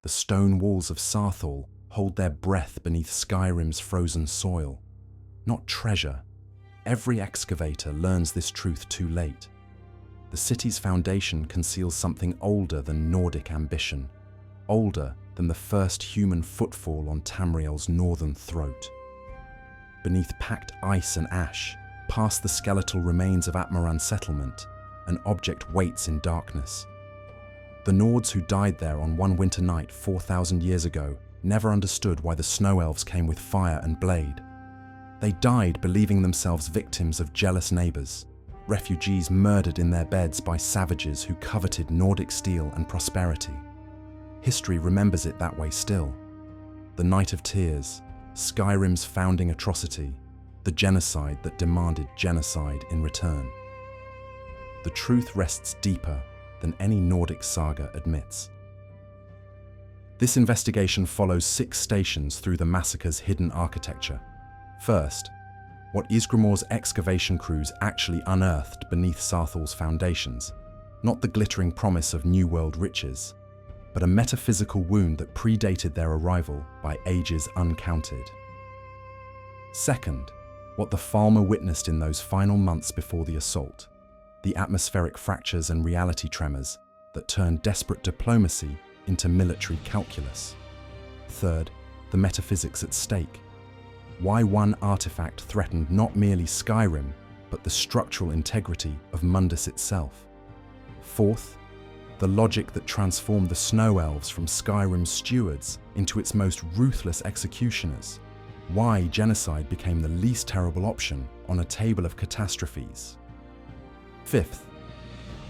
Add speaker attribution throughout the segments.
Speaker 1: The stone walls of Saarthal hold their breath beneath Skyrim's frozen soil. Not treasure. Every excavator learns this truth too late. The city's foundation conceals something older than Nordic ambition, older than the first human footfall on Tamriel's northern throat. Beneath packed ice and ash, past the skeletal remains of Atmaran settlement, an object waits in darkness. The Nords who died there on one winter night 4,000 years ago never understood why the snow elves came with fire and blade. They died believing themselves victims of jealous neighbors, refugees murdered in their beds by savages who coveted Nordic steel and prosperity. History remembers it that way still. The Night of Tears, Skyrim's founding atrocity, the genocide that demanded genocide in return. The truth rests deeper than any Nordic saga admits. This investigation follows 6 stations through the massacre's hidden architecture. First, what Ysgramor's excavation crews actually unearthed beneath Saarthal's foundations, not the glittering promise of New World riches, but a metaphysical wound that predated their arrival by ages uncounted. Second, what the Falmer witnessed in those final months before the assault, the atmospheric fractures and reality tremors that turned desperate diplomacy into military calculus. Third, the metaphysics at stake. Why one artifact threatened not merely Skyrim, but the structural integrity of Mundus itself. Fourth, the logic that transformed the Snow Elves from Skyrim's stewards into its most ruthless executioners. Why genocide became the least terrible option on a table of catastrophes. Fifth,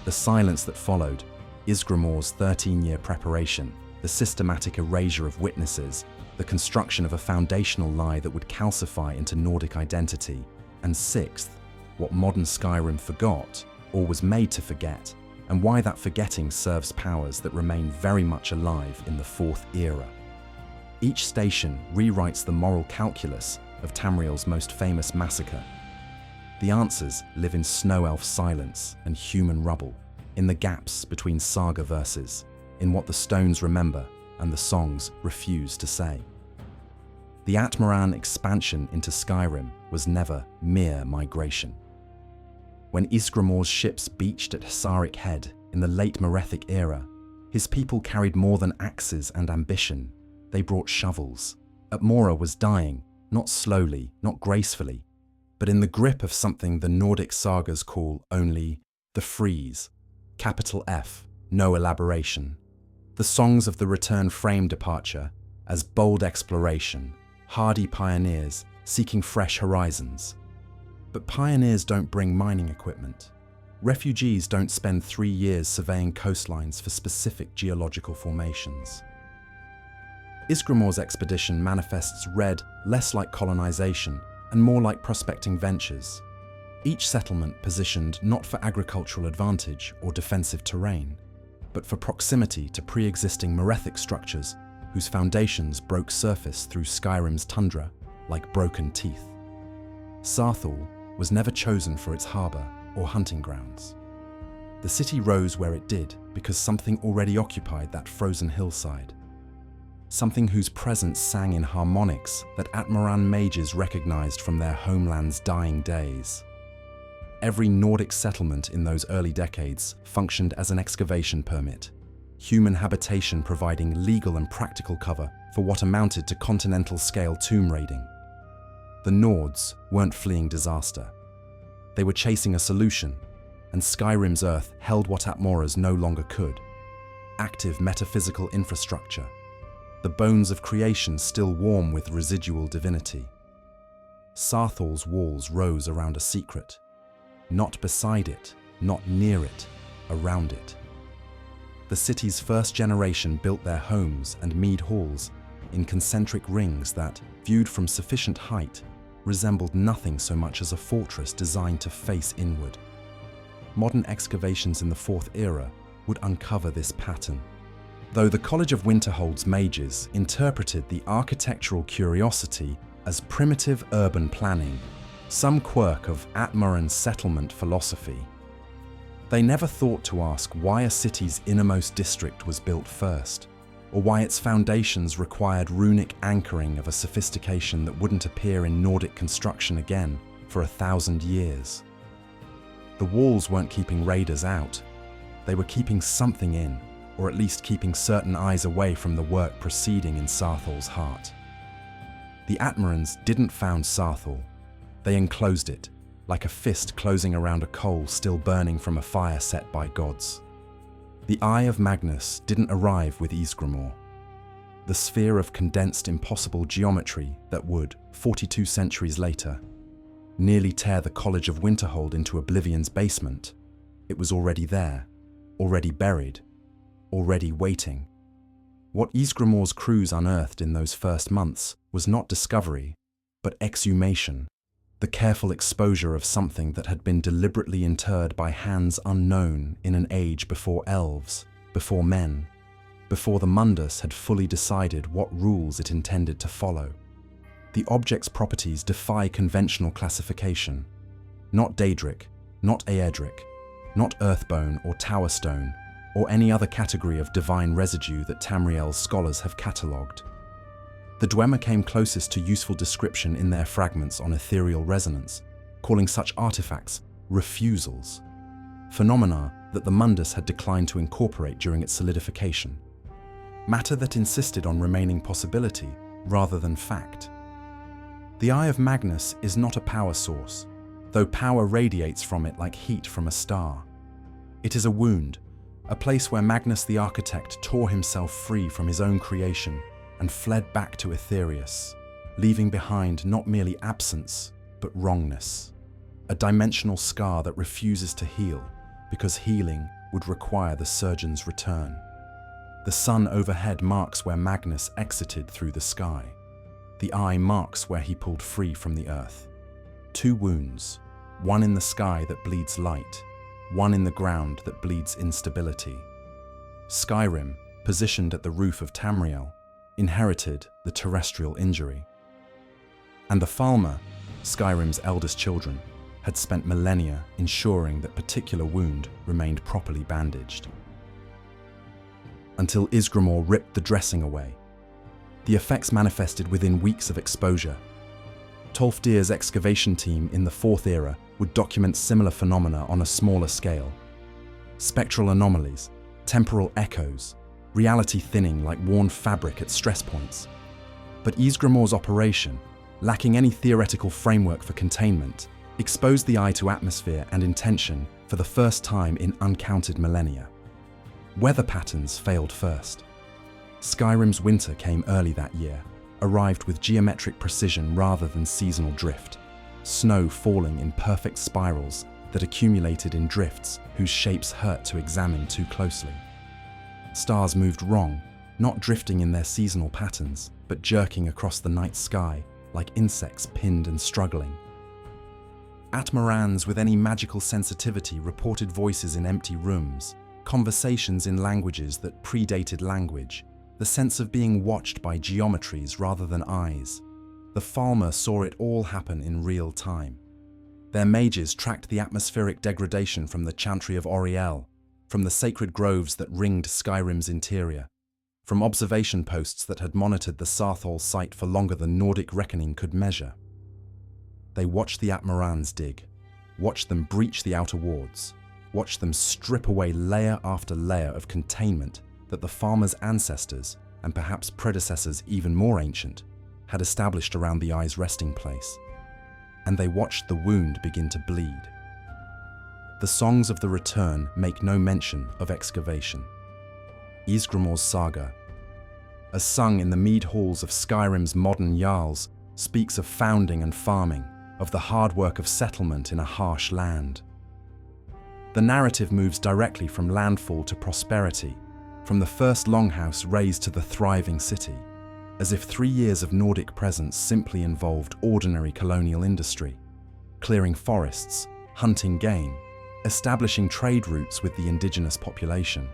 Speaker 1: the silence that followed, Ysgramor's 13-year preparation, the systematic erasure of witnesses, the construction of a foundational lie that would calcify into Nordic identity. And sixth, what modern Skyrim forgot, or was made to forget, and why that forgetting serves powers that remain very much alive in the Fourth Era. Each station rewrites the moral calculus of Tamriel's most famous massacre. The answers live in Snow Elf silence and human rubble, in the gaps between saga verses, in what the stones remember and the songs refuse to say. The Atmaran expansion into Skyrim was never mere migration. When Ysgramor's ships beached at Hasaric Head in the late Merethic era, his people carried more than axes and ambition. They brought shovels. Atmora was dying, not slowly, not gracefully, but in the grip of something the Nordic sagas call only the freeze. Capital F, no elaboration. The songs of the return frame departure as bold exploration, hardy pioneers seeking fresh horizons. But pioneers don't bring mining equipment. Refugees don't spend 3 years surveying coastlines for specific geological formations. Ysgramor's expedition manifests read less like colonization and more like prospecting ventures. Each settlement positioned not for agricultural advantage or defensive terrain, but for proximity to pre-existing Merethic structures whose foundations broke surface through Skyrim's tundra like broken teeth. Saarthal was never chosen for its harbour or hunting grounds. The city rose where it did because something already occupied that frozen hillside. Something whose presence sang in harmonics that Atmaran mages recognized from their homeland's dying days. Every Nordic settlement in those early decades functioned as an excavation permit, human habitation providing legal and practical cover for what amounted to continental-scale tomb raiding. The Nords weren't fleeing disaster. They were chasing a solution, and Skyrim's Earth held what Atmora's no longer could. Active metaphysical infrastructure, the bones of creation still warm with residual divinity. Saarthal's walls rose around a secret, not beside it, not near it, around it. The city's first generation built their homes and mead halls in concentric rings that, viewed from sufficient height, resembled nothing so much as a fortress designed to face inward. Modern excavations in the Fourth Era would uncover this pattern. Though the College of Winterhold's mages interpreted the architectural curiosity as primitive urban planning, some quirk of Atmaran settlement philosophy, they never thought to ask why a city's innermost district was built first, or why its foundations required runic anchoring of a sophistication that wouldn't appear in Nordic construction again for 1,000 years. The walls weren't keeping raiders out. They were keeping something in, or at least keeping certain eyes away from the work proceeding in Saarthal's heart. The Atmarans didn't found Saarthal. They enclosed it, like a fist closing around a coal still burning from a fire set by gods. The Eye of Magnus didn't arrive with Ysgramor. The sphere of condensed impossible geometry that would, 42 centuries later, nearly tear the College of Winterhold into oblivion's basement. It was already there, already buried, already waiting. What Ysgramor's crews unearthed in those first months was not discovery, but exhumation, the careful exposure of something that had been deliberately interred by hands unknown in an age before elves, before men, before the Mundus had fully decided what rules it intended to follow. The object's properties defy conventional classification. Not Daedric, not Aedric, not Earthbone or Tower Stone, or any other category of divine residue that Tamriel's scholars have catalogued. The Dwemer came closest to useful description in their fragments on ethereal resonance, calling such artifacts refusals, phenomena that the Mundus had declined to incorporate during its solidification. Matter that insisted on remaining possibility rather than fact. The Eye of Magnus is not a power source, though power radiates from it like heat from a star. It is a wound, a place where Magnus the architect tore himself free from his own creation and fled back to Aetherius, leaving behind not merely absence, but wrongness. A dimensional scar that refuses to heal, because healing would require the surgeon's return. The sun overhead marks where Magnus exited through the sky. The eye marks where he pulled free from the earth. Two wounds, one in the sky that bleeds light, one in the ground that bleeds instability. Skyrim, positioned at the roof of Tamriel, inherited the terrestrial injury. And the Falmer, Skyrim's eldest children, had spent millennia ensuring that particular wound remained properly bandaged. Until Ysgramor ripped the dressing away. The effects manifested within weeks of exposure. Tolfdir's excavation team in the Fourth Era would document similar phenomena on a smaller scale. Spectral anomalies, temporal echoes, reality thinning like worn fabric at stress points. But Ysgramor's operation, lacking any theoretical framework for containment, exposed the eye to atmosphere and intention for the first time in uncounted millennia. Weather patterns failed first. Skyrim's winter came early that year, arrived with geometric precision rather than seasonal drift, snow falling in perfect spirals that accumulated in drifts whose shapes hurt to examine too closely. Stars moved wrong, not drifting in their seasonal patterns, but jerking across the night sky like insects pinned and struggling. Atmarans with any magical sensitivity reported voices in empty rooms, conversations in languages that predated language, the sense of being watched by geometries rather than eyes. The Falmer saw it all happen in real time. Their mages tracked the atmospheric degradation from the Chantry of Auriel, from the sacred groves that ringed Skyrim's interior, from observation posts that had monitored the Saarthal site for longer than Nordic reckoning could measure. They watched the Atmarans dig, watched them breach the outer wards, watched them strip away layer after layer of containment that the Falmer's ancestors, and perhaps predecessors even more ancient, had established around the eye's resting place. And they watched the wound begin to bleed. The songs of the return make no mention of excavation. Ysgramor's saga, as sung in the mead halls of Skyrim's modern jarls, speaks of founding and farming, of the hard work of settlement in a harsh land. The narrative moves directly from landfall to prosperity, from the first longhouse razed to the thriving city, as if 3 years of Nordic presence simply involved ordinary colonial industry, clearing forests, hunting game, establishing trade routes with the indigenous population.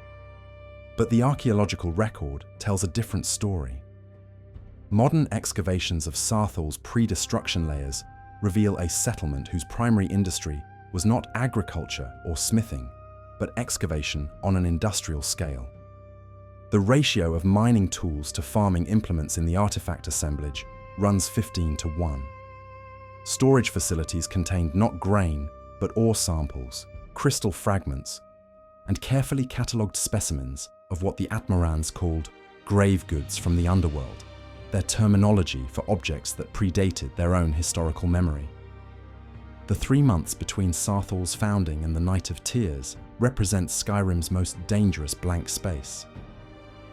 Speaker 1: But the archaeological record tells a different story. Modern excavations of Saarthal's pre-destruction layers reveal a settlement whose primary industry was not agriculture or smithing, but excavation on an industrial scale. The ratio of mining tools to farming implements in the artifact assemblage runs 15:1. Storage facilities contained not grain, but ore samples, crystal fragments, and carefully catalogued specimens of what the Atmarans called grave goods from the underworld, their terminology for objects that predated their own historical memory. The 3 months between Saarthal's founding and the Night of Tears represent Skyrim's most dangerous blank space.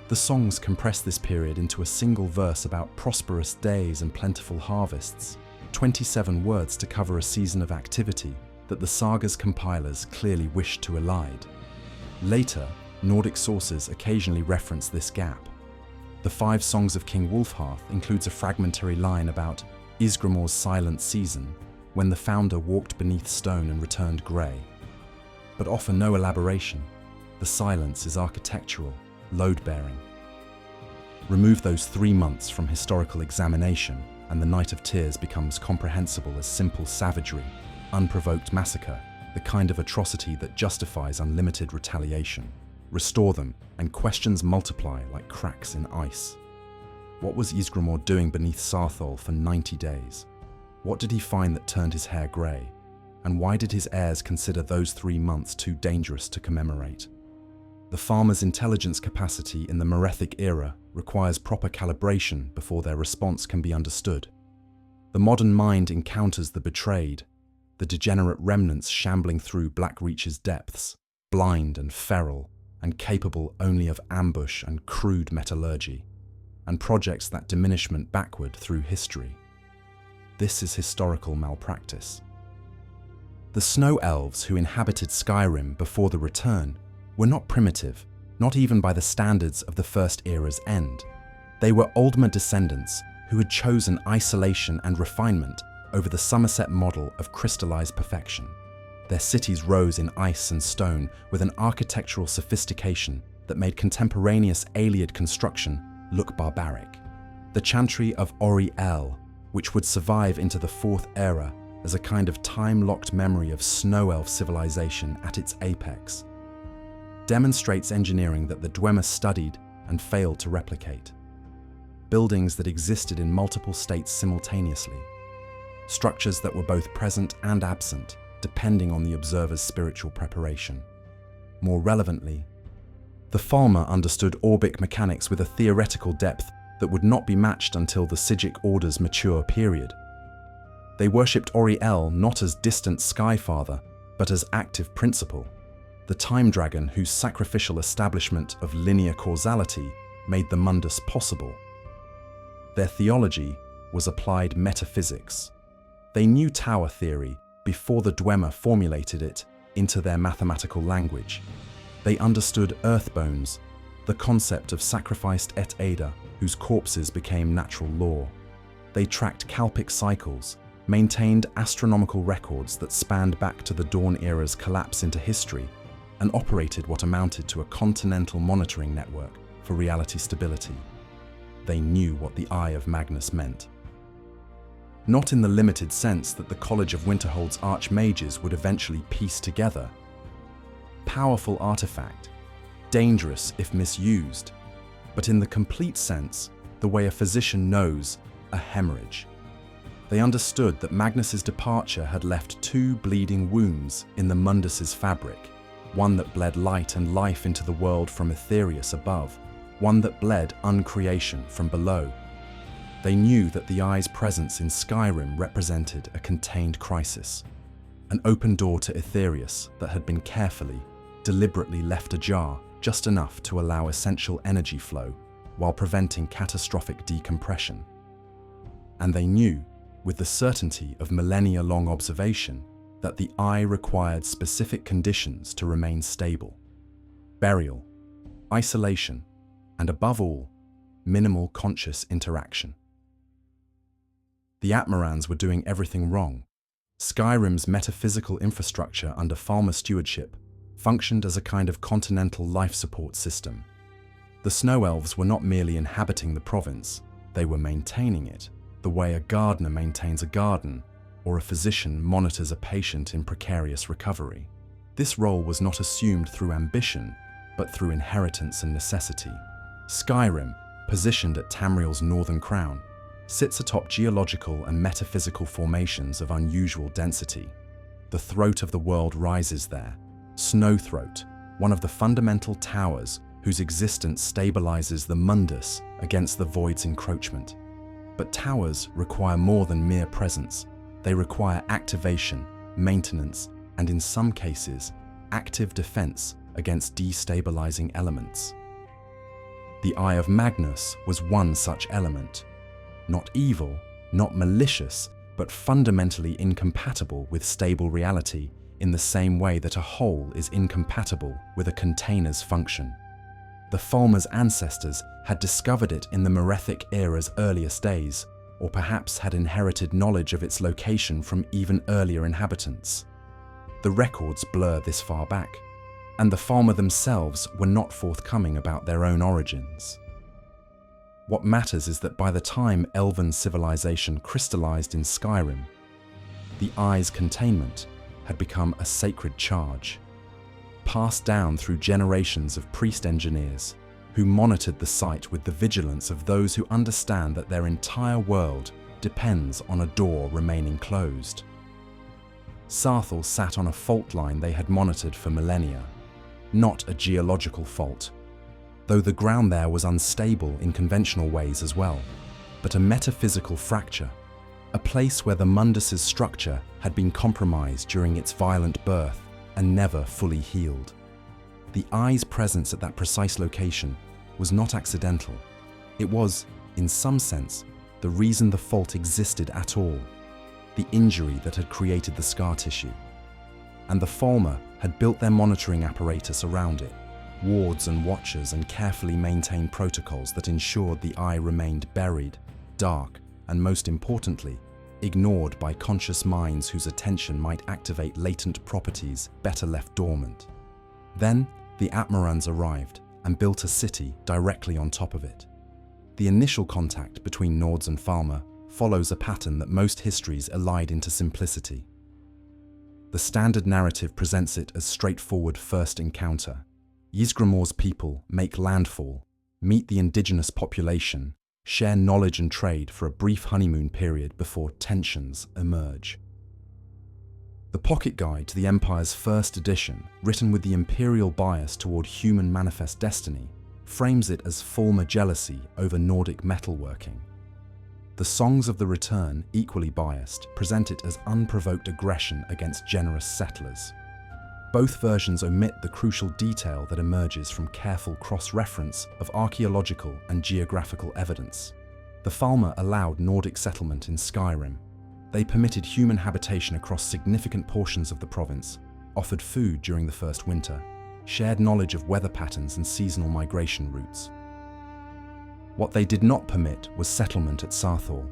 Speaker 1: The songs compress this period into a single verse about prosperous days and plentiful harvests, 27 words to cover a season of activity that the saga's compilers clearly wished to elide. Later, Nordic sources occasionally reference this gap. The 5 Songs of King Wulfharth includes a fragmentary line about Ysgramor's silent season, when the founder walked beneath stone and returned grey, but offer no elaboration. The silence is architectural, load-bearing. Remove those 3 months from historical examination, and the Night of Tears becomes comprehensible as simple savagery, unprovoked massacre, the kind of atrocity that justifies unlimited retaliation. Restore them, and questions multiply like cracks in ice. What was Ysgramor doing beneath Saarthal for 90 days? What did he find that turned his hair grey? And why did his heirs consider those 3 months too dangerous to commemorate? The Falmer's intelligence capacity in the Merethic era requires proper calibration before their response can be understood. The modern mind encounters the betrayed, the degenerate remnants shambling through Blackreach's depths, blind and feral, and capable only of ambush and crude metallurgy, and projects that diminishment backward through history. This is historical malpractice. The Snow Elves who inhabited Skyrim before the Return were not primitive, not even by the standards of the First Era's end. They were Oldmer descendants who had chosen isolation and refinement over the Somerset model of crystallized perfection. Their cities rose in ice and stone with an architectural sophistication that made contemporaneous Aeliad construction look barbaric. The Chantry of Ori-El, which would survive into the Fourth Era as a kind of time-locked memory of Snow Elf civilization at its apex, demonstrates engineering that the Dwemer studied and failed to replicate. Buildings that existed in multiple states simultaneously. Structures that were both present and absent, depending on the observer's spiritual preparation. More relevantly, the Falmer understood orbic mechanics with a theoretical depth that would not be matched until the Sigic Order's mature period. They worshipped Ori-El not as distant Skyfather, but as active principle, the time dragon whose sacrificial establishment of linear causality made the mundus possible. Their theology was applied metaphysics. They knew tower theory before the Dwemer formulated it into their mathematical language. They understood earthbones, the concept of sacrificed et ada, whose corpses became natural law. They tracked Kalpic cycles, maintained astronomical records that spanned back to the Dawn Era's collapse into history, and operated what amounted to a continental monitoring network for reality stability. They knew what the Eye of Magnus meant. Not in the limited sense that the College of Winterhold's archmages would eventually piece together. Powerful artifact, dangerous if misused, but in the complete sense, the way a physician knows a hemorrhage. They understood that Magnus's departure had left 2 bleeding wounds in the mundus's fabric, one that bled light and life into the world from Aetherius above, one that bled uncreation from below. They knew that the Eye's presence in Skyrim represented a contained crisis, an open door to Aetherius that had been carefully, deliberately left ajar just enough to allow essential energy flow while preventing catastrophic decompression. And they knew, with the certainty of millennia-long observation, that the Eye required specific conditions to remain stable: burial, isolation, and above all, minimal conscious interaction. The Atmarans were doing everything wrong. Skyrim's metaphysical infrastructure under Falmer stewardship functioned as a kind of continental life support system. The Snow Elves were not merely inhabiting the province, they were maintaining it, the way a gardener maintains a garden, or a physician monitors a patient in precarious recovery. This role was not assumed through ambition, but through inheritance and necessity. Skyrim, positioned at Tamriel's northern crown, sits atop geological and metaphysical formations of unusual density. The throat of the world rises there, Snowthroat, one of the fundamental towers whose existence stabilizes the mundus against the void's encroachment. But towers require more than mere presence. They require activation, maintenance, and in some cases, active defense against destabilizing elements. The Eye of Magnus was one such element. Not evil, not malicious, but fundamentally incompatible with stable reality in the same way that a whole is incompatible with a container's function. The Falmer's ancestors had discovered it in the Merethic era's earliest days, or perhaps had inherited knowledge of its location from even earlier inhabitants. The records blur this far back, and the Falmer themselves were not forthcoming about their own origins. What matters is that by the time Elven civilization crystallized in Skyrim, the Eye's containment had become a sacred charge, passed down through generations of priest engineers who monitored the site with the vigilance of those who understand that their entire world depends on a door remaining closed. Saarthal sat on a fault line they had monitored for millennia, not a geological fault, though the ground there was unstable in conventional ways as well, but a metaphysical fracture, a place where the mundus's structure had been compromised during its violent birth and never fully healed. The Eye's presence at that precise location was not accidental. It was, in some sense, the reason the fault existed at all, the injury that had created the scar tissue. And the Falmer had built their monitoring apparatus around it, wards and watchers and carefully maintained protocols that ensured the Eye remained buried, dark, and most importantly, ignored by conscious minds whose attention might activate latent properties better left dormant. Then, the Atmarans arrived and built a city directly on top of it. The initial contact between Nords and Falmer follows a pattern that most histories elide into simplicity. The standard narrative presents it as straightforward first encounter. Ysgramor's people make landfall, meet the indigenous population, share knowledge and trade for a brief honeymoon period before tensions emerge. The pocket guide to the Empire's first edition, written with the imperial bias toward human manifest destiny, frames it as Falmer jealousy over Nordic metalworking. The Songs of the Return, equally biased, present it as unprovoked aggression against generous settlers. Both versions omit the crucial detail that emerges from careful cross-reference of archaeological and geographical evidence. The Falmer allowed Nordic settlement in Skyrim. They permitted human habitation across significant portions of the province, offered food during the first winter, shared knowledge of weather patterns and seasonal migration routes. What they did not permit was settlement at Saarthal.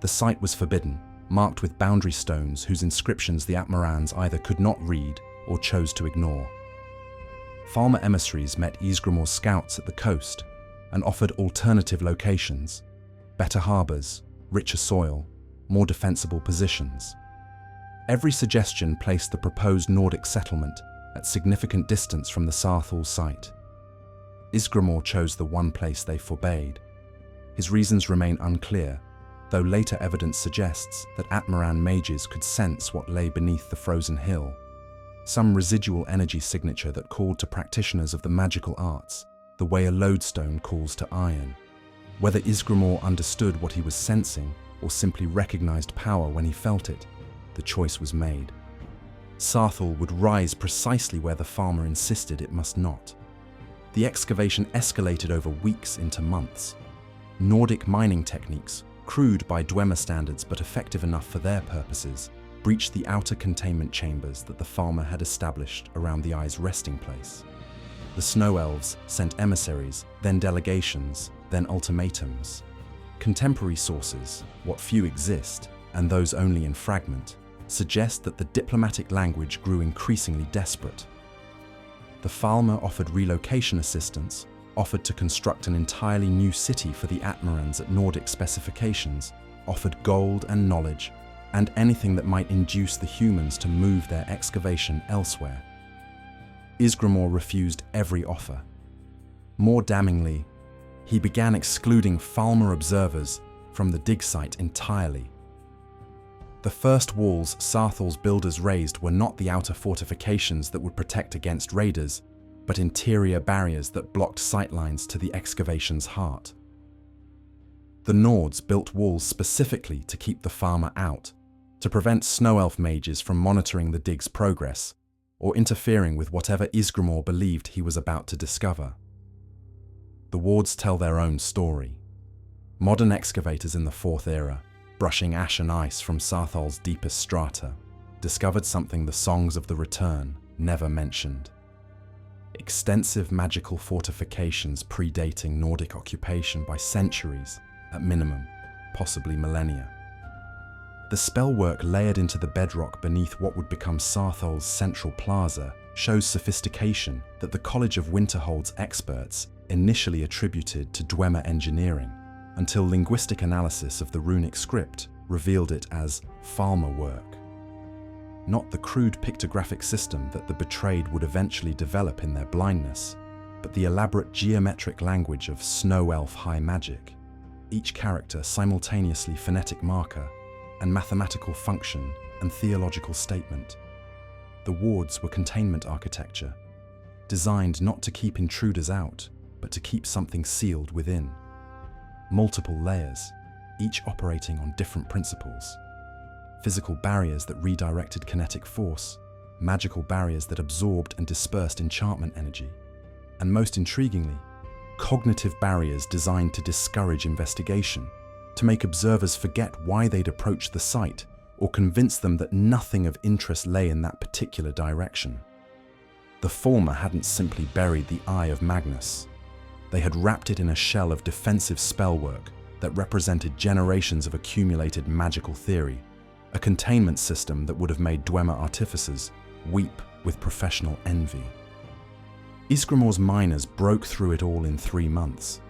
Speaker 1: The site was forbidden, marked with boundary stones whose inscriptions the Atmarans either could not read or chose to ignore. Falmer emissaries met Ysgramor's scouts at the coast and offered alternative locations, better harbours, richer soil, more defensible positions. Every suggestion placed the proposed Nordic settlement at significant distance from the Saarthal site. Ysgramor chose the one place they forbade. His reasons remain unclear, though later evidence suggests that Atmaran mages could sense what lay beneath the frozen hill, some residual energy signature that called to practitioners of the magical arts, the way a lodestone calls to iron. Whether Ysgramor understood what he was sensing or simply recognized power when he felt it, the choice was made. Saarthal would rise precisely where the Falmer insisted it must not. The excavation escalated over weeks into months. Nordic mining techniques, crude by Dwemer standards but effective enough for their purposes, breached the outer containment chambers that the Falmer had established around the Eye's resting place. The Snow Elves sent emissaries, then delegations, then ultimatums. Contemporary sources, what few exist, and those only in fragment, suggest that the diplomatic language grew increasingly desperate. The Falmer offered relocation assistance, offered to construct an entirely new city for the Atmarans at Nordic specifications, offered gold and knowledge, and anything that might induce the humans to move their excavation elsewhere. Ysgramor refused every offer. More damningly, he began excluding Falmer observers from the dig site entirely. The first walls Saarthal's builders raised were not the outer fortifications that would protect against raiders, but interior barriers that blocked sightlines to the excavation's heart. The Nords built walls specifically to keep the farmer out, to prevent snow elf mages from monitoring the dig's progress, or interfering with whatever Ysgramor believed he was about to discover. The wards tell their own story. Modern excavators in the Fourth Era, brushing ash and ice from Saarthal's deepest strata, discovered something the Songs of the Return never mentioned. Extensive magical fortifications predating Nordic occupation by centuries, at minimum, possibly millennia. The spellwork layered into the bedrock beneath what would become Saarthal's central plaza shows sophistication that the College of Winterhold's experts initially attributed to Dwemer engineering, until linguistic analysis of the runic script revealed it as Falmer work. Not the crude pictographic system that the betrayed would eventually develop in their blindness, but the elaborate geometric language of snow elf high magic, each character simultaneously phonetic marker and mathematical function and theological statement. The wards were containment architecture, designed not to keep intruders out, but to keep something sealed within. Multiple layers, each operating on different principles. Physical barriers that redirected kinetic force, magical barriers that absorbed and dispersed enchantment energy, and most intriguingly, cognitive barriers designed to discourage investigation, to make observers forget why they'd approached the site or convince them that nothing of interest lay in that particular direction. The Falmer hadn't simply buried the Eye of Magnus. They had wrapped it in a shell of defensive spellwork that represented generations of accumulated magical theory, a containment system that would have made Dwemer artificers weep with professional envy. Ysgramor's miners broke through it all in 3 months.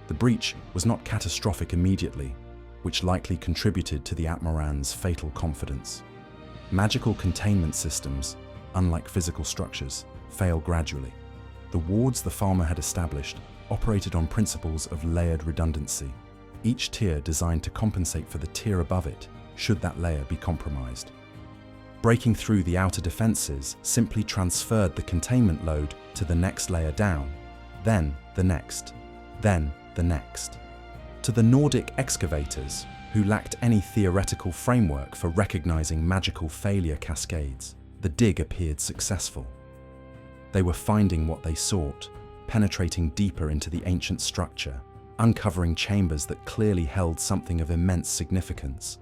Speaker 1: The breach was not catastrophic immediately, which likely contributed to the Atmoran's fatal confidence. Magical containment systems, unlike physical structures, fail gradually. The wards the Falmer had established operated on principles of layered redundancy, each tier designed to compensate for the tier above it, should that layer be compromised. Breaking through the outer defenses simply transferred the containment load to the next layer down, then the next, then the next. To the Nordic excavators, who lacked any theoretical framework for recognizing magical failure cascades, the dig appeared successful. They were finding what they sought, penetrating deeper into the ancient structure, uncovering chambers that clearly held something of immense significance,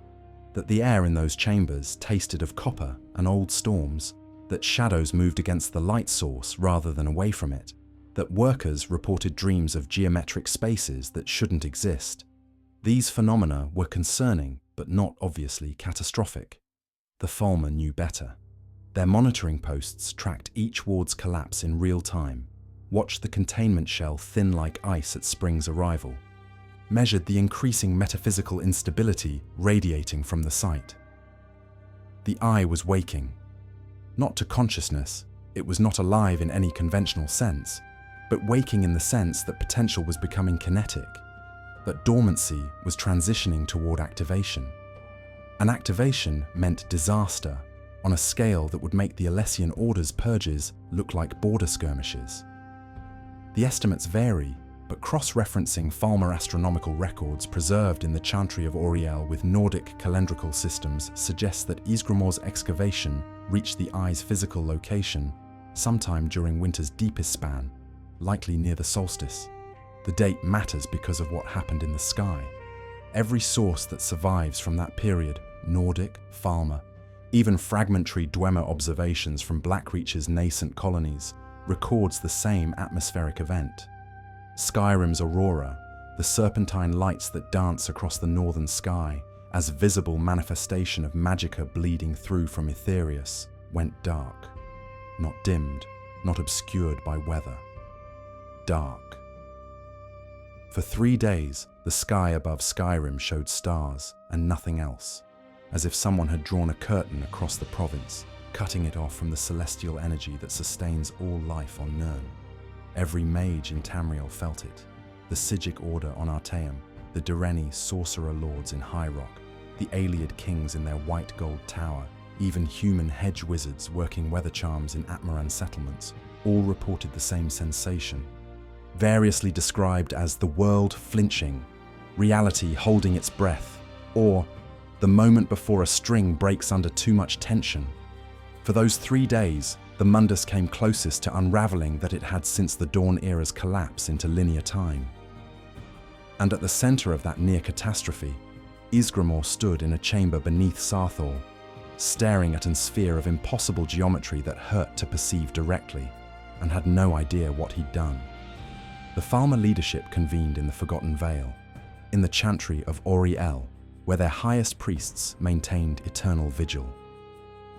Speaker 1: that the air in those chambers tasted of copper and old storms, that shadows moved against the light source rather than away from it, that workers reported dreams of geometric spaces that shouldn't exist. These phenomena were concerning, but not obviously catastrophic. The Falmer knew better. Their monitoring posts tracked each ward's collapse in real time, watched the containment shell thin like ice at spring's arrival, measured the increasing metaphysical instability radiating from the site. The Eye was waking. Not to consciousness, it was not alive in any conventional sense, but waking in the sense that potential was becoming kinetic, that dormancy was transitioning toward activation. And activation meant disaster on a scale that would make the Alessian Order's purges look like border skirmishes. The estimates vary, but cross-referencing Falmer astronomical records preserved in the Chantry of Auriel with Nordic calendrical systems suggests that Ysgramor's excavation reached the Eye's physical location sometime during winter's deepest span, likely near the solstice. The date matters because of what happened in the sky. Every source that survives from that period, Nordic, Falmer, even fragmentary Dwemer observations from Blackreach's nascent colonies, records the same atmospheric event. Skyrim's aurora, the serpentine lights that dance across the northern sky as visible manifestation of magicka bleeding through from Etherius, went dark. Not dimmed, not obscured by weather. Dark. For 3 days, the sky above Skyrim showed stars and nothing else, as if someone had drawn a curtain across the province, cutting it off from the celestial energy that sustains all life on Nirn. Every mage in Tamriel felt it. the Sigic Order on Artaeum, the Direni sorcerer lords in High Rock, the Aeliad kings in their white gold tower, even human hedge wizards working weather charms in Atmaran settlements, all reported the same sensation. Variously described as the world flinching, reality holding its breath, or the moment before a string breaks under too much tension. For those 3 days, the Mundus came closest to unraveling that it had since the Dawn Era's collapse into linear time. And at the center of that near catastrophe, Ysgramor stood in a chamber beneath Saarthal, staring at a sphere of impossible geometry that hurt to perceive directly, and had no idea what he'd done. The Falmer leadership convened in the Forgotten Vale, in the chantry of Oriel, where their highest priests maintained eternal vigil.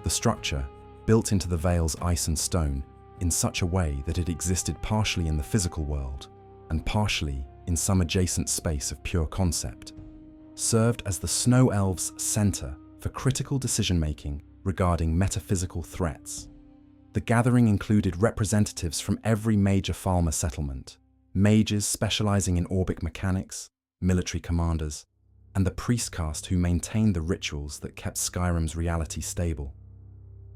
Speaker 1: The structure, built into the Vale's ice and stone in such a way that it existed partially in the physical world and partially in some adjacent space of pure concept, served as the Snow Elves' center for critical decision-making regarding metaphysical threats. The gathering included representatives from every major Falmer settlement, mages specializing in orbic mechanics, military commanders, and the priest caste who maintained the rituals that kept Skyrim's reality stable.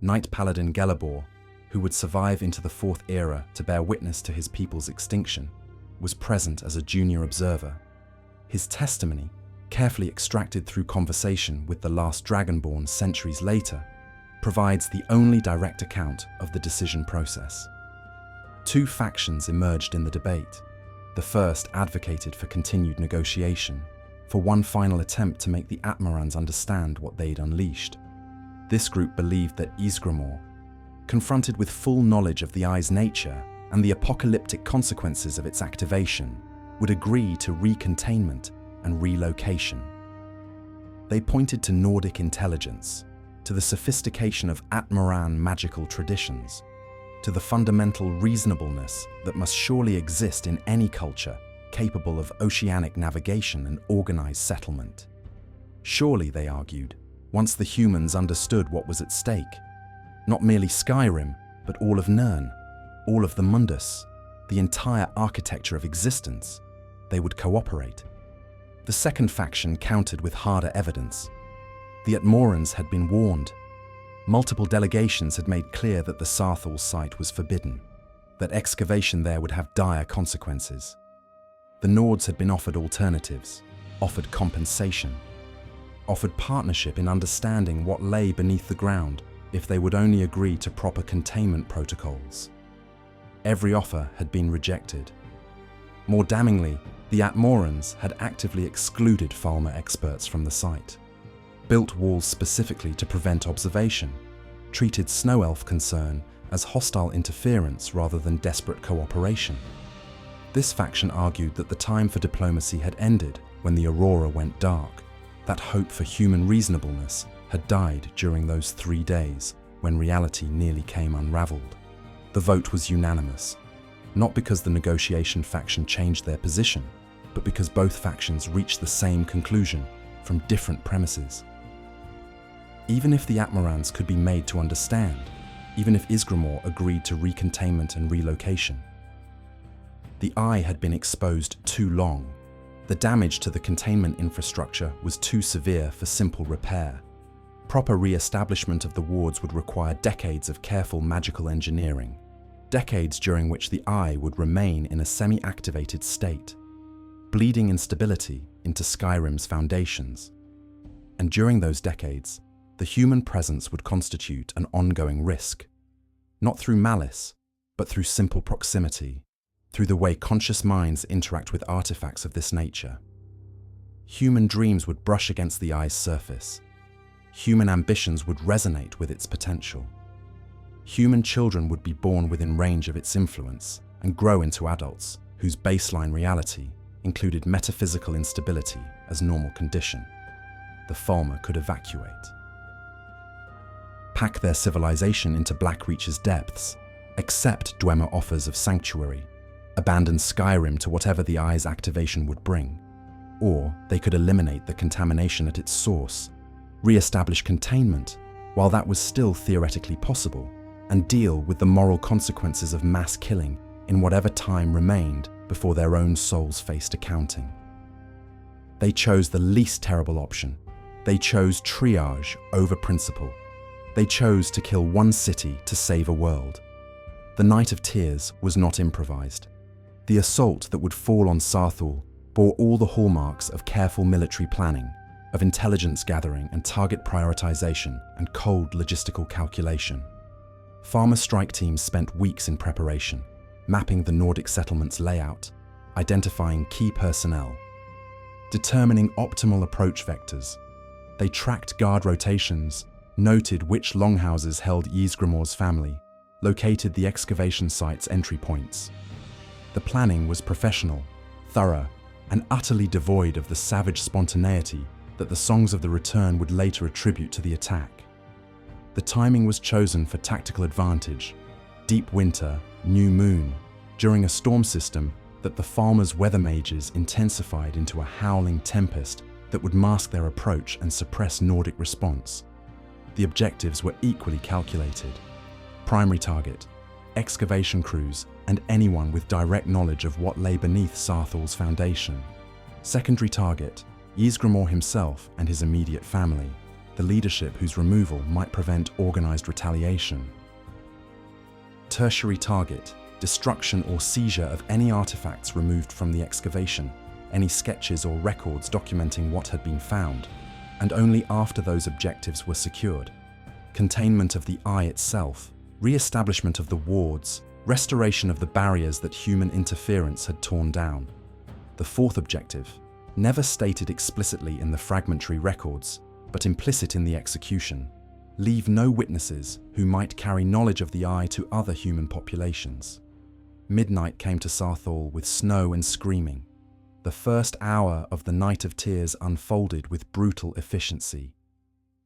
Speaker 1: Knight Paladin Gelabor, who would survive into the Fourth Era to bear witness to his people's extinction, was present as a junior observer. His testimony, carefully extracted through conversation with the last Dragonborn centuries later, provides the only direct account of the decision process. 2 factions emerged in the debate. The first advocated for continued negotiation, for one final attempt to make the Atmarans understand what they'd unleashed. This group believed that Ysgramor, confronted with full knowledge of the Eye's nature and the apocalyptic consequences of its activation, would agree to recontainment and relocation. They pointed to Nordic intelligence, to the sophistication of Atmaran magical traditions, to the fundamental reasonableness that must surely exist in any culture capable of oceanic navigation and organized settlement. Surely, they argued, once the humans understood what was at stake, not merely Skyrim, but all of Nirn, all of the Mundus, the entire architecture of existence, they would cooperate. The second faction countered with harder evidence. The Atmorans had been warned. Multiple delegations had made clear that the Saarthal site was forbidden, that excavation there would have dire consequences. The Nords had been offered alternatives, offered compensation, offered partnership in understanding what lay beneath the ground if they would only agree to proper containment protocols. Every offer had been rejected. More damningly, the Atmorans had actively excluded Falmer experts from the site, built walls specifically to prevent observation, treated Snow Elf concern as hostile interference rather than desperate cooperation. This faction argued that the time for diplomacy had ended when the Aurora went dark, that hope for human reasonableness had died during those 3 days when reality nearly came unraveled. The vote was unanimous, not because the negotiation faction changed their position, but because both factions reached the same conclusion from different premises. Even if the Atmarans could be made to understand, even if Ysgramor agreed to recontainment and relocation, the Eye had been exposed too long. The damage to the containment infrastructure was too severe for simple repair. Proper re-establishment of the wards would require decades of careful magical engineering, decades during which the Eye would remain in a semi-activated state, bleeding instability into Skyrim's foundations. And during those decades, the human presence would constitute an ongoing risk, not through malice, but through simple proximity, through the way conscious minds interact with artifacts of this nature. Human dreams would brush against the Eye's surface. Human ambitions would resonate with its potential. Human children would be born within range of its influence and grow into adults whose baseline reality included metaphysical instability as normal condition. The Falmer could evacuate, pack their civilization into Blackreach's depths, accept Dwemer offers of sanctuary, abandon Skyrim to whatever the Eye's activation would bring, or they could eliminate the contamination at its source, re-establish containment while that was still theoretically possible, and deal with the moral consequences of mass killing in whatever time remained before their own souls faced accounting. They chose the least terrible option. They chose triage over principle. They chose to kill one city to save a world. The Night of Tears was not improvised. The assault that would fall on Saarthal bore all the hallmarks of careful military planning, of intelligence gathering and target prioritization and cold logistical calculation. Falmer strike teams spent weeks in preparation, mapping the Nordic settlement's layout, identifying key personnel, determining optimal approach vectors. They tracked guard rotations, noted which longhouses held Ysgramor's family, located the excavation site's entry points. The planning was professional, thorough, and utterly devoid of the savage spontaneity that the Songs of the Return would later attribute to the attack. The timing was chosen for tactical advantage: deep winter, new moon, during a storm system that the Falmer's weather mages intensified into a howling tempest that would mask their approach and suppress Nordic response. The objectives were equally calculated. Primary target: excavation crews and anyone with direct knowledge of what lay beneath Saarthal's foundation. Secondary target: Ysgramor himself and his immediate family, the leadership whose removal might prevent organized retaliation. Tertiary target: destruction or seizure of any artifacts removed from the excavation, any sketches or records documenting what had been found, and only after those objectives were secured. Containment of the Eye itself, re-establishment of the wards, restoration of the barriers that human interference had torn down. The fourth objective, never stated explicitly in the fragmentary records, but implicit in the execution: leave no witnesses who might carry knowledge of the Eye to other human populations. Midnight came to Saarthal with snow and screaming. The first hour of the Night of Tears unfolded with brutal efficiency.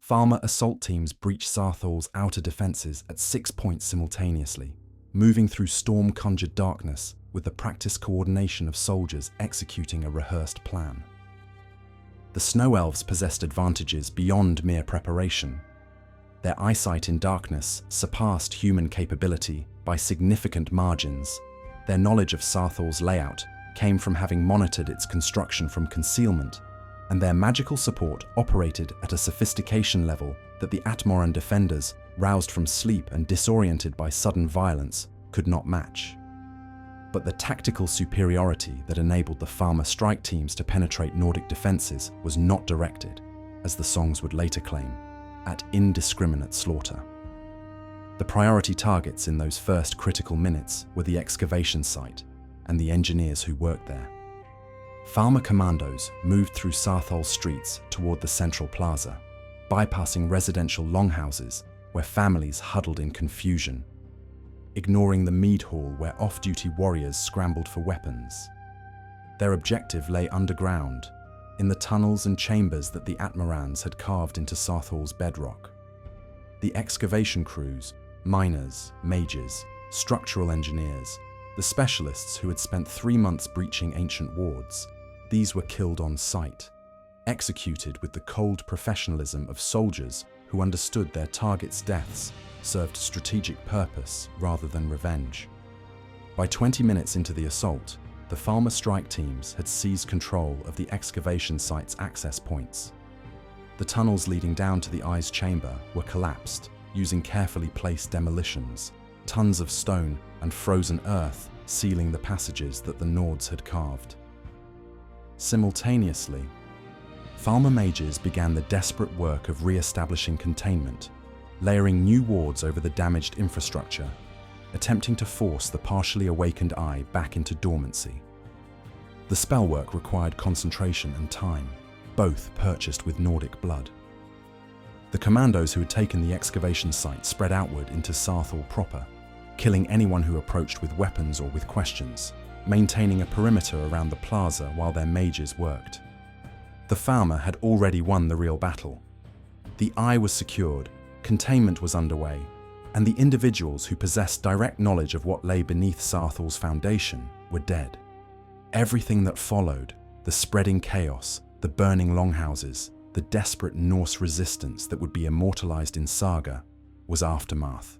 Speaker 1: Falmer assault teams breached Saarthal's outer defences at 6 points simultaneously, moving through storm-conjured darkness with the practiced coordination of soldiers executing a rehearsed plan. The Snow Elves possessed advantages beyond mere preparation. Their eyesight in darkness surpassed human capability by significant margins. Their knowledge of Saarthal's layout came from having monitored its construction from concealment, and their magical support operated at a sophistication level that the Atmoran defenders, roused from sleep and disoriented by sudden violence, could not match. But the tactical superiority that enabled the Falmer strike teams to penetrate Nordic defences was not directed, as the songs would later claim, at indiscriminate slaughter. The priority targets in those first critical minutes were the excavation site and the engineers who worked there. Falmer commandos moved through Saarthal streets toward the central plaza, bypassing residential longhouses where families huddled in confusion, ignoring the mead hall where off-duty warriors scrambled for weapons. Their objective lay underground, in the tunnels and chambers that the Atmorans had carved into Saarthal's bedrock. The excavation crews, miners, mages, structural engineers, the specialists who had spent 3 months breaching ancient wards, these were killed on sight, executed with the cold professionalism of soldiers who understood their targets' deaths served strategic purpose rather than revenge. By 20 minutes into the assault, the Falmer strike teams had seized control of the excavation site's access points. The tunnels leading down to the Eye's chamber were collapsed, using carefully placed demolitions, tons of stone and frozen earth sealing the passages that the Nords had carved. Simultaneously, Falmer mages began the desperate work of re-establishing containment, layering new wards over the damaged infrastructure, attempting to force the partially awakened Eye back into dormancy. The spell work required concentration and time, both purchased with Nordic blood. The commandos who had taken the excavation site spread outward into Saarthal proper, killing anyone who approached with weapons or with questions, maintaining a perimeter around the plaza while their mages worked. The Falmer had already won the real battle. The Eye was secured, containment was underway, and the individuals who possessed direct knowledge of what lay beneath Saarthal's foundation were dead. Everything that followed, the spreading chaos, the burning longhouses, the desperate Norse resistance that would be immortalized in saga, was aftermath.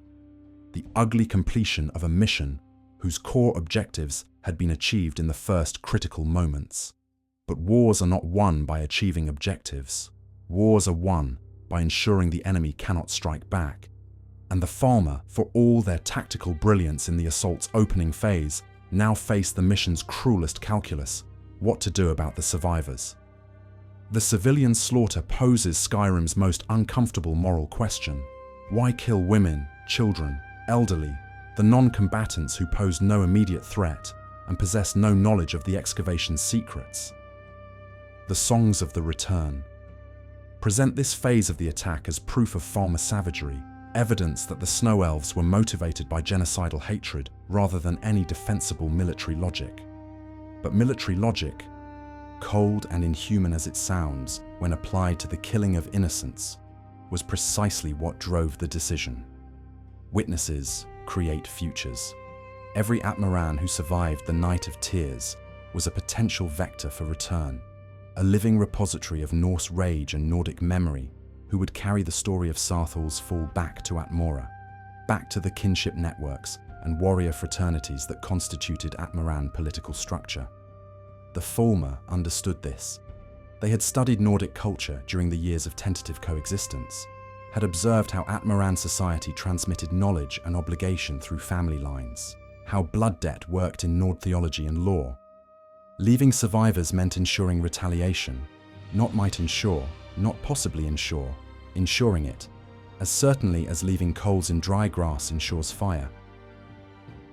Speaker 1: The ugly completion of a mission whose core objectives had been achieved in the first critical moments. But wars are not won by achieving objectives. Wars are won by ensuring the enemy cannot strike back. And the Falmer, for all their tactical brilliance in the assault's opening phase, now faced the mission's cruelest calculus: what to do about the survivors. The civilian slaughter poses Skyrim's most uncomfortable moral question. Why kill women, children, elderly, the non-combatants who pose no immediate threat and possess no knowledge of the excavation's secrets? The Songs of the Return present this phase of the attack as proof of Falmer savagery, evidence that the Snow Elves were motivated by genocidal hatred rather than any defensible military logic. But military logic, cold and inhuman as it sounds when applied to the killing of innocents, was precisely what drove the decision. Witnesses create futures. Every Atmaran who survived the Night of Tears was a potential vector for return, a living repository of Norse rage and Nordic memory who would carry the story of Saarthal's fall back to Atmora, back to the kinship networks and warrior fraternities that constituted Atmaran political structure. The Falmer understood this. They had studied Nordic culture during the years of tentative coexistence, had observed how Atmaran society transmitted knowledge and obligation through family lines, how blood debt worked in Nord theology and law. Leaving survivors meant ensuring retaliation, not might ensure, not possibly ensure, ensuring it, as certainly as leaving coals in dry grass ensures fire.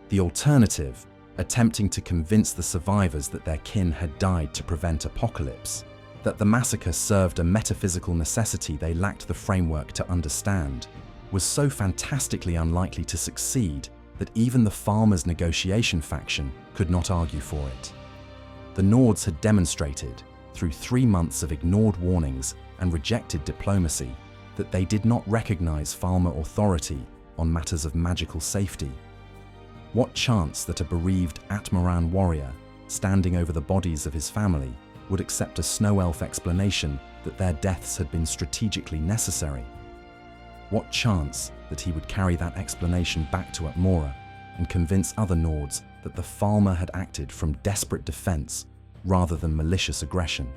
Speaker 1: The alternative, attempting to convince the survivors that their kin had died to prevent apocalypse, that the massacre served a metaphysical necessity they lacked the framework to understand, was so fantastically unlikely to succeed that even the Falmer's negotiation faction could not argue for it. The Nords had demonstrated, through 3 months of ignored warnings and rejected diplomacy, that they did not recognize Falmer authority on matters of magical safety. What chance that a bereaved Atmaran warrior, standing over the bodies of his family, would accept a snow elf explanation that their deaths had been strategically necessary? What chance that he would carry that explanation back to Atmora and convince other Nords that the Falmer had acted from desperate defense rather than malicious aggression?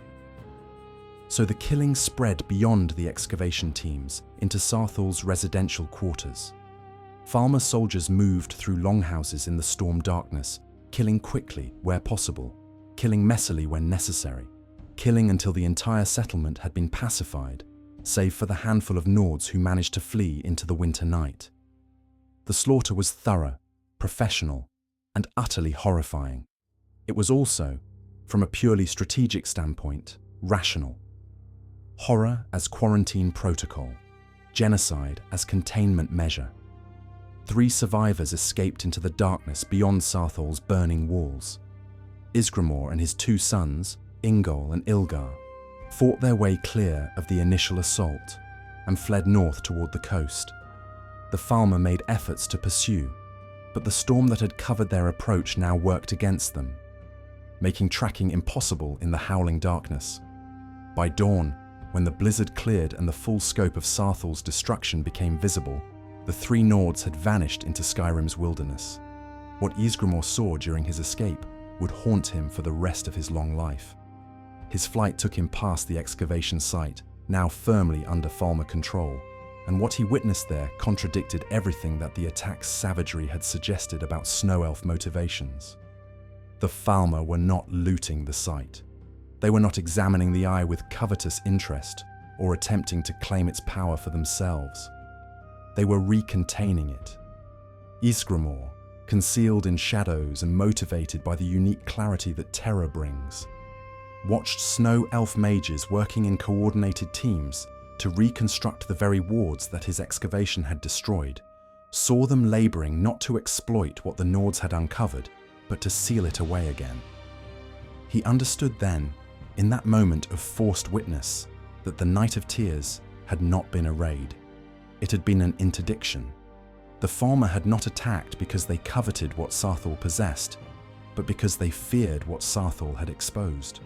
Speaker 1: So the killing spread beyond the excavation teams into Saarthal's residential quarters. Falmer soldiers moved through longhouses in the storm darkness, killing quickly where possible, killing messily when necessary, killing until the entire settlement had been pacified, save for the handful of Nords who managed to flee into the winter night. The slaughter was thorough, professional, and utterly horrifying. It was also, from a purely strategic standpoint, rational. Horror as quarantine protocol, genocide as containment measure. 3 survivors escaped into the darkness beyond Saarthal's burning walls. Ysgramor and his 2 sons, Ingol and Ilgar, fought their way clear of the initial assault and fled north toward the coast. The Falmer made efforts to pursue, but the storm that had covered their approach now worked against them, making tracking impossible in the howling darkness. By dawn, when the blizzard cleared and the full scope of Saarthal's destruction became visible, the 3 Nords had vanished into Skyrim's wilderness. What Ysgramor saw during his escape would haunt him for the rest of his long life. His flight took him past the excavation site, now firmly under Falmer control, and what he witnessed there contradicted everything that the attack's savagery had suggested about Snow Elf motivations. The Falmer were not looting the site. They were not examining the Eye with covetous interest or attempting to claim its power for themselves. They were recontaining it. Ysgramor, concealed in shadows and motivated by the unique clarity that terror brings, watched Snow Elf mages working in coordinated teams to reconstruct the very wards that his excavation had destroyed, saw them laboring not to exploit what the Nords had uncovered, but to seal it away again. He understood then, in that moment of forced witness, that the Night of Tears had not been a raid. It had been an interdiction. The Falmer had not attacked because they coveted what Saarthal possessed, but because they feared what Saarthal had exposed.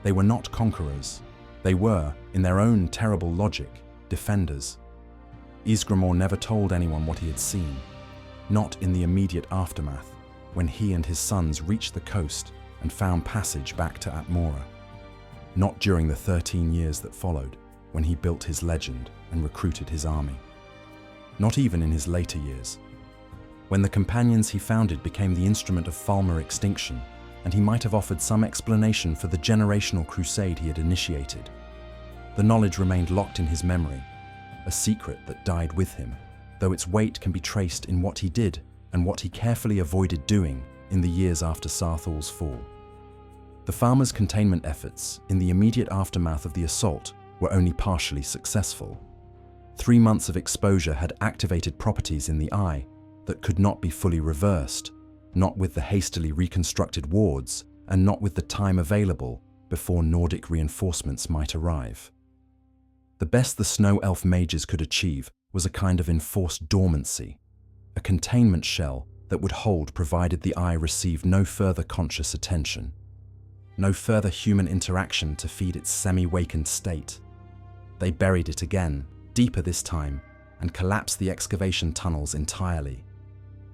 Speaker 1: They were not conquerors. They were, in their own terrible logic, defenders. Ysgramor never told anyone what he had seen, not in the immediate aftermath, when he and his sons reached the coast and found passage back to Atmora. Not during the 13 years that followed, when he built his legend and recruited his army. Not even in his later years, when the companions he founded became the instrument of Falmer extinction, and he might have offered some explanation for the generational crusade he had initiated. The knowledge remained locked in his memory, a secret that died with him, though its weight can be traced in what he did and what he carefully avoided doing in the years after Saarthal's fall. The farmers' containment efforts in the immediate aftermath of the assault were only partially successful. 3 months of exposure had activated properties in the eye that could not be fully reversed, not with the hastily reconstructed wards and not with the time available before Nordic reinforcements might arrive. The best the snow elf mages could achieve was a kind of enforced dormancy, a containment shell that would hold provided the eye received no further conscious attention, no further human interaction to feed its semi-wakened state. They buried it again, deeper this time, and collapsed the excavation tunnels entirely.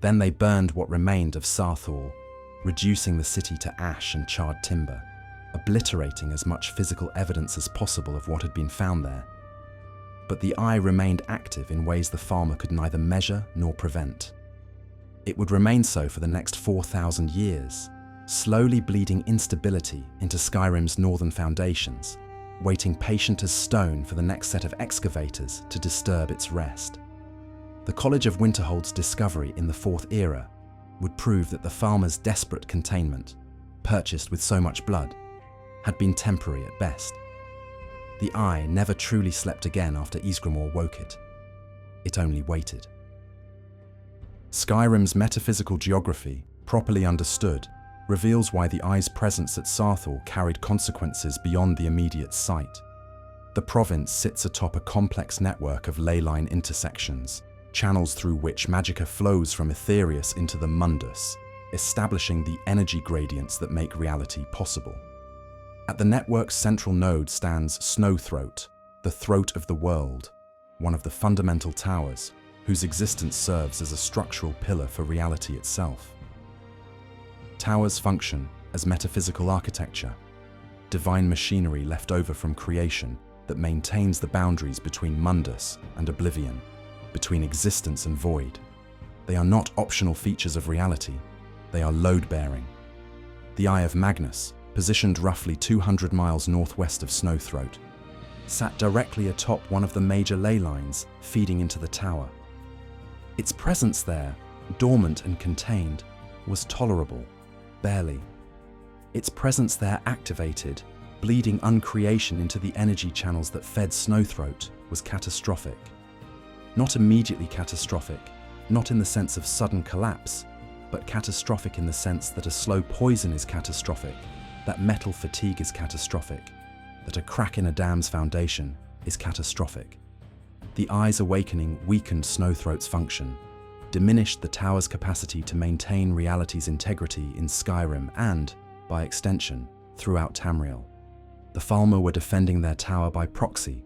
Speaker 1: Then they burned what remained of Saarthal, reducing the city to ash and charred timber, obliterating as much physical evidence as possible of what had been found there. But the eye remained active in ways the farmer could neither measure nor prevent. It would remain so for the next 4,000 years, slowly bleeding instability into Skyrim's northern foundations, waiting patient as stone for the next set of excavators to disturb its rest. The College of Winterhold's discovery in the Fourth Era would prove that the farmer's desperate containment, purchased with so much blood, had been temporary at best. The eye never truly slept again after Ysgramor woke it. It only waited. Skyrim's metaphysical geography, properly understood, reveals why the eye's presence at Saarthal carried consequences beyond the immediate site. The province sits atop a complex network of ley line intersections, channels through which magicka flows from Etherius into the mundus, establishing the energy gradients that make reality possible. At the network's central node stands Snowthroat, the throat of the world, one of the fundamental towers, whose existence serves as a structural pillar for reality itself. Towers function as metaphysical architecture, divine machinery left over from creation that maintains the boundaries between mundus and oblivion, between existence and void. They are not optional features of reality, they are load-bearing. The Eye of Magnus, positioned roughly 200 miles northwest of Snowthroat, sat directly atop one of the major ley lines feeding into the tower. Its presence there, dormant and contained, was tolerable, barely. Its presence there activated, bleeding uncreation into the energy channels that fed Snowthroat, was catastrophic. Not immediately catastrophic, not in the sense of sudden collapse, but catastrophic in the sense that a slow poison is catastrophic, that metal fatigue is catastrophic, that a crack in a dam's foundation is catastrophic. The eye's awakening weakened Snowthroat's function, diminished the tower's capacity to maintain reality's integrity in Skyrim and, by extension, throughout Tamriel. The Falmer were defending their tower by proxy,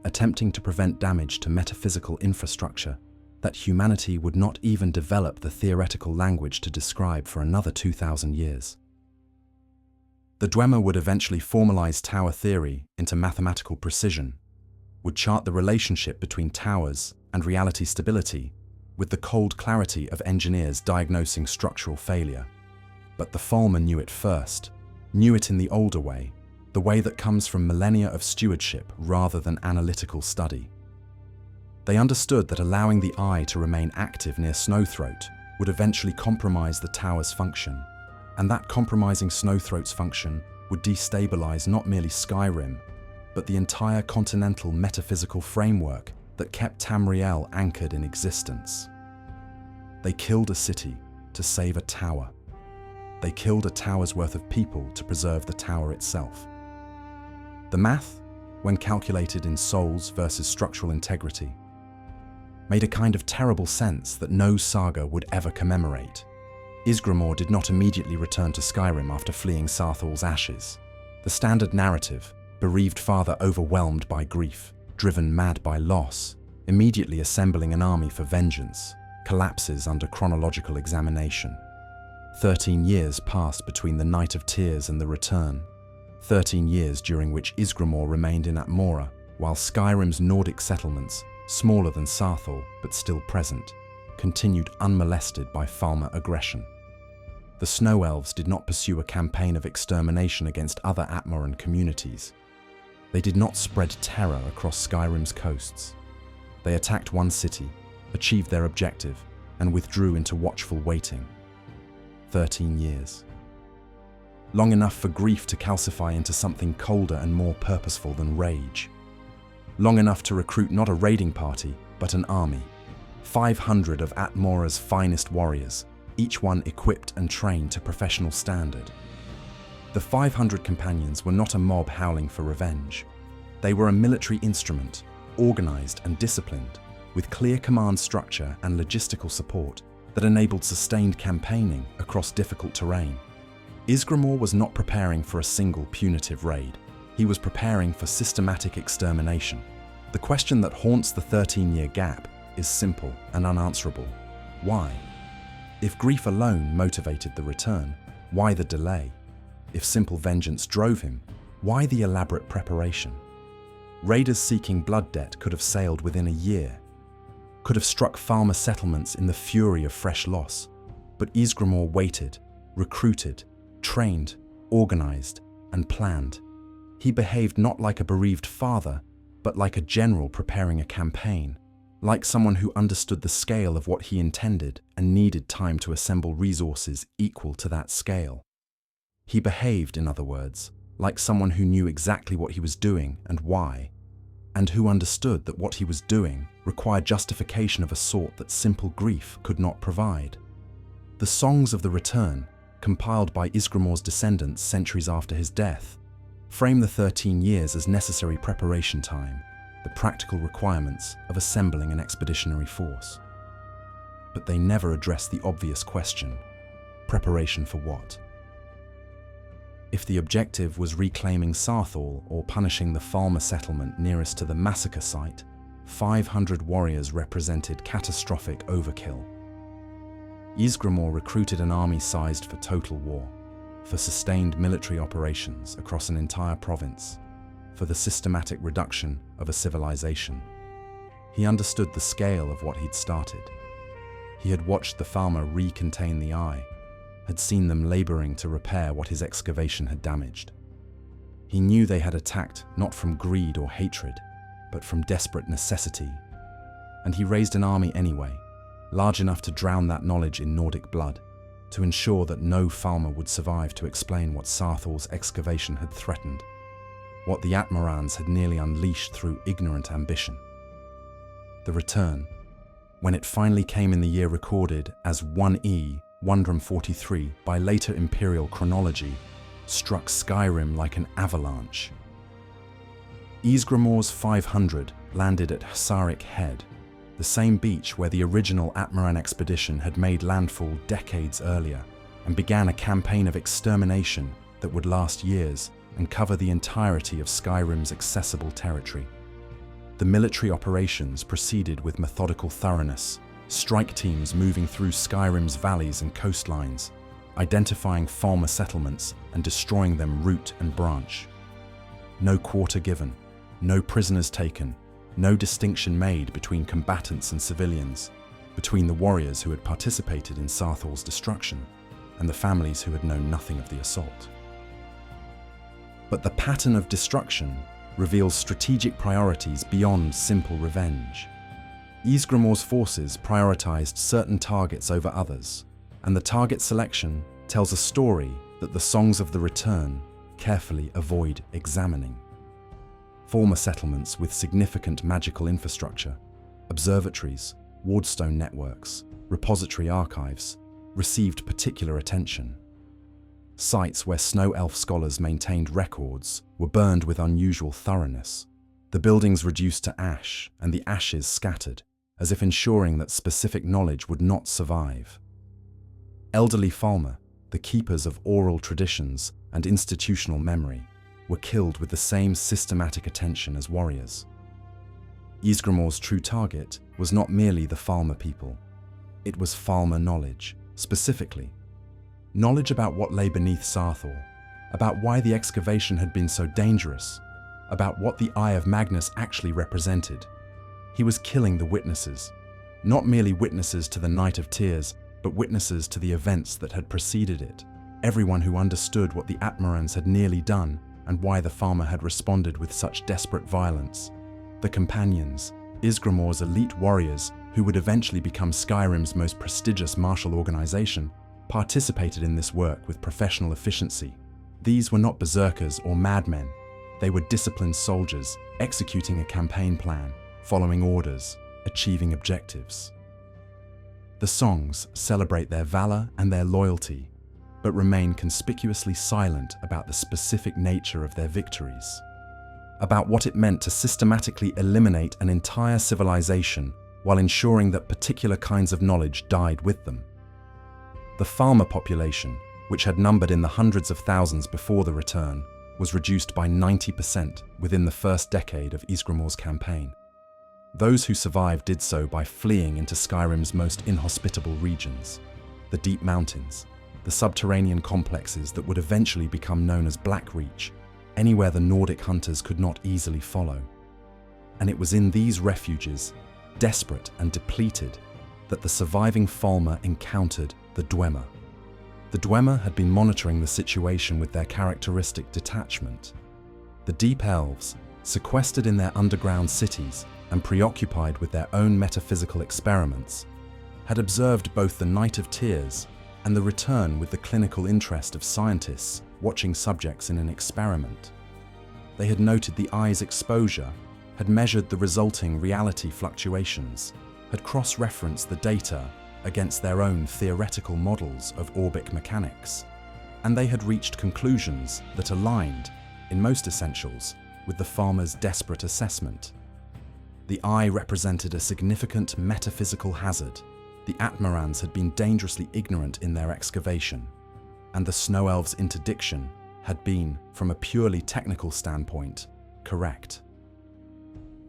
Speaker 1: attempting to prevent damage to metaphysical infrastructure that humanity would not even develop the theoretical language to describe for another 2,000 years. The Dwemer would eventually formalize tower theory into mathematical precision, would chart the relationship between towers and reality stability with the cold clarity of engineers diagnosing structural failure. But the Falmer knew it first, knew it in the older way, the way that comes from millennia of stewardship rather than analytical study. They understood that allowing the eye to remain active near Snowthroat would eventually compromise the tower's function, and that compromising Snowthroat's function would destabilize not merely Skyrim, but the entire continental metaphysical framework that kept Tamriel anchored in existence. They killed a city to save a tower. They killed a tower's worth of people to preserve the tower itself. The math, when calculated in souls versus structural integrity, made a kind of terrible sense that no saga would ever commemorate. Ysgramor did not immediately return to Skyrim after fleeing Saarthal's ashes. The standard narrative, bereaved father overwhelmed by grief, driven mad by loss, immediately assembling an army for vengeance, collapses under chronological examination. 13 years passed between the Night of Tears and the Return. 13 years during which Ysgramor remained in Atmora, while Skyrim's Nordic settlements, smaller than Saarthal but still present, continued unmolested by Falmer aggression. The Snow Elves did not pursue a campaign of extermination against other Atmoran communities. They did not spread terror across Skyrim's coasts. They attacked one city, achieved their objective, and withdrew into watchful waiting. 13 years. Long enough for grief to calcify into something colder and more purposeful than rage. Long enough to recruit not a raiding party, but an army. 500 of Atmora's finest warriors, each one equipped and trained to professional standard. The 500 companions were not a mob howling for revenge. They were a military instrument, organized and disciplined, with clear command structure and logistical support that enabled sustained campaigning across difficult terrain. Ysgramor was not preparing for a single punitive raid. He was preparing for systematic extermination. The question that haunts the 13-year gap is simple and unanswerable. Why? If grief alone motivated the return, why the delay? If simple vengeance drove him, why the elaborate preparation? Raiders seeking blood debt could have sailed within a year, could have struck Falmer settlements in the fury of fresh loss, but Ysgramor waited, recruited, trained, organized, and planned. He behaved not like a bereaved father, but like a general preparing a campaign, like someone who understood the scale of what he intended and needed time to assemble resources equal to that scale. He behaved, in other words, like someone who knew exactly what he was doing and why, and who understood that what he was doing required justification of a sort that simple grief could not provide. The Songs of the Return, compiled by Ysgramor's descendants centuries after his death, frame the 13 years as necessary preparation time, the practical requirements of assembling an expeditionary force. But they never address the obvious question: preparation for what? If the objective was reclaiming Saarthal or punishing the Falmer settlement nearest to the massacre site, 500 warriors represented catastrophic overkill. Ysgramor recruited an army sized for total war, for sustained military operations across an entire province, for the systematic reduction of a civilization. He understood the scale of what he'd started. He had watched the Falmer recontain the Eye, had seen them laboring to repair what his excavation had damaged. He knew they had attacked not from greed or hatred, but from desperate necessity. And he raised an army anyway, large enough to drown that knowledge in Nordic blood, to ensure that no Falmer would survive to explain what Saarthal's excavation had threatened, what the Atmorans had nearly unleashed through ignorant ambition. The return, when it finally came in the year recorded as 1E 143 by later imperial chronology, struck Skyrim like an avalanche. Ysgramor's 500 landed at Hsarik Head, the same beach where the original Atmoran expedition had made landfall decades earlier, and began a campaign of extermination that would last years and cover the entirety of Skyrim's accessible territory. The military operations proceeded with methodical thoroughness, strike teams moving through Skyrim's valleys and coastlines, identifying Falmer settlements and destroying them root and branch. No quarter given, no prisoners taken, no distinction made between combatants and civilians, between the warriors who had participated in Saarthal's destruction and the families who had known nothing of the assault. But the pattern of destruction reveals strategic priorities beyond simple revenge. Ysgramor's forces prioritized certain targets over others, and the target selection tells a story that the Songs of the Return carefully avoid examining. Former settlements with significant magical infrastructure, observatories, wardstone networks, repository archives, received particular attention. Sites where Snow Elf scholars maintained records were burned with unusual thoroughness, the buildings reduced to ash and the ashes scattered, as if ensuring that specific knowledge would not survive. Elderly Falmer, the keepers of oral traditions and institutional memory, were killed with the same systematic attention as warriors. Ysgramor's true target was not merely the Falmer people. It was Falmer knowledge, specifically. Knowledge about what lay beneath Saarthal, about why the excavation had been so dangerous, about what the Eye of Magnus actually represented. He was killing the witnesses, not merely witnesses to the Night of Tears, but witnesses to the events that had preceded it. Everyone who understood what the Atmarans had nearly done and why the Falmer had responded with such desperate violence. The Companions, Ysgramor's elite warriors who would eventually become Skyrim's most prestigious martial organization, participated in this work with professional efficiency. These were not berserkers or madmen. They were disciplined soldiers executing a campaign plan, following orders, achieving objectives. The songs celebrate their valor and their loyalty, but remain conspicuously silent about the specific nature of their victories, about what it meant to systematically eliminate an entire civilization while ensuring that particular kinds of knowledge died with them. The Falmer population, which had numbered in the hundreds of thousands before the return, was reduced by 90% within the first decade of Ysgramor's campaign. Those who survived did so by fleeing into Skyrim's most inhospitable regions, the deep mountains, the subterranean complexes that would eventually become known as Blackreach, anywhere the Nordic hunters could not easily follow. And it was in these refuges, desperate and depleted, that the surviving Falmer encountered the Dwemer. The Dwemer had been monitoring the situation with their characteristic detachment. The Deep Elves, sequestered in their underground cities and preoccupied with their own metaphysical experiments, had observed both the Night of Tears and the return with the clinical interest of scientists watching subjects in an experiment. They had noted the eye's exposure, had measured the resulting reality fluctuations, had cross-referenced the data against their own theoretical models of orbic mechanics, and they had reached conclusions that aligned, in most essentials, with the Falmer's desperate assessment. The eye represented a significant metaphysical hazard. The Atmarans had been dangerously ignorant in their excavation, and the Snow Elves' interdiction had been, from a purely technical standpoint, correct.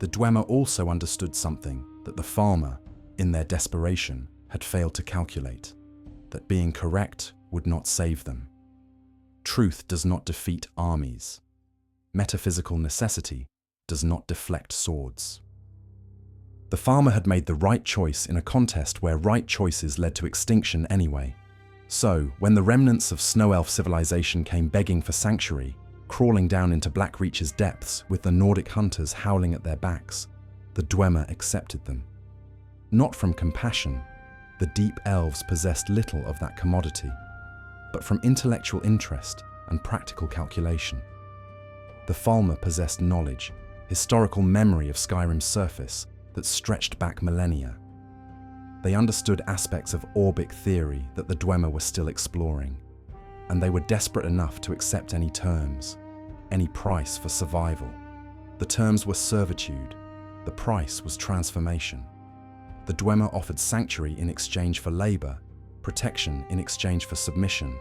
Speaker 1: The Dwemer also understood something that the Falmer, in their desperation, had failed to calculate, that being correct would not save them. Truth does not defeat armies. Metaphysical necessity does not deflect swords. The Falmer had made the right choice in a contest where right choices led to extinction anyway. So, when the remnants of Snow Elf civilization came begging for sanctuary, crawling down into Blackreach's depths with the Nordic hunters howling at their backs, the Dwemer accepted them. Not from compassion, the Deep Elves possessed little of that commodity, but from intellectual interest and practical calculation. The Falmer possessed knowledge, historical memory of Skyrim's surface that stretched back millennia. They understood aspects of orbic theory that the Dwemer were still exploring, and they were desperate enough to accept any terms, any price for survival. The terms were servitude, the price was transformation. The Dwemer offered sanctuary in exchange for labor, protection in exchange for submission,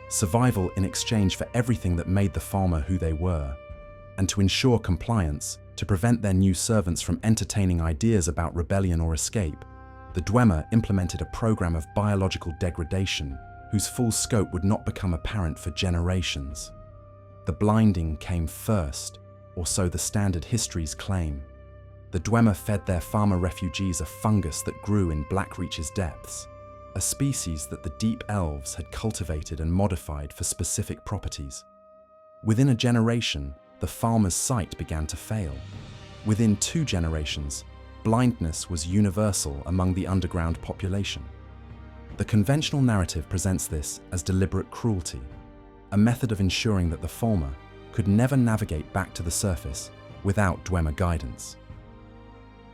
Speaker 1: survival in exchange for everything that made the Falmer who they were, and to ensure compliance, to prevent their new servants from entertaining ideas about rebellion or escape, the Dwemer implemented a program of biological degradation whose full scope would not become apparent for generations. The blinding came first, or so the standard histories claim. The Dwemer fed their Falmer refugees a fungus that grew in Blackreach's depths, a species that the Deep Elves had cultivated and modified for specific properties. Within a generation, the Falmer's sight began to fail. Within 2 generations, blindness was universal among the underground population. The conventional narrative presents this as deliberate cruelty, a method of ensuring that the Falmer could never navigate back to the surface without Dwemer guidance.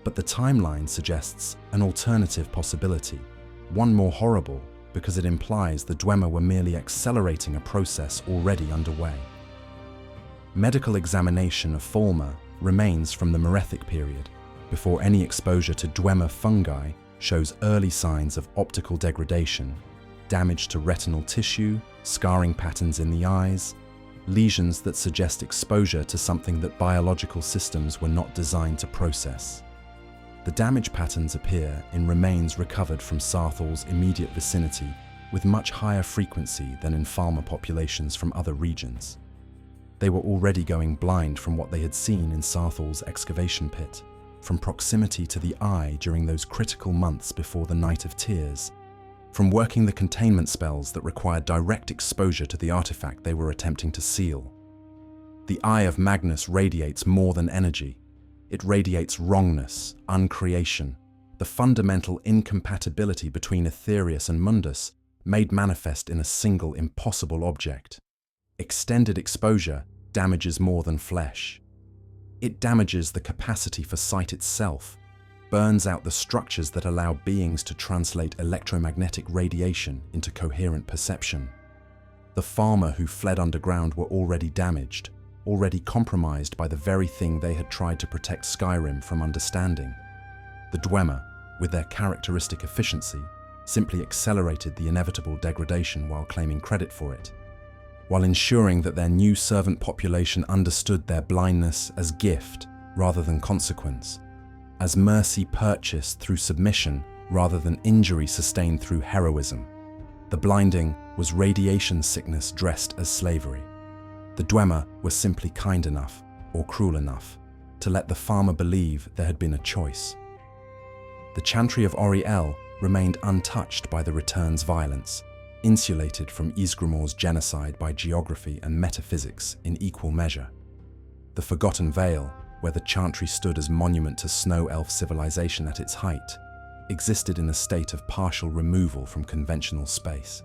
Speaker 1: But the timeline suggests an alternative possibility, one more horrible because it implies the Dwemer were merely accelerating a process already underway. Medical examination of Falmer remains from the Merethic period, before any exposure to Dwemer fungi shows early signs of optical degradation, damage to retinal tissue, scarring patterns in the eyes, lesions that suggest exposure to something that biological systems were not designed to process. The damage patterns appear in remains recovered from Saarthal's immediate vicinity with much higher frequency than in Falmer populations from other regions. They were already going blind from what they had seen in Saarthal's excavation pit, from proximity to the eye during those critical months before the Night of Tears, from working the containment spells that required direct exposure to the artifact they were attempting to seal. The Eye of Magnus radiates more than energy. It radiates wrongness, uncreation, the fundamental incompatibility between Aetherius and Mundus made manifest in a single impossible object. Extended exposure damages more than flesh. It damages the capacity for sight itself, burns out the structures that allow beings to translate electromagnetic radiation into coherent perception. The Falmer who fled underground were already damaged, already compromised by the very thing they had tried to protect Skyrim from understanding. The Dwemer, with their characteristic efficiency, simply accelerated the inevitable degradation while claiming credit for it, while ensuring that their new servant population understood their blindness as gift rather than consequence, as mercy purchased through submission rather than injury sustained through heroism. The blinding was radiation sickness dressed as slavery. The Dwemer were simply kind enough, or cruel enough, to let the Falmer believe there had been a choice. The Chantry of Oriel remained untouched by the return's violence, insulated from Ysgramor's genocide by geography and metaphysics in equal measure. The Forgotten Vale, where the Chantry stood as monument to snow elf civilization at its height, existed in a state of partial removal from conventional space.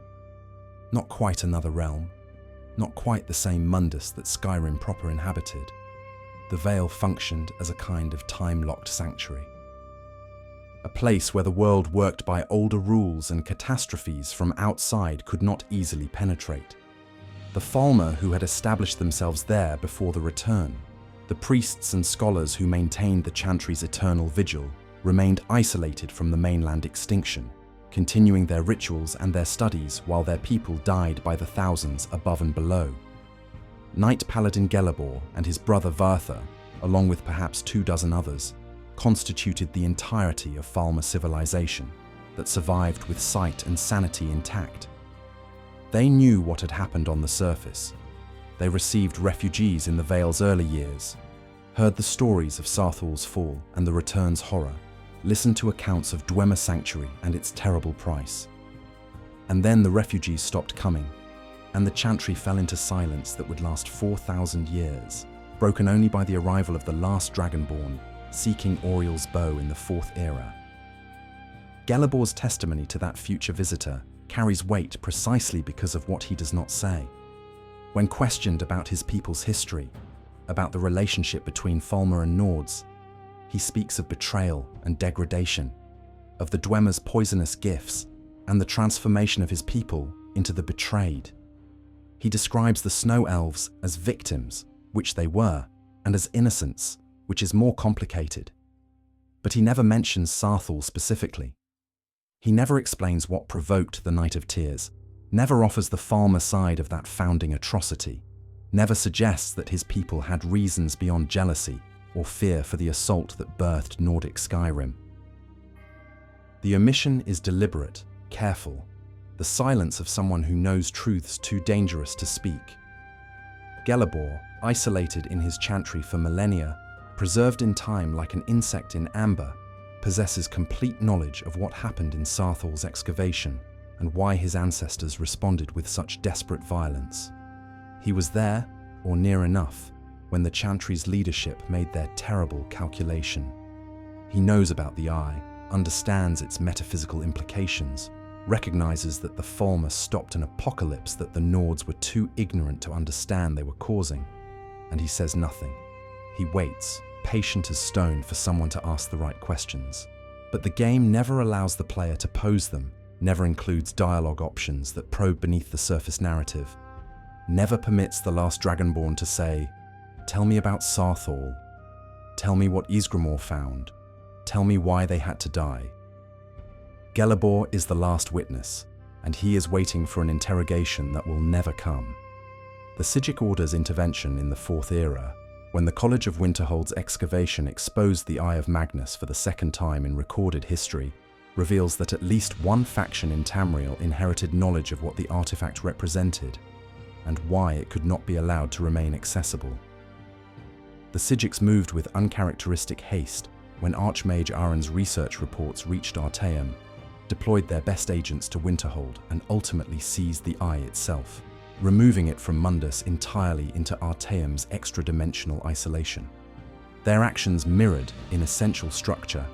Speaker 1: Not quite another realm, not quite the same Mundus that Skyrim proper inhabited, the Vale functioned as a kind of time-locked sanctuary. A place where the world worked by older rules and catastrophes from outside could not easily penetrate. The Falmer who had established themselves there before the return, the priests and scholars who maintained the Chantry's eternal vigil, remained isolated from the mainland extinction, continuing their rituals and their studies while their people died by the thousands above and below. Knight Paladin Gelabor and his brother Vartha, along with perhaps 24 others, constituted the entirety of Falmer civilization that survived with sight and sanity intact. They knew what had happened on the surface. They received refugees in the Vale's early years, heard the stories of Saarthal's fall and the return's horror, listened to accounts of Dwemer Sanctuary and its terrible price. And then the refugees stopped coming, and the Chantry fell into silence that would last 4,000 years, broken only by the arrival of the last Dragonborn, seeking Oriel's bow in the Fourth Era. Gelabor's testimony to that future visitor carries weight precisely because of what he does not say. When questioned about his people's history, about the relationship between Falmer and Nords, he speaks of betrayal and degradation, of the Dwemer's poisonous gifts, and the transformation of his people into the betrayed. He describes the Snow Elves as victims, which they were, and as innocents, which is more complicated. But he never mentions Saarthal specifically. He never explains what provoked the Night of Tears, never offers the Falmer side of that founding atrocity, never suggests that his people had reasons beyond jealousy or fear for the assault that birthed Nordic Skyrim. The omission is deliberate, careful, the silence of someone who knows truths too dangerous to speak. Gelabor, isolated in his chantry for millennia, preserved in time like an insect in amber, possesses complete knowledge of what happened in Saarthal's excavation and why his ancestors responded with such desperate violence. He was there, or near enough, when the Chantry's leadership made their terrible calculation. He knows about the Eye, understands its metaphysical implications, recognizes that the Falmer stopped an apocalypse that the Nords were too ignorant to understand they were causing, and he says nothing. He waits, patient as stone, for someone to ask the right questions. But the game never allows the player to pose them, never includes dialogue options that probe beneath the surface narrative, never permits the last Dragonborn to say, "Tell me about Saarthal. Tell me what Ysgramor found. Tell me why they had to die." Gelabor is the last witness, and he is waiting for an interrogation that will never come. The Psijic Order's intervention in the Fourth Era, when the College of Winterhold's excavation exposed the Eye of Magnus for the second time in recorded history, reveals that at least one faction in Tamriel inherited knowledge of what the artifact represented and why it could not be allowed to remain accessible. The Psijics moved with uncharacteristic haste when Archmage Aren's research reports reached Artaeum, deployed their best agents to Winterhold, and ultimately seized the Eye itself, removing it from Mundus entirely into Artaeum's extra-dimensional isolation. Their actions mirrored, in essential structure,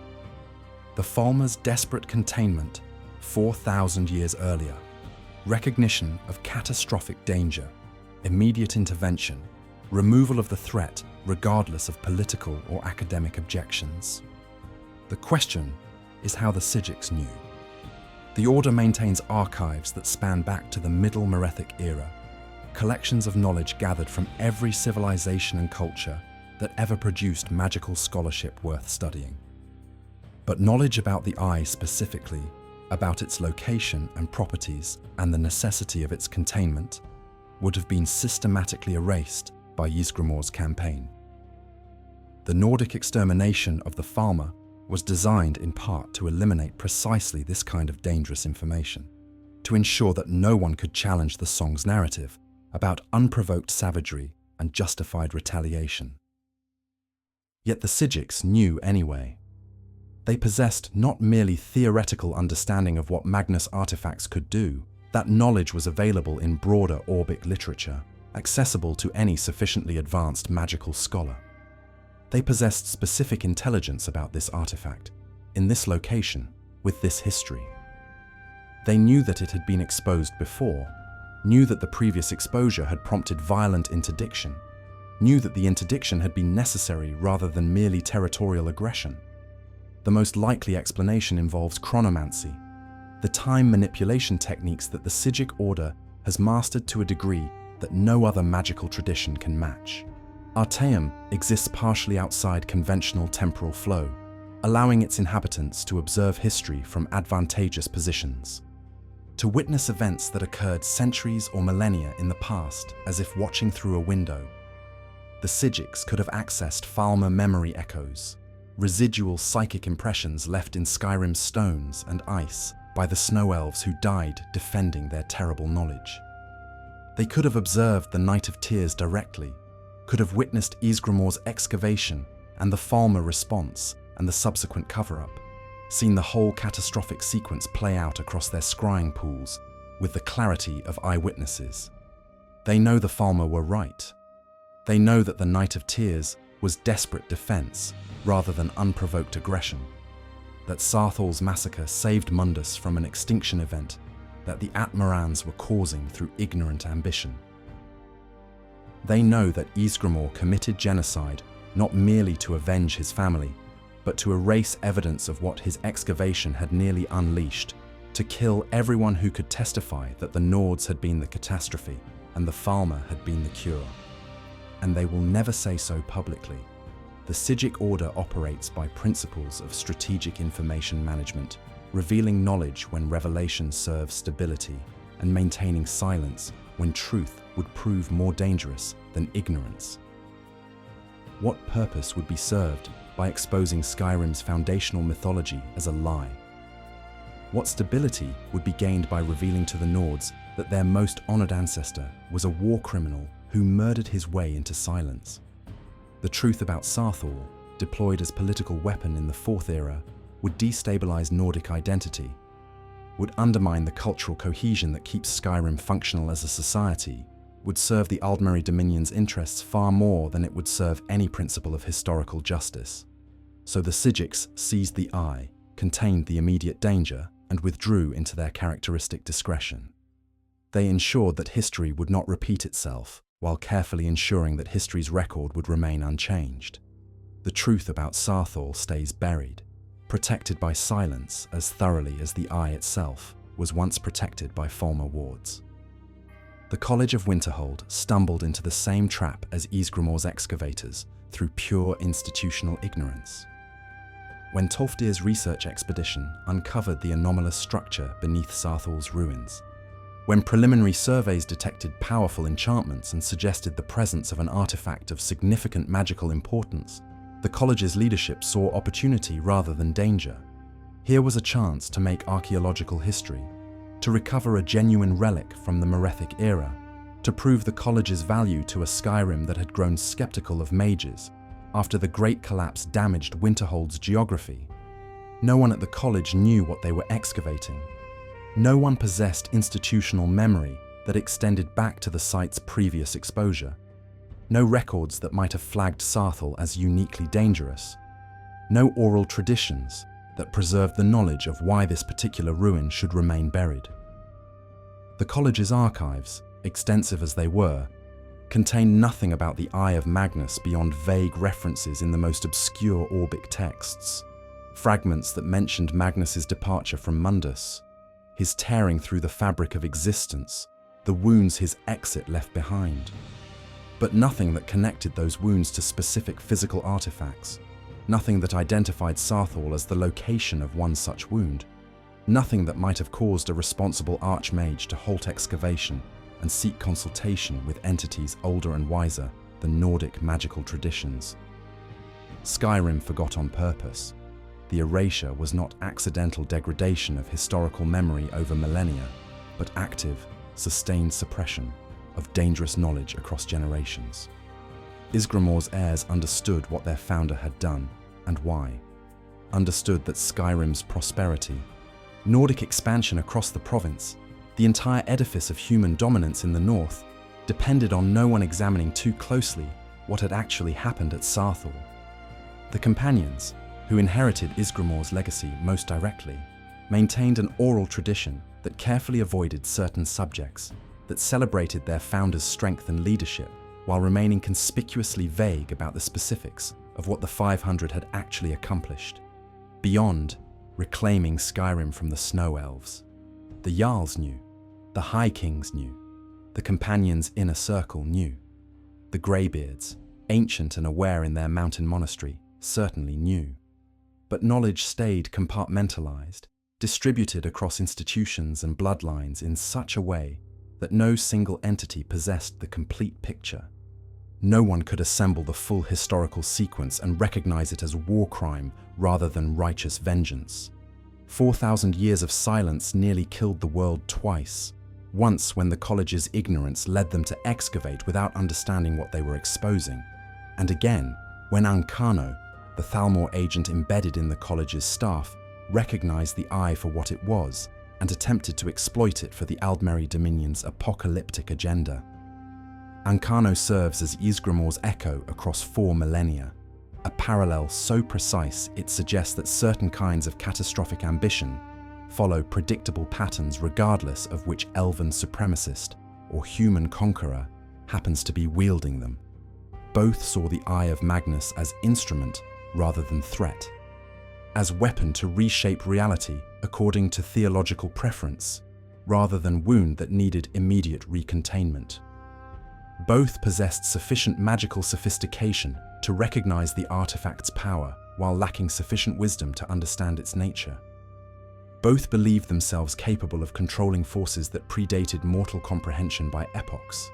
Speaker 1: the Falmer's desperate containment 4,000 years earlier, recognition of catastrophic danger, immediate intervention, removal of the threat regardless of political or academic objections. The question is how the Psijics knew. The Order maintains archives that span back to the Middle Merethic era, collections of knowledge gathered from every civilization and culture that ever produced magical scholarship worth studying. But knowledge about the Eye specifically, about its location and properties and the necessity of its containment, would have been systematically erased by Ysgramor's campaign. The Nordic extermination of the Falmer was designed in part to eliminate precisely this kind of dangerous information, to ensure that no one could challenge the song's narrative about unprovoked savagery and justified retaliation. Yet the Psijics knew anyway. They possessed not merely theoretical understanding of what Magnus artifacts could do, that knowledge was available in broader Orbic literature, accessible to any sufficiently advanced magical scholar. They possessed specific intelligence about this artifact, in this location, with this history. They knew that it had been exposed before, knew that the previous exposure had prompted violent interdiction, knew that the interdiction had been necessary rather than merely territorial aggression. The most likely explanation involves chronomancy, the time manipulation techniques that the Psijic Order has mastered to a degree that no other magical tradition can match. Artaeum exists partially outside conventional temporal flow, allowing its inhabitants to observe history from advantageous positions, to witness events that occurred centuries or millennia in the past as if watching through a window. The Psijics could have accessed Falmer memory echoes, residual psychic impressions left in Skyrim's stones and ice by the snow elves who died defending their terrible knowledge. They could have observed the Night of Tears directly, could have witnessed Ysgramor's excavation and the Falmer response and the subsequent cover-up, seen the whole catastrophic sequence play out across their scrying pools with the clarity of eyewitnesses. They know the Falmer were right. They know that the Night of Tears was desperate defense rather than unprovoked aggression, that Saarthal's massacre saved Mundus from an extinction event that the Atmarans were causing through ignorant ambition. They know that Ysgramor committed genocide not merely to avenge his family, but to erase evidence of what his excavation had nearly unleashed, to kill everyone who could testify that the Nords had been the catastrophe and the Falmer had been the cure. And they will never say so publicly. The Psijic Order operates by principles of strategic information management, revealing knowledge when revelation serves stability, and maintaining silence when truth would prove more dangerous than ignorance. What purpose would be served by exposing Skyrim's foundational mythology as a lie? What stability would be gained by revealing to the Nords that their most honored ancestor was a war criminal who murdered his way into silence? The truth about Saarthal, deployed as political weapon in the Fourth Era, would destabilize Nordic identity, would undermine the cultural cohesion that keeps Skyrim functional as a society, would serve the Aldmeri Dominion's interests far more than it would serve any principle of historical justice. So the Psijics seized the Eye, contained the immediate danger, and withdrew into their characteristic discretion. They ensured that history would not repeat itself, while carefully ensuring that history's record would remain unchanged. The truth about Saarthal stays buried, protected by silence as thoroughly as the Eye itself was once protected by Falmer wards. The College of Winterhold stumbled into the same trap as Ysgramor's excavators through pure institutional ignorance. When Tolfdir's research expedition uncovered the anomalous structure beneath Saarthal's ruins, when preliminary surveys detected powerful enchantments and suggested the presence of an artifact of significant magical importance, the college's leadership saw opportunity rather than danger. Here was a chance to make archaeological history, to recover a genuine relic from the Merethic era, to prove the college's value to a Skyrim that had grown skeptical of mages after the Great Collapse damaged Winterhold's geography. No one at the college knew what they were excavating. No one possessed institutional memory that extended back to the site's previous exposure. No records that might have flagged Saarthal as uniquely dangerous. No oral traditions that preserved the knowledge of why this particular ruin should remain buried. The college's archives, extensive as they were, contained nothing about the Eye of Magnus beyond vague references in the most obscure Orbic texts, fragments that mentioned Magnus's departure from Mundus, his tearing through the fabric of existence, the wounds his exit left behind. But nothing that connected those wounds to specific physical artifacts, nothing that identified Saarthal as the location of one such wound, nothing that might have caused a responsible archmage to halt excavation and seek consultation with entities older and wiser than Nordic magical traditions. Skyrim forgot on purpose. The erasure was not accidental degradation of historical memory over millennia, but active, sustained suppression of dangerous knowledge across generations. Ysgramor's heirs understood what their founder had done and why. Understood that Skyrim's prosperity, Nordic expansion across the province, the entire edifice of human dominance in the north, depended on no one examining too closely what had actually happened at Saarthal. The companions, who inherited Ysgramor's legacy most directly, maintained an oral tradition that carefully avoided certain subjects, that celebrated their founder's strength and leadership, while remaining conspicuously vague about the specifics of what the 500 had actually accomplished, beyond reclaiming Skyrim from the Snow Elves. The Jarls knew, the High Kings knew, the Companions' inner circle knew. The Greybeards, ancient and aware in their mountain monastery, certainly knew. But knowledge stayed compartmentalized, distributed across institutions and bloodlines in such a way that no single entity possessed the complete picture. No one could assemble the full historical sequence and recognize it as war crime rather than righteous vengeance. 4,000 years of silence nearly killed the world twice. Once when the college's ignorance led them to excavate without understanding what they were exposing, and again when Ankano, the Falmer agent embedded in the college's staff, recognized the Eye for what it was and attempted to exploit it for the Aldmeri Dominion's apocalyptic agenda. Ankano serves as Ysgramor's echo across 4 millennia, a parallel so precise it suggests that certain kinds of catastrophic ambition follow predictable patterns regardless of which elven supremacist or human conqueror happens to be wielding them. Both saw the Eye of Magnus as instrument rather than threat, as weapon to reshape reality according to theological preference, rather than wound that needed immediate recontainment. Both possessed sufficient magical sophistication to recognize the artifact's power while lacking sufficient wisdom to understand its nature. Both believed themselves capable of controlling forces that predated mortal comprehension by epochs,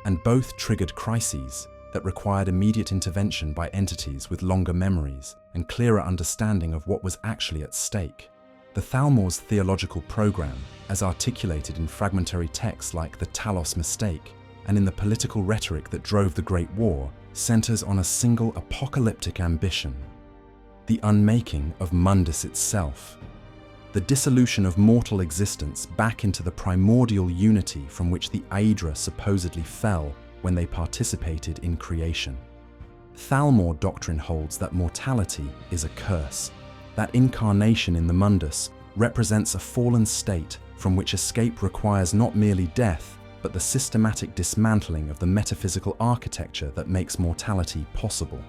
Speaker 1: and both triggered crises that required immediate intervention by entities with longer memories and clearer understanding of what was actually at stake. The Thalmor's theological program, as articulated in fragmentary texts like the Talos Mistake and in the political rhetoric that drove the Great War, centers on a single apocalyptic ambition: the unmaking of Mundus itself, the dissolution of mortal existence back into the primordial unity from which the Aedra supposedly fell when they participated in creation. Thalmor doctrine holds that mortality is a curse, that incarnation in the Mundus represents a fallen state from which escape requires not merely death, but the systematic dismantling of the metaphysical architecture that makes mortality possible.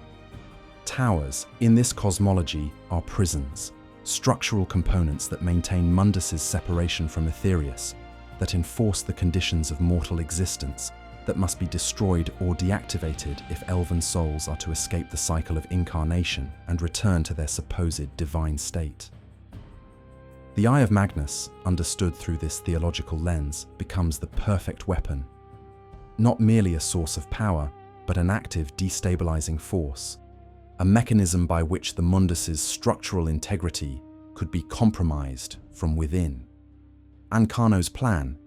Speaker 1: Towers, in this cosmology, are prisons, structural components that maintain Mundus's separation from Aetherius, that enforce the conditions of mortal existence, that must be destroyed or deactivated if elven souls are to escape the cycle of incarnation and return to their supposed divine state. The Eye of Magnus, understood through this theological lens, becomes the perfect weapon. Not merely a source of power, but an active destabilizing force, a mechanism by which the Mundus's structural integrity could be compromised from within. Ancano's plan,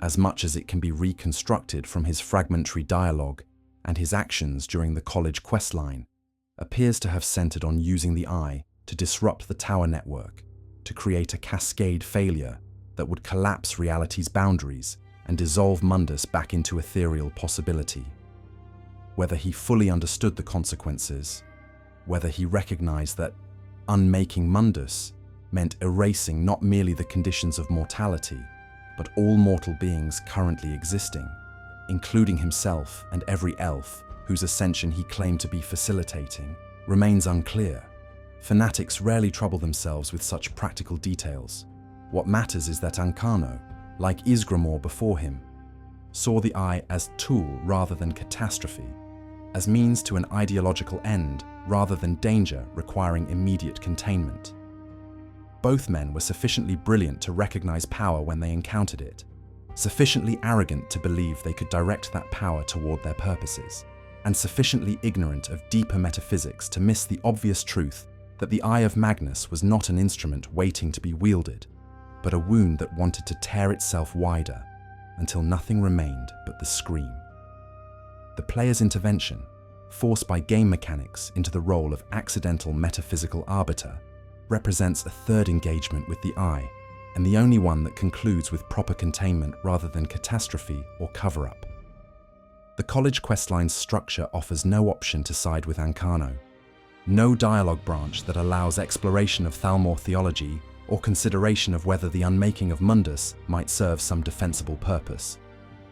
Speaker 1: as much as it can be reconstructed from his fragmentary dialogue and his actions during the college questline, appears to have centered on using the Eye to disrupt the tower network, to create a cascade failure that would collapse reality's boundaries and dissolve Mundus back into ethereal possibility. Whether he fully understood the consequences, whether he recognized that unmaking Mundus meant erasing not merely the conditions of mortality, but all mortal beings currently existing, including himself and every elf whose ascension he claimed to be facilitating, remains unclear. Fanatics rarely trouble themselves with such practical details. What matters is that Ancano, like Ysgramor before him, saw the Eye as tool rather than catastrophe, as means to an ideological end rather than danger requiring immediate containment. Both men were sufficiently brilliant to recognize power when they encountered it, sufficiently arrogant to believe they could direct that power toward their purposes, and sufficiently ignorant of deeper metaphysics to miss the obvious truth that the Eye of Magnus was not an instrument waiting to be wielded, but a wound that wanted to tear itself wider until nothing remained but the scream. The player's intervention, forced by game mechanics into the role of accidental metaphysical arbiter, represents a third engagement with the Eye, and the only one that concludes with proper containment rather than catastrophe or cover-up. The college questline's structure offers no option to side with Ancano, no dialogue branch that allows exploration of Falmer theology or consideration of whether the unmaking of Mundus might serve some defensible purpose.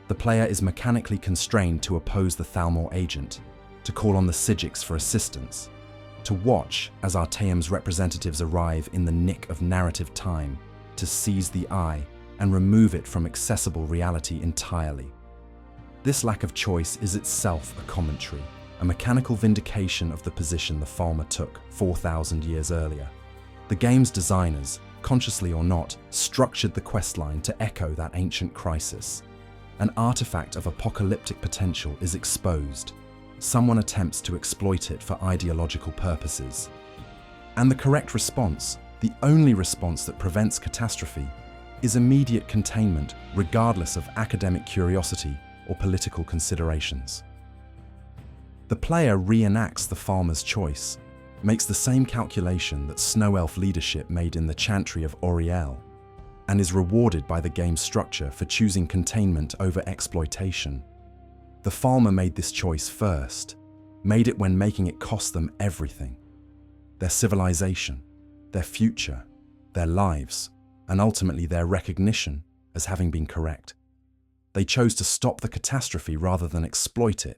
Speaker 1: The player is mechanically constrained to oppose the Falmer agent, to call on the Psijics for assistance, to watch as Artaeum's representatives arrive in the nick of narrative time to seize the Eye and remove it from accessible reality entirely. This lack of choice is itself a commentary, a mechanical vindication of the position the Falmer took 4,000 years earlier. The game's designers, consciously or not, structured the questline to echo that ancient crisis. An artifact of apocalyptic potential is exposed. Someone attempts to exploit it for ideological purposes. And the correct response, the only response that prevents catastrophe, is immediate containment regardless of academic curiosity or political considerations. The player reenacts the Falmer's choice, makes the same calculation that Snow Elf leadership made in the Chantry of Auriel, and is rewarded by the game's structure for choosing containment over exploitation. The Falmer made this choice first, made it when making it cost them everything: their civilization, their future, their lives, and ultimately their recognition as having been correct. They chose to stop the catastrophe rather than exploit it,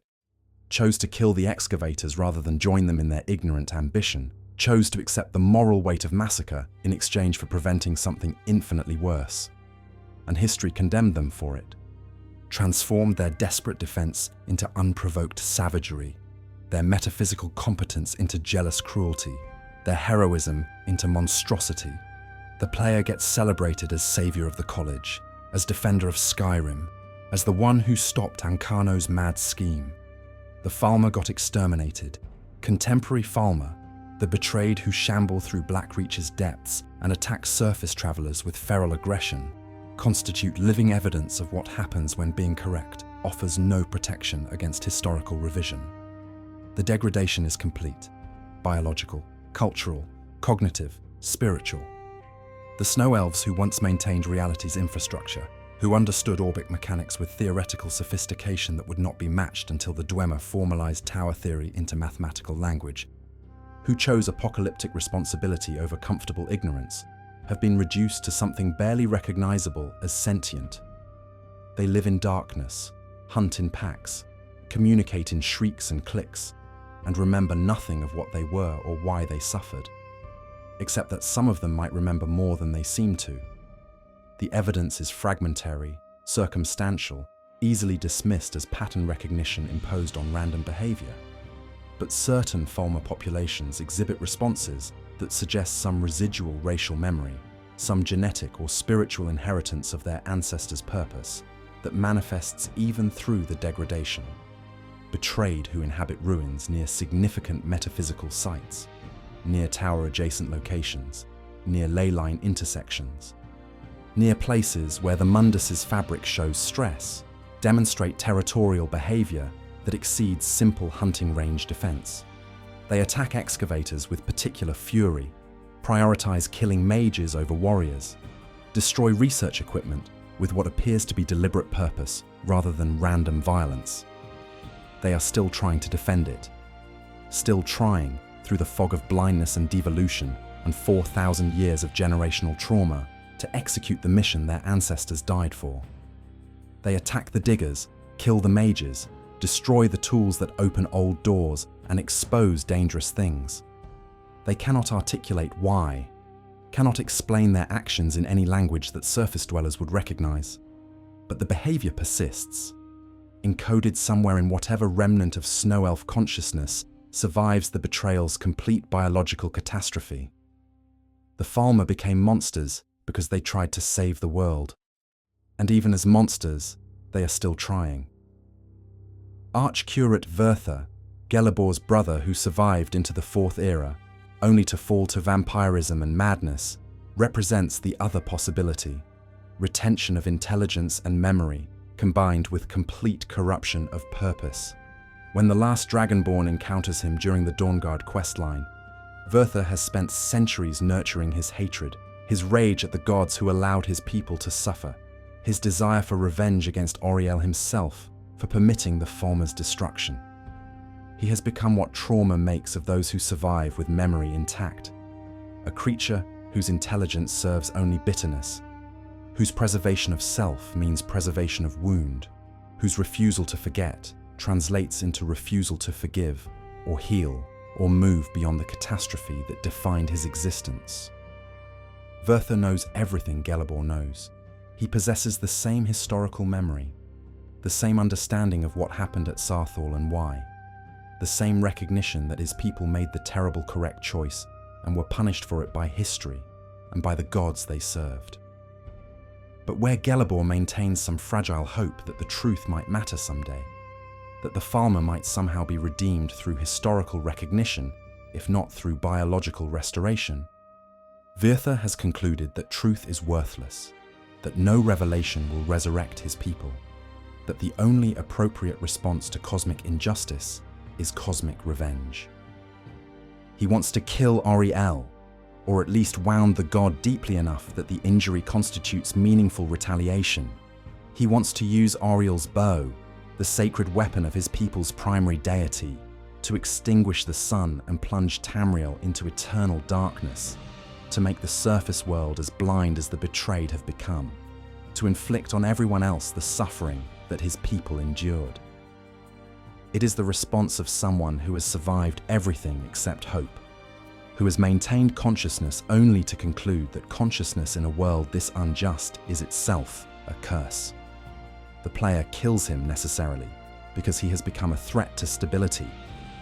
Speaker 1: chose to kill the excavators rather than join them in their ignorant ambition, chose to accept the moral weight of massacre in exchange for preventing something infinitely worse. And history condemned them for it, transformed their desperate defense into unprovoked savagery, their metaphysical competence into jealous cruelty, their heroism into monstrosity. The player gets celebrated as savior of the college, as defender of Skyrim, as the one who stopped Ancano's mad scheme. The Falmer got exterminated. Contemporary Falmer, the betrayed who shamble through Blackreach's depths and attack surface travelers with feral aggression, constitute living evidence of what happens when being correct offers no protection against historical revision. The degradation is complete: biological, cultural, cognitive, spiritual. The Snow Elves who once maintained reality's infrastructure, who understood orbit mechanics with theoretical sophistication that would not be matched until the Dwemer formalized tower theory into mathematical language, who chose apocalyptic responsibility over comfortable ignorance, have been reduced to something barely recognizable as sentient. They live in darkness, hunt in packs, communicate in shrieks and clicks, and remember nothing of what they were or why they suffered, except that some of them might remember more than they seem to. The evidence is fragmentary, circumstantial, easily dismissed as pattern recognition imposed on random behavior. But certain Falmer populations exhibit responses that suggest some residual racial memory, some genetic or spiritual inheritance of their ancestors' purpose that manifests even through the degradation. Betrayed who inhabit ruins near significant metaphysical sites, near tower-adjacent locations, near ley line intersections. Near places where the Mundus's fabric shows stress, demonstrate territorial behavior that exceeds simple hunting range defense. They attack excavators with particular fury, prioritize killing mages over warriors, destroy research equipment with what appears to be deliberate purpose rather than random violence. They are still trying to defend it, still trying, through the fog of blindness and devolution and 4,000 years of generational trauma, to execute the mission their ancestors died for. They attack the diggers, kill the mages, destroy the tools that open old doors and expose dangerous things. They cannot articulate why, cannot explain their actions in any language that surface dwellers would recognize. But the behavior persists, encoded somewhere in whatever remnant of snow elf consciousness survives the betrayal's complete biological catastrophe. The Falmer became monsters because they tried to save the world. And even as monsters, they are still trying. Archcurate Verther, Gelebor's brother who survived into the Fourth Era, only to fall to vampirism and madness, represents the other possibility: retention of intelligence and memory, combined with complete corruption of purpose. When the last Dragonborn encounters him during the Dawnguard questline, Verther has spent centuries nurturing his hatred, his rage at the gods who allowed his people to suffer, his desire for revenge against Auriel himself for permitting the Falmer's destruction. He has become what trauma makes of those who survive with memory intact, a creature whose intelligence serves only bitterness, whose preservation of self means preservation of wound, whose refusal to forget translates into refusal to forgive or heal or move beyond the catastrophe that defined his existence. Verther knows everything Gelebor knows. He possesses the same historical memory, the same understanding of what happened at Saarthal and why, the same recognition that his people made the terrible correct choice and were punished for it by history and by the gods they served. But where Gelebor maintains some fragile hope that the truth might matter someday, that the Falmer might somehow be redeemed through historical recognition, if not through biological restoration, Verther has concluded that truth is worthless, that no revelation will resurrect his people, that the only appropriate response to cosmic injustice is cosmic revenge. He wants to kill Auriel, or at least wound the god deeply enough that the injury constitutes meaningful retaliation. He wants to use Auriel's bow, the sacred weapon of his people's primary deity, to extinguish the sun and plunge Tamriel into eternal darkness, to make the surface world as blind as the betrayed have become, to inflict on everyone else the suffering that his people endured. It is the response of someone who has survived everything except hope, who has maintained consciousness only to conclude that consciousness in a world this unjust is itself a curse. The player kills him necessarily because he has become a threat to stability,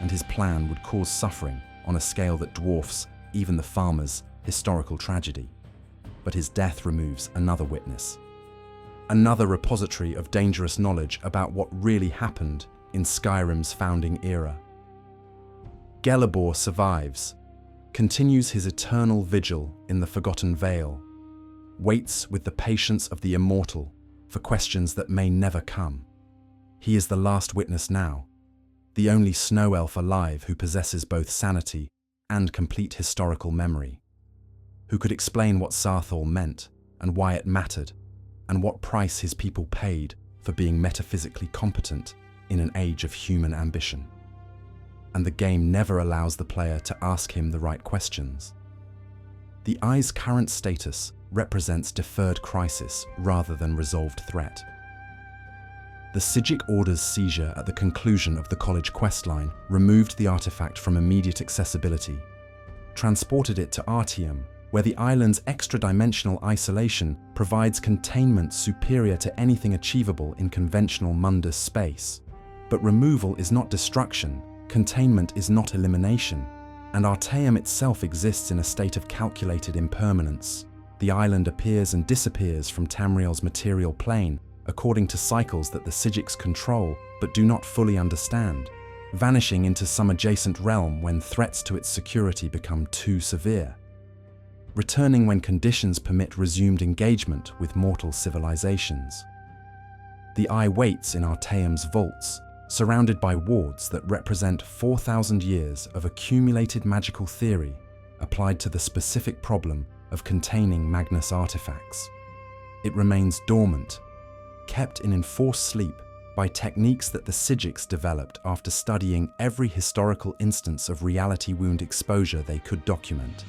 Speaker 1: and his plan would cause suffering on a scale that dwarfs even the Falmer's historical tragedy. But his death removes another witness, another repository of dangerous knowledge about what really happened in Skyrim's founding era. Gelebor survives, continues his eternal vigil in the Forgotten Vale, waits with the patience of the immortal for questions that may never come. He is the last witness now, the only snow elf alive who possesses both sanity and complete historical memory, who could explain what Saarthal meant and why it mattered, and what price his people paid for being metaphysically competent in an age of human ambition. And the game never allows the player to ask him the right questions. The Eye's current status represents deferred crisis rather than resolved threat. The Psijic Order's seizure at the conclusion of the college questline removed the artifact from immediate accessibility, transported it to Artium, where the island's extra-dimensional isolation provides containment superior to anything achievable in conventional Mundus space. But removal is not destruction, containment is not elimination, and Artium itself exists in a state of calculated impermanence. The island appears and disappears from Tamriel's material plane according to cycles that the Psijics control but do not fully understand, vanishing into some adjacent realm when threats to its security become too severe. returning when conditions permit resumed engagement with mortal civilizations. The Eye waits in Artaeum's vaults, surrounded by wards that represent 4,000 years of accumulated magical theory applied to the specific problem of containing Magnus artifacts. It remains dormant, kept in enforced sleep by techniques that the Psijics developed after studying every historical instance of reality wound exposure they could document.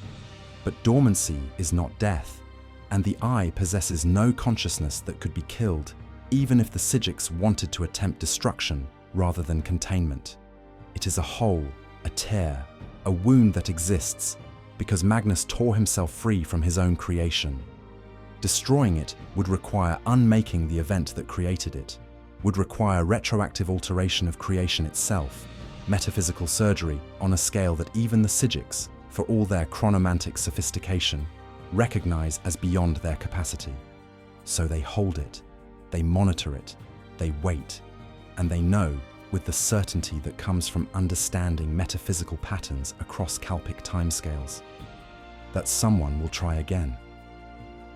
Speaker 1: But dormancy is not death, and the Eye possesses no consciousness that could be killed, even if the Psijics wanted to attempt destruction rather than containment. It is a hole, a tear, a wound that exists because Magnus tore himself free from his own creation. Destroying it would require unmaking the event that created it, would require retroactive alteration of creation itself, metaphysical surgery on a scale that even the Psijics, for all their chronomantic sophistication, recognize as beyond their capacity. So they hold it, they monitor it, they wait, and they know, with the certainty that comes from understanding metaphysical patterns across Kalpic timescales, that someone will try again.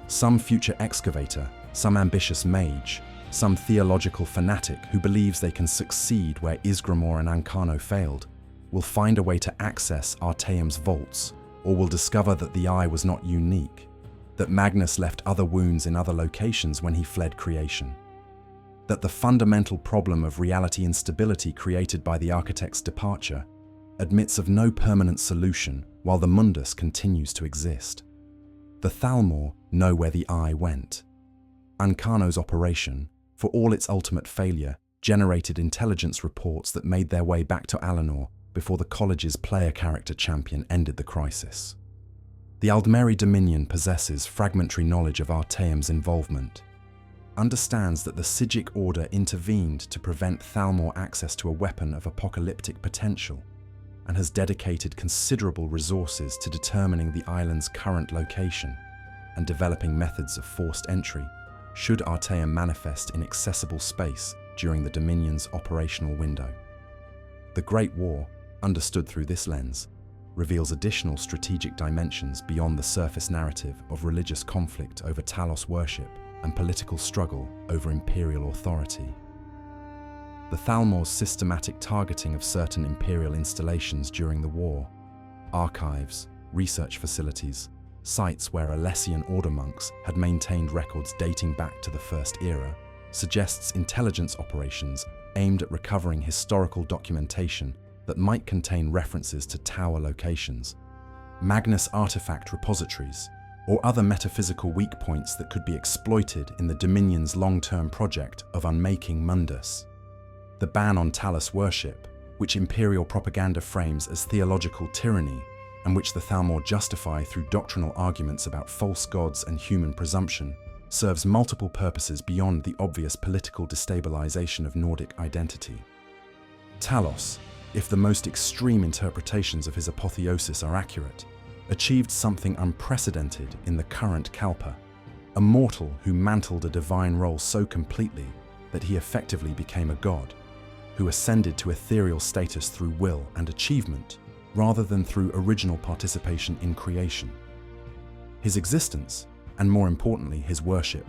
Speaker 1: Some future excavator, some ambitious mage, some theological fanatic who believes they can succeed where Ysgramor and Ancano failed, will find a way to access Artaeum's vaults, or will discover that the Eye was not unique, that Magnus left other wounds in other locations when he fled creation, that the fundamental problem of reality instability created by the Architect's departure admits of no permanent solution while the Mundus continues to exist. The Falmer know where the Eye went. Ancano's operation, for all its ultimate failure, generated intelligence reports that made their way back to Alinor before the college's player character champion ended the crisis. The Aldmeri Dominion possesses fragmentary knowledge of Artaeum's involvement, understands that the Psijic Order intervened to prevent Falmer access to a weapon of apocalyptic potential, and has dedicated considerable resources to determining the island's current location and developing methods of forced entry should Artaeum manifest in accessible space during the Dominion's operational window. The Great War, understood through this lens, reveals additional strategic dimensions beyond the surface narrative of religious conflict over Talos worship and political struggle over imperial authority. The Falmer's systematic targeting of certain imperial installations during the war, archives, research facilities, sites where Alessian order monks had maintained records dating back to the First Era, suggests intelligence operations aimed at recovering historical documentation that might contain references to tower locations, Magnus artifact repositories, or other metaphysical weak points that could be exploited in the Dominion's long-term project of unmaking Mundus. The ban on Talos worship, which imperial propaganda frames as theological tyranny, and which the Falmer justify through doctrinal arguments about false gods and human presumption, serves multiple purposes beyond the obvious political destabilization of Nordic identity. Talos, if the most extreme interpretations of his apotheosis are accurate, achieved something unprecedented in the current Kalpa, a mortal who mantled a divine role so completely that he effectively became a god, who ascended to ethereal status through will and achievement rather than through original participation in creation. His existence, and more importantly his worship,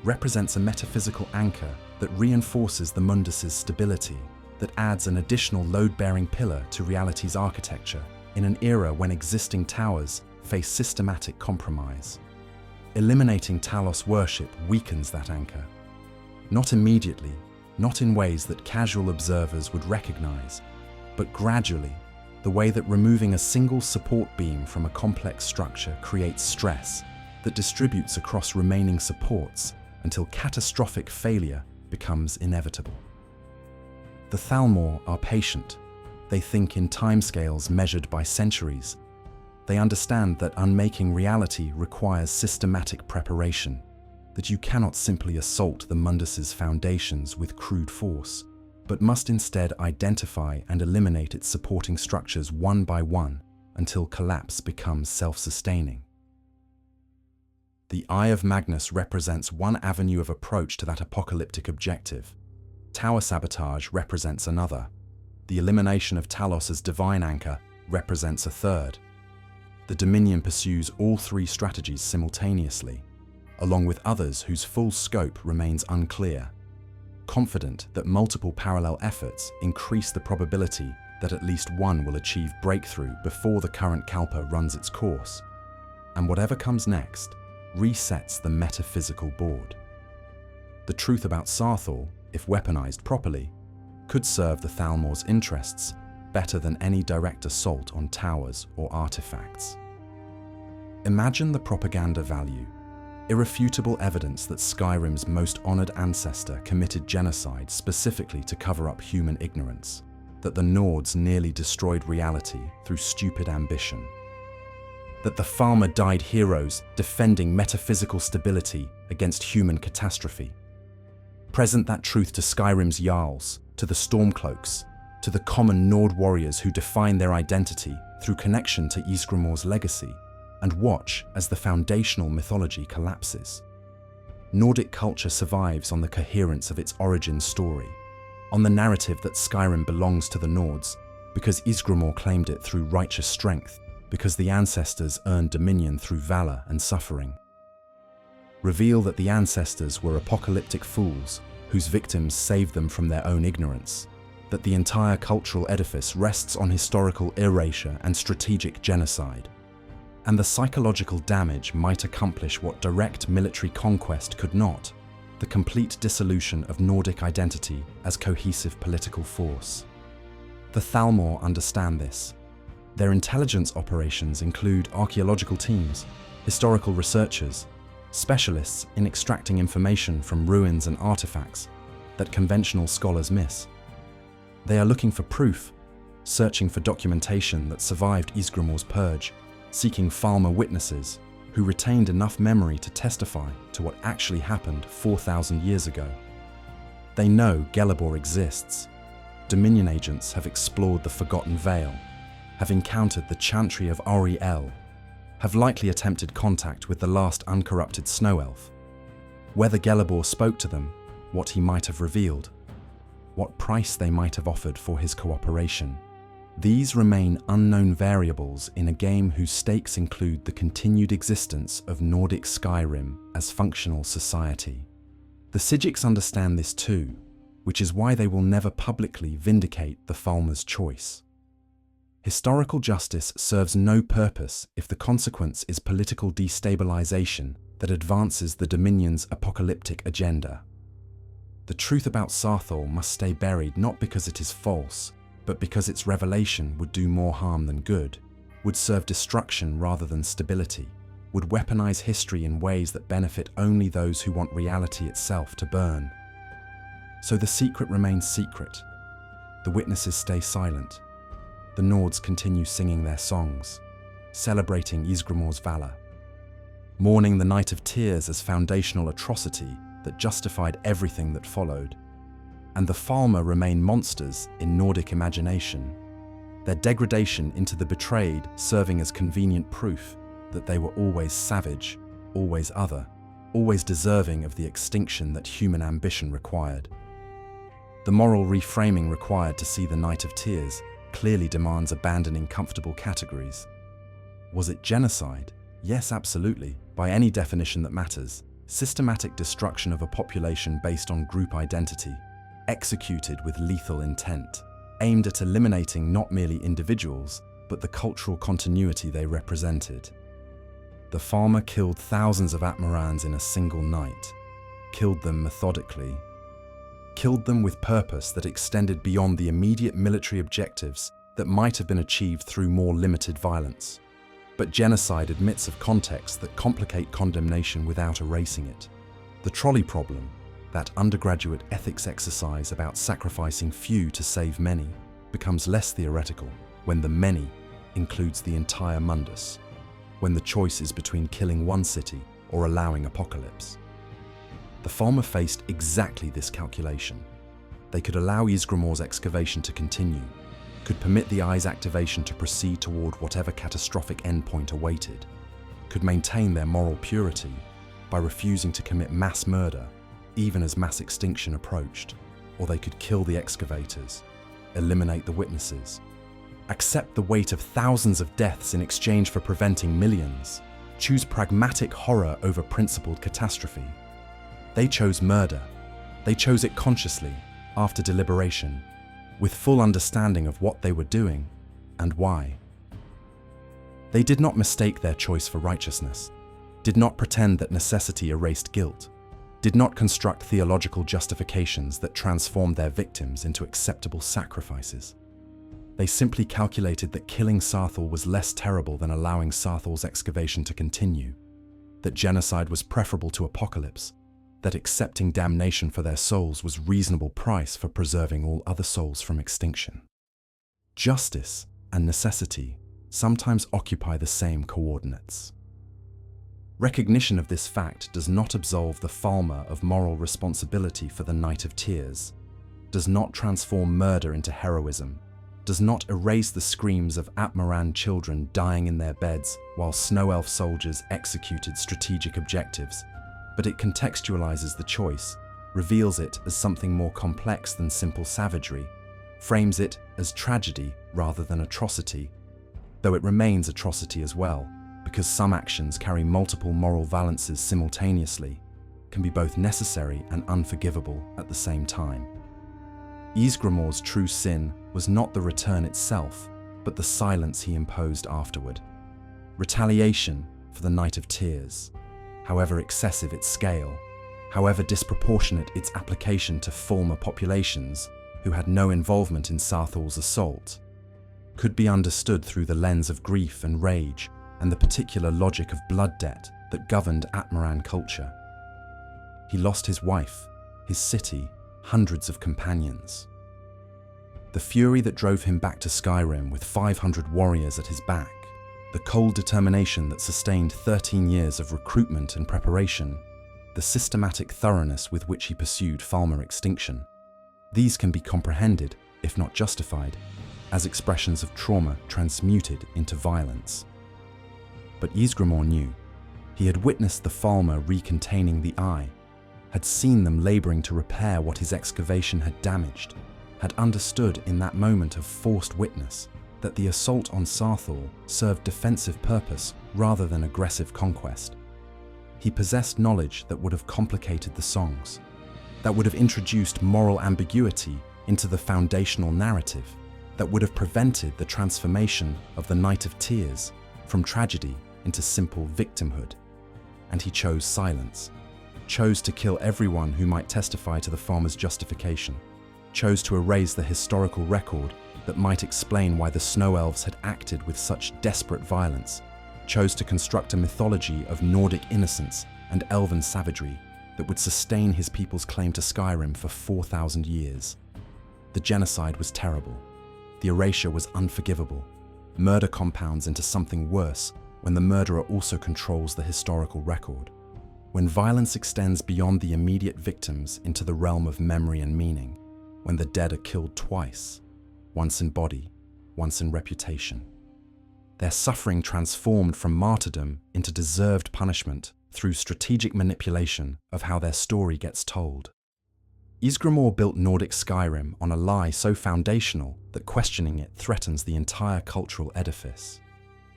Speaker 1: represents a metaphysical anchor that reinforces the Mundus's stability, that adds an additional load-bearing pillar to reality's architecture in an era when existing towers face systematic compromise. Eliminating Talos worship weakens that anchor. Not immediately, not in ways that casual observers would recognize, but gradually, the way that removing a single support beam from a complex structure creates stress that distributes across remaining supports until catastrophic failure becomes inevitable. The Falmer are patient. They think in timescales measured by centuries. They understand that unmaking reality requires systematic preparation, that you cannot simply assault the Mundus's foundations with crude force, but must instead identify and eliminate its supporting structures one by one until collapse becomes self-sustaining. The Eye of Magnus represents one avenue of approach to that apocalyptic objective. Tower sabotage represents another. The elimination of Talos as divine anchor represents a third. the Dominion pursues all three strategies simultaneously, along with others whose full scope remains unclear, confident that multiple parallel efforts increase the probability that at least one will achieve breakthrough before the current Kalpa runs its course, and whatever comes next resets the metaphysical board. The truth about Saarthal, if weaponized properly, could serve the Thalmor's interests better than any direct assault on towers or artifacts. Imagine the propaganda value, irrefutable evidence that Skyrim's most honored ancestor committed genocide specifically to cover up human ignorance, that the Nords nearly destroyed reality through stupid ambition, that the Falmer died heroes defending metaphysical stability against human catastrophe. Present that truth to Skyrim's Jarls, to the Stormcloaks, to the common Nord warriors who define their identity through connection to Ysgramor's legacy, and watch as the foundational mythology collapses. Nordic culture survives on the coherence of its origin story, on the narrative that Skyrim belongs to the Nords because Ysgramor claimed it through righteous strength, because the ancestors earned dominion through valor and suffering. Reveal that the ancestors were apocalyptic fools whose victims saved them from their own ignorance, that the entire cultural edifice rests on historical erasure and strategic genocide, and the psychological damage might accomplish what direct military conquest could not: the complete dissolution of Nordic identity as cohesive political force. The Thalmor understand this. Their intelligence operations include archaeological teams, historical researchers, specialists in extracting information from ruins and artifacts that conventional scholars miss. They are looking for proof, searching for documentation that survived Ysgramor's purge, seeking Falmer witnesses who retained enough memory to testify to what actually happened 4,000 years ago. They know Gelebor exists. Dominion agents have explored the Forgotten Vale, have encountered the Chantry of Auri-El, have likely attempted contact with the last uncorrupted snow elf. Whether Gelebor spoke to them, what he might have revealed, what price they might have offered for his cooperation. These remain unknown variables in a game whose stakes include the continued existence of Nordic Skyrim as functional society. The Psijics understand this too, which is why they will never publicly vindicate the Falmer's choice. Historical justice serves no purpose if the consequence is political destabilization that advances the Dominion's apocalyptic agenda. The truth about Saarthal must stay buried not because it is false, but because its revelation would do more harm than good, would serve destruction rather than stability, would weaponize history in ways that benefit only those who want reality itself to burn. So the secret remains secret. The witnesses stay silent. The Nords continue singing their songs, celebrating Ysgramor's valor, mourning the Night of Tears as foundational atrocity that justified everything that followed. And the Falmer remain monsters in Nordic imagination, their degradation into the betrayed serving as convenient proof that they were always savage, always other, always deserving of the extinction that human ambition required. The moral reframing required to see the Night of Tears clearly demands abandoning comfortable categories. Was it genocide? Yes, absolutely, by any definition that matters. Systematic destruction of a population based on group identity, executed with lethal intent, aimed at eliminating not merely individuals, but the cultural continuity they represented. The Falmer killed thousands of Atmarans in a single night, killed them methodically, killed them with purpose that extended beyond the immediate military objectives that might have been achieved through more limited violence. But genocide admits of contexts that complicate condemnation without erasing it. The trolley problem, that undergraduate ethics exercise about sacrificing few to save many, becomes less theoretical when the many includes the entire mundus, when the choice is between killing one city or allowing apocalypse. The Falmer faced exactly this calculation. They could allow Ysgramor's excavation to continue, could permit the Eye's activation to proceed toward whatever catastrophic endpoint awaited, could maintain their moral purity by refusing to commit mass murder even as mass extinction approached, or they could kill the excavators, eliminate the witnesses, accept the weight of thousands of deaths in exchange for preventing millions, choose pragmatic horror over principled catastrophe. They chose murder. They chose it consciously, after deliberation, with full understanding of what they were doing and why. They did not mistake their choice for righteousness, did not pretend that necessity erased guilt, did not construct theological justifications that transformed their victims into acceptable sacrifices. They simply calculated that killing Saarthal was less terrible than allowing Saarthal's excavation to continue, that genocide was preferable to apocalypse, that accepting damnation for their souls was reasonable price for preserving all other souls from extinction. Justice and necessity sometimes occupy the same coordinates. Recognition of this fact does not absolve the Falmer of moral responsibility for the Night of Tears, does not transform murder into heroism, does not erase the screams of Atmaran children dying in their beds while snow elf soldiers executed strategic objectives, but it contextualizes the choice, reveals it as something more complex than simple savagery, frames it as tragedy rather than atrocity, though it remains atrocity as well, because some actions carry multiple moral valences simultaneously, can be both necessary and unforgivable at the same time. Ysgramor's true sin was not the return itself, but the silence he imposed afterward. Retaliation for the Night of Tears, however excessive its scale, however disproportionate its application to Falmer populations who had no involvement in Saarthal's assault, could be understood through the lens of grief and rage and the particular logic of blood debt that governed Atmaran culture. He lost his wife, his city, hundreds of companions. The fury that drove him back to Skyrim with 500 warriors at his back, the cold determination that sustained 13 years of recruitment and preparation, the systematic thoroughness with which he pursued Falmer extinction, these can be comprehended, if not justified, as expressions of trauma transmuted into violence. But Ysgramor knew. He had witnessed the Falmer recontaining the Eye, had seen them laboring to repair what his excavation had damaged, had understood in that moment of forced witness that the assault on Saarthal served defensive purpose rather than aggressive conquest. He possessed knowledge that would have complicated the songs, that would have introduced moral ambiguity into the foundational narrative, that would have prevented the transformation of the Night of Tears from tragedy into simple victimhood. And he chose silence, chose to kill everyone who might testify to the Falmer's justification, chose to erase the historical record that might explain why the Snow Elves had acted with such desperate violence, chose to construct a mythology of Nordic innocence and elven savagery that would sustain his people's claim to Skyrim for 4,000 years. The genocide was terrible. The erasure was unforgivable. Murder compounds into something worse when the murderer also controls the historical record. When violence extends beyond the immediate victims into the realm of memory and meaning, when the dead are killed twice, once in body, once in reputation. Their suffering transformed from martyrdom into deserved punishment through strategic manipulation of how their story gets told. Ysgramor built Nordic Skyrim on a lie so foundational that questioning it threatens the entire cultural edifice.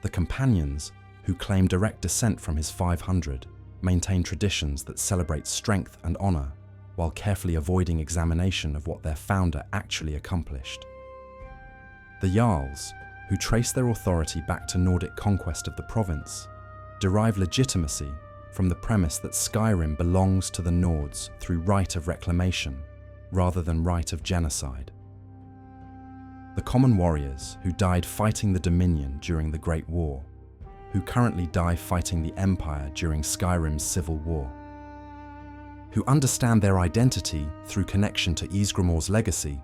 Speaker 1: The companions, who claim direct descent from his 500, maintain traditions that celebrate strength and honor, while carefully avoiding examination of what their founder actually accomplished. The Jarls, who trace their authority back to Nordic conquest of the province, derive legitimacy from the premise that Skyrim belongs to the Nords through right of reclamation, rather than right of genocide. The common warriors who died fighting the Dominion during the Great War, who currently die fighting the Empire during Skyrim's civil war, who understand their identity through connection to Ysgramor's legacy,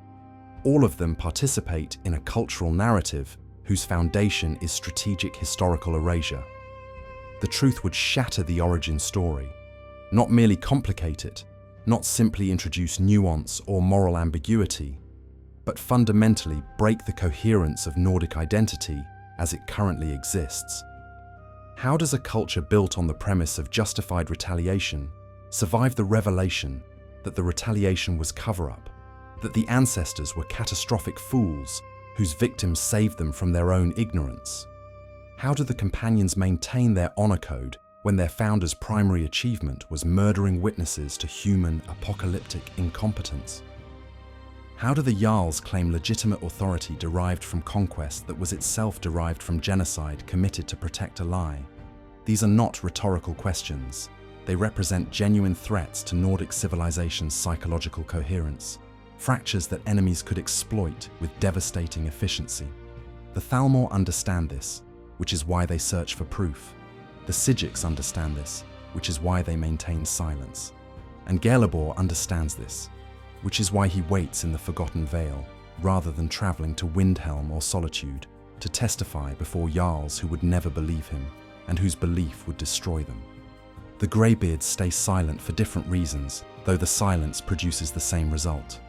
Speaker 1: all of them participate in a cultural narrative whose foundation is strategic historical erasure. The truth would shatter the origin story, not merely complicate it, not simply introduce nuance or moral ambiguity, but fundamentally break the coherence of Nordic identity as it currently exists. How does a culture built on the premise of justified retaliation survive the revelation that the retaliation was cover-up, that the ancestors were catastrophic fools whose victims saved them from their own ignorance? How do the companions maintain their honor code when their founder's primary achievement was murdering witnesses to human apocalyptic incompetence? How do the Jarls claim legitimate authority derived from conquest that was itself derived from genocide committed to protect a lie? These are not rhetorical questions. They represent genuine threats to Nordic civilization's psychological coherence, fractures that enemies could exploit with devastating efficiency. The Falmer understand this, which is why they search for proof. The Sigics understand this, which is why they maintain silence. And Gelebor understands this, which is why he waits in the Forgotten Vale, rather than traveling to Windhelm or Solitude to testify before Jarls who would never believe him, and whose belief would destroy them. The Greybeards stay silent for different reasons, though the silence produces the same result.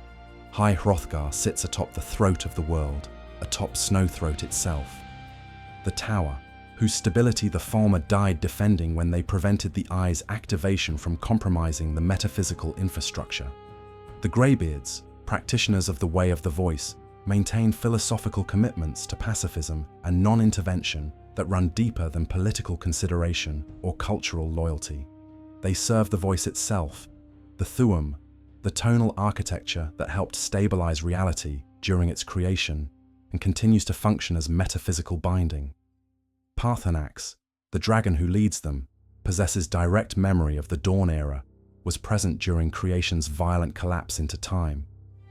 Speaker 1: High Hrothgar sits atop the throat of the world, atop Snowthroat itself. The tower, whose stability the Falmer died defending when they prevented the Eye's activation from compromising the metaphysical infrastructure. The Greybeards, practitioners of the Way of the Voice, maintain philosophical commitments to pacifism and non-intervention that run deeper than political consideration or cultural loyalty. They serve the voice itself, the Thuum, the tonal architecture that helped stabilize reality during its creation and continues to function as metaphysical binding. Parthenax, the dragon who leads them, possesses direct memory of the Dawn era, was present during creation's violent collapse into time,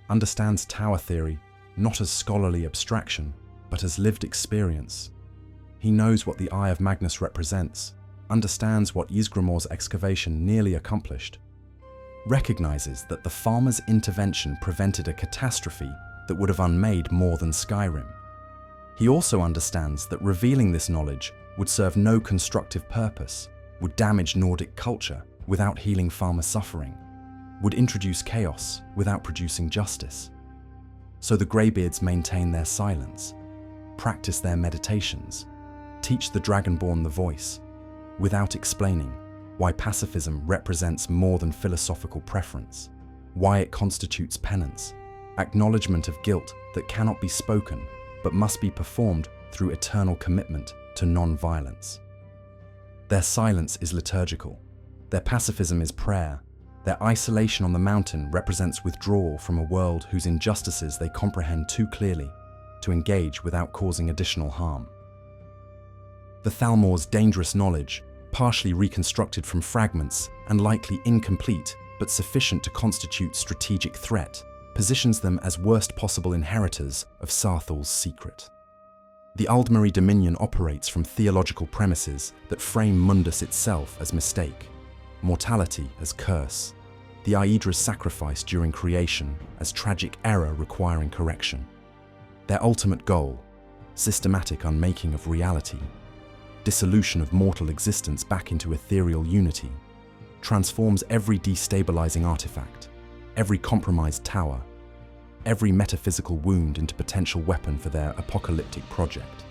Speaker 1: understands tower theory not as scholarly abstraction, but as lived experience. He knows what the Eye of Magnus represents, understands what Ysgramor's excavation nearly accomplished, recognizes that the Falmer's intervention prevented a catastrophe that would have unmade more than Skyrim. He also understands that revealing this knowledge would serve no constructive purpose, would damage Nordic culture without healing Falmer suffering, would introduce chaos without producing justice. So the Greybeards maintain their silence, practice their meditations, teach the Dragonborn the voice, without explaining why pacifism represents more than philosophical preference, why it constitutes penance, acknowledgement of guilt that cannot be spoken but must be performed through eternal commitment to non-violence. Their silence is liturgical, their pacifism is prayer, their isolation on the mountain represents withdrawal from a world whose injustices they comprehend too clearly to engage without causing additional harm. The Thalmor's dangerous knowledge, partially reconstructed from fragments and likely incomplete but sufficient to constitute strategic threat, positions them as worst possible inheritors of Saarthal's secret. The Aldmeri Dominion operates from theological premises that frame Mundus itself as mistake, mortality as curse, the Aedra's sacrifice during creation as tragic error requiring correction. Their ultimate goal, systematic unmaking of reality, dissolution of mortal existence back into ethereal unity, transforms every destabilizing artifact, every compromised tower, every metaphysical wound into potential weapon for their apocalyptic project.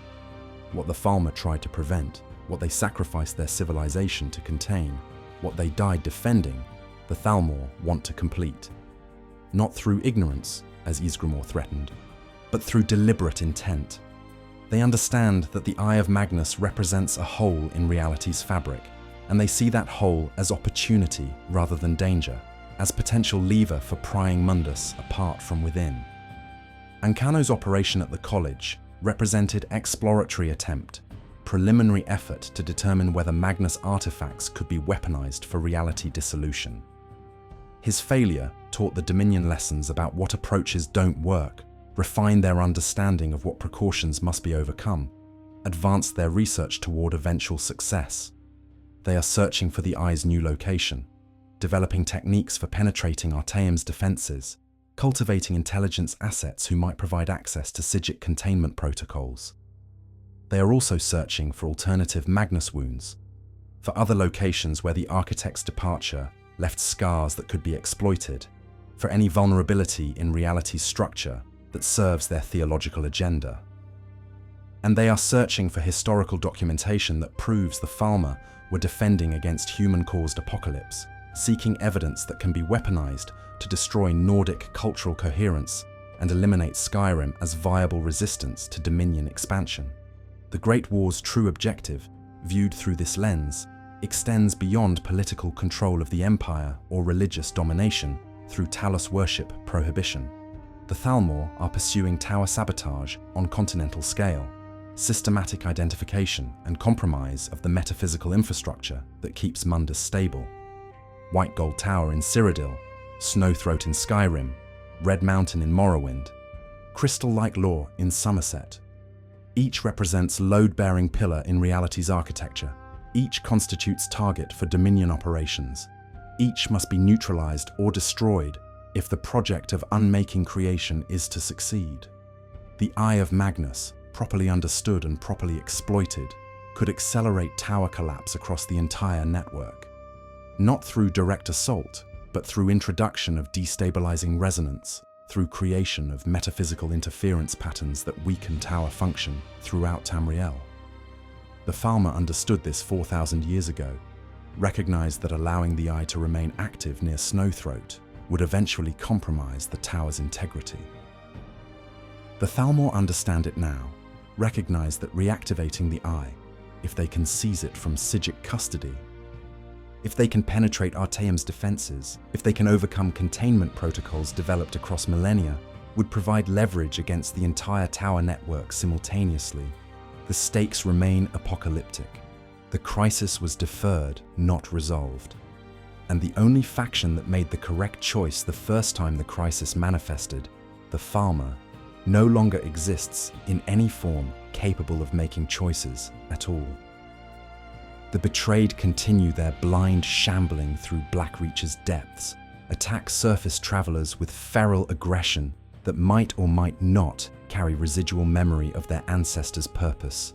Speaker 1: What the Falmer tried to prevent, what they sacrificed their civilization to contain, what they died defending, the Thalmor want to complete. Not through ignorance, as Ysgramor threatened, but through deliberate intent. They understand that the Eye of Magnus represents a hole in reality's fabric, and they see that hole as opportunity rather than danger, as potential lever for prying Mundus apart from within. Ancano's operation at the college represented exploratory attempt, preliminary effort to determine whether Magnus artifacts could be weaponized for reality dissolution. His failure taught the Dominion lessons about what approaches don't work, refined their understanding of what precautions must be overcome, advanced their research toward eventual success. They are searching for the Eye's new location, developing techniques for penetrating Artaeum's defenses, cultivating intelligence assets who might provide access to Sigic containment protocols. They are also searching for alternative Magnus wounds, for other locations where the architect's departure left scars that could be exploited, for any vulnerability in reality's structure that serves their theological agenda. And they are searching for historical documentation that proves the Falmer were defending against human-caused apocalypse, seeking evidence that can be weaponized to destroy Nordic cultural coherence and eliminate Skyrim as viable resistance to Dominion expansion. The Great War's true objective, viewed through this lens, extends beyond political control of the Empire or religious domination through Talos worship prohibition. The Falmer are pursuing tower sabotage on continental scale, systematic identification and compromise of the metaphysical infrastructure that keeps Mundus stable. White Gold Tower in Cyrodiil, Snowthroat in Skyrim, Red Mountain in Morrowind, Crystal-like Lore in Somerset. Each represents load-bearing pillar in reality's architecture. Each constitutes target for Dominion operations. Each must be neutralized or destroyed if the project of unmaking creation is to succeed. The Eye of Magnus, properly understood and properly exploited, could accelerate tower collapse across the entire network. Not through direct assault, but through introduction of destabilizing resonance, through creation of metaphysical interference patterns that weaken tower function throughout Tamriel. The Falmer understood this 4,000 years ago, recognized that allowing the Eye to remain active near Snowthroat would eventually compromise the tower's integrity. The Falmer understand it now, recognize that reactivating the Eye, if they can seize it from Psijic custody, if they can penetrate Artaeum's defenses, if they can overcome containment protocols developed across millennia, would provide leverage against the entire tower network simultaneously. The stakes remain apocalyptic. The crisis was deferred, not resolved. And the only faction that made the correct choice the first time the crisis manifested, the Falmer, no longer exists in any form capable of making choices at all. The betrayed continue their blind shambling through Blackreach's depths, attack surface travelers with feral aggression that might or might not carry residual memory of their ancestors' purpose.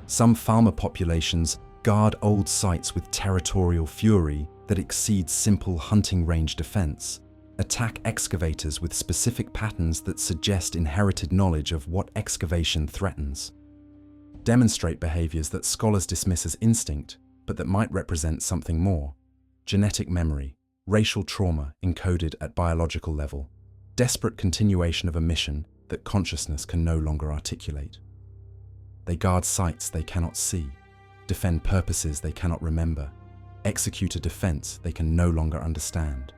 Speaker 1: Some Falmer populations guard old sites with territorial fury that exceeds simple hunting range defense, attack excavators with specific patterns that suggest inherited knowledge of what excavation threatens, demonstrate behaviors that scholars dismiss as instinct, but that might represent something more: genetic memory, racial trauma encoded at biological level, desperate continuation of a mission that consciousness can no longer articulate. They guard sites they cannot see, defend purposes they cannot remember, execute a defense they can no longer understand.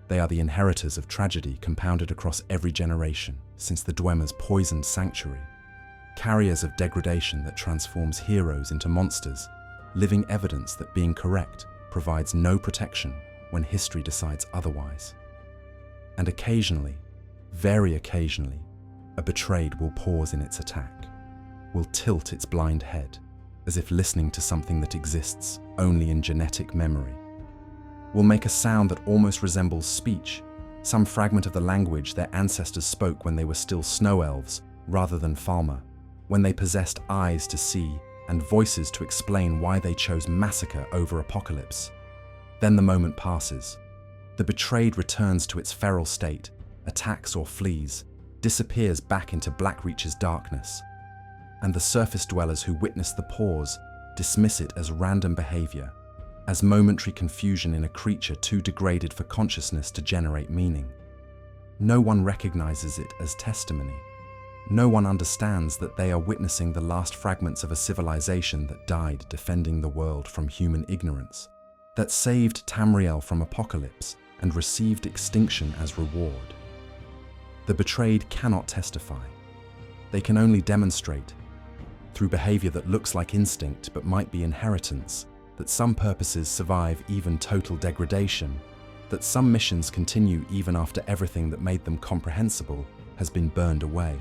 Speaker 1: They are the inheritors of tragedy compounded across every generation since the Dwemer's poisoned sanctuary, carriers of degradation that transforms heroes into monsters, living evidence that being correct provides no protection when history decides otherwise. And occasionally, very occasionally, a betrayed will pause in its attack, will tilt its blind head, as if listening to something that exists only in genetic memory, will make a sound that almost resembles speech, some fragment of the language their ancestors spoke when they were still snow elves rather than Falmer, when they possessed eyes to see and voices to explain why they chose massacre over apocalypse. Then the moment passes. The betrayed returns to its feral state, attacks or flees, disappears back into Blackreach's darkness, and the surface dwellers who witness the pause dismiss it as random behavior, as momentary confusion in a creature too degraded for consciousness to generate meaning. No one recognizes it as testimony. No one understands that they are witnessing the last fragments of a civilization that died defending the world from human ignorance, that saved Tamriel from apocalypse and received extinction as reward. The betrayed cannot testify. They can only demonstrate, through behavior that looks like instinct but might be inheritance, that some purposes survive even total degradation, that some missions continue even after everything that made them comprehensible has been burned away.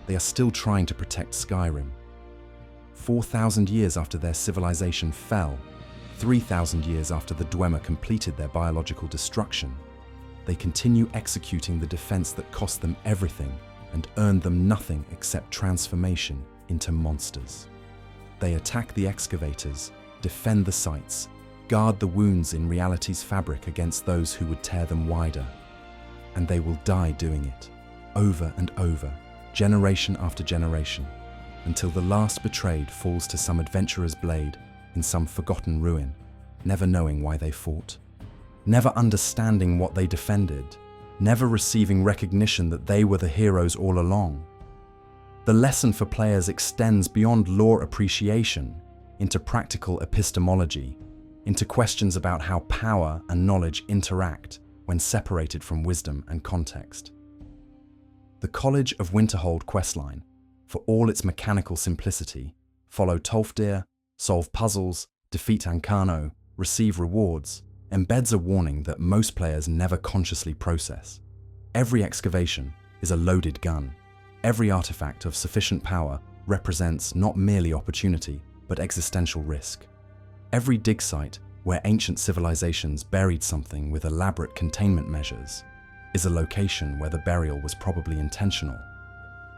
Speaker 1: They are still trying to protect Skyrim. 4,000 years after their civilization fell, 3,000 years after the Dwemer completed their biological destruction, they continue executing the defense that cost them everything and earned them nothing except transformation into monsters. They attack the excavators, defend the sites, guard the wounds in reality's fabric against those who would tear them wider. And they will die doing it, over and over, generation after generation, until the last betrayed falls to some adventurer's blade in some forgotten ruin, never knowing why they fought, never understanding what they defended, never receiving recognition that they were the heroes all along. The lesson for players extends beyond lore appreciation into practical epistemology, into questions about how power and knowledge interact when separated from wisdom and context. The College of Winterhold questline, for all its mechanical simplicity, follow Tolfdir, solve puzzles, defeat Ancano, receive rewards, embeds a warning that most players never consciously process. Every excavation is a loaded gun. Every artifact of sufficient power represents not merely opportunity, but existential risk. Every dig site where ancient civilizations buried something with elaborate containment measures is a location where the burial was probably intentional,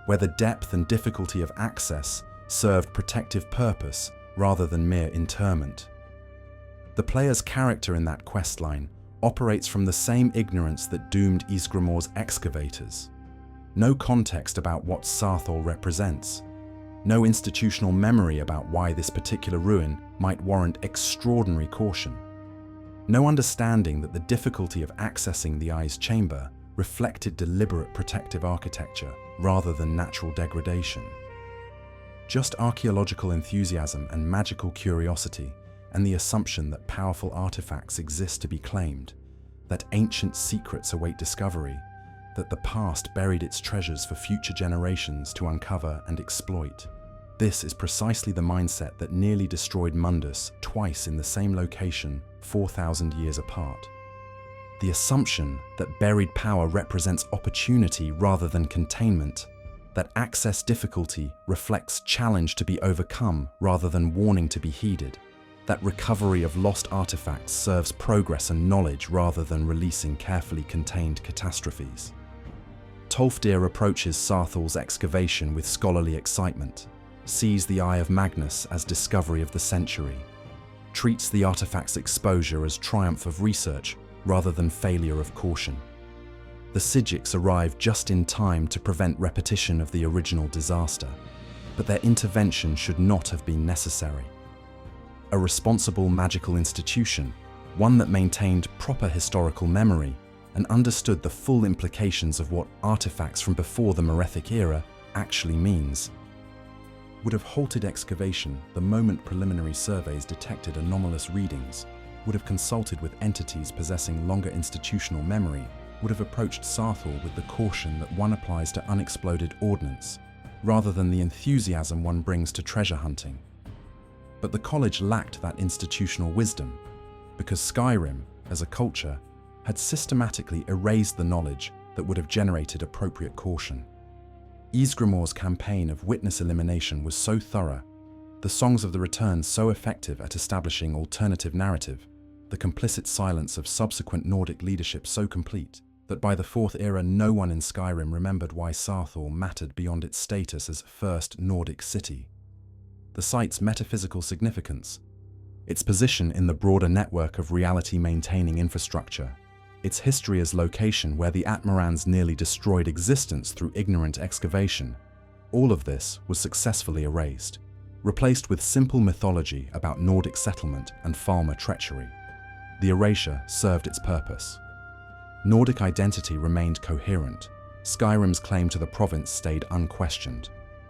Speaker 1: where the depth and difficulty of access served protective purpose rather than mere interment. The player's character in that questline operates from the same ignorance that doomed Ysgramor's excavators. No context about what Saarthal represents. No institutional memory about why this particular ruin might warrant extraordinary caution. No understanding that the difficulty of accessing the Eye's chamber reflected deliberate protective architecture rather than natural degradation. Just archaeological enthusiasm and magical curiosity, and the assumption that powerful artifacts exist to be claimed, that ancient secrets await discovery, that the past buried its treasures for future generations to uncover and exploit. This is precisely the mindset that nearly destroyed Mundus twice in the same location 4,000 years apart. The assumption that buried power represents opportunity rather than containment, that access difficulty reflects challenge to be overcome rather than warning to be heeded, that recovery of lost artifacts serves progress and knowledge rather than releasing carefully contained catastrophes. Tolfdir approaches Saarthal's excavation with scholarly excitement, sees the Eye of Magnus as discovery of the century, treats the artifact's exposure as triumph of research rather than failure of caution. The Sijiks arrive just in time to prevent repetition of the original disaster, but their intervention should not have been necessary. A responsible magical institution, one that maintained proper historical memory and understood the full implications of what artifacts from before the Merethic era actually means, would have halted excavation the moment preliminary surveys detected anomalous readings, would have consulted with entities possessing longer institutional memory, would have approached Saarthal with the caution that one applies to unexploded ordnance, rather than the enthusiasm one brings to treasure hunting. But the college lacked that institutional wisdom, because Skyrim, as a culture, had systematically erased the knowledge that would have generated appropriate caution. Ysgramor's campaign of witness elimination was so thorough, the Songs of the Return so effective at establishing alternative narrative, the complicit silence of subsequent Nordic leadership so complete, that by the Fourth Era no one in Skyrim remembered why Saarthal mattered beyond its status as first Nordic city. The site's metaphysical significance, its position in the broader network of reality-maintaining infrastructure, its history as location where the Atmarans nearly destroyed existence through ignorant excavation, all of this was successfully erased, replaced with simple mythology about Nordic settlement and Falmer treachery. The erasure served its purpose. Nordic identity remained coherent, Skyrim's claim to the province stayed unquestioned,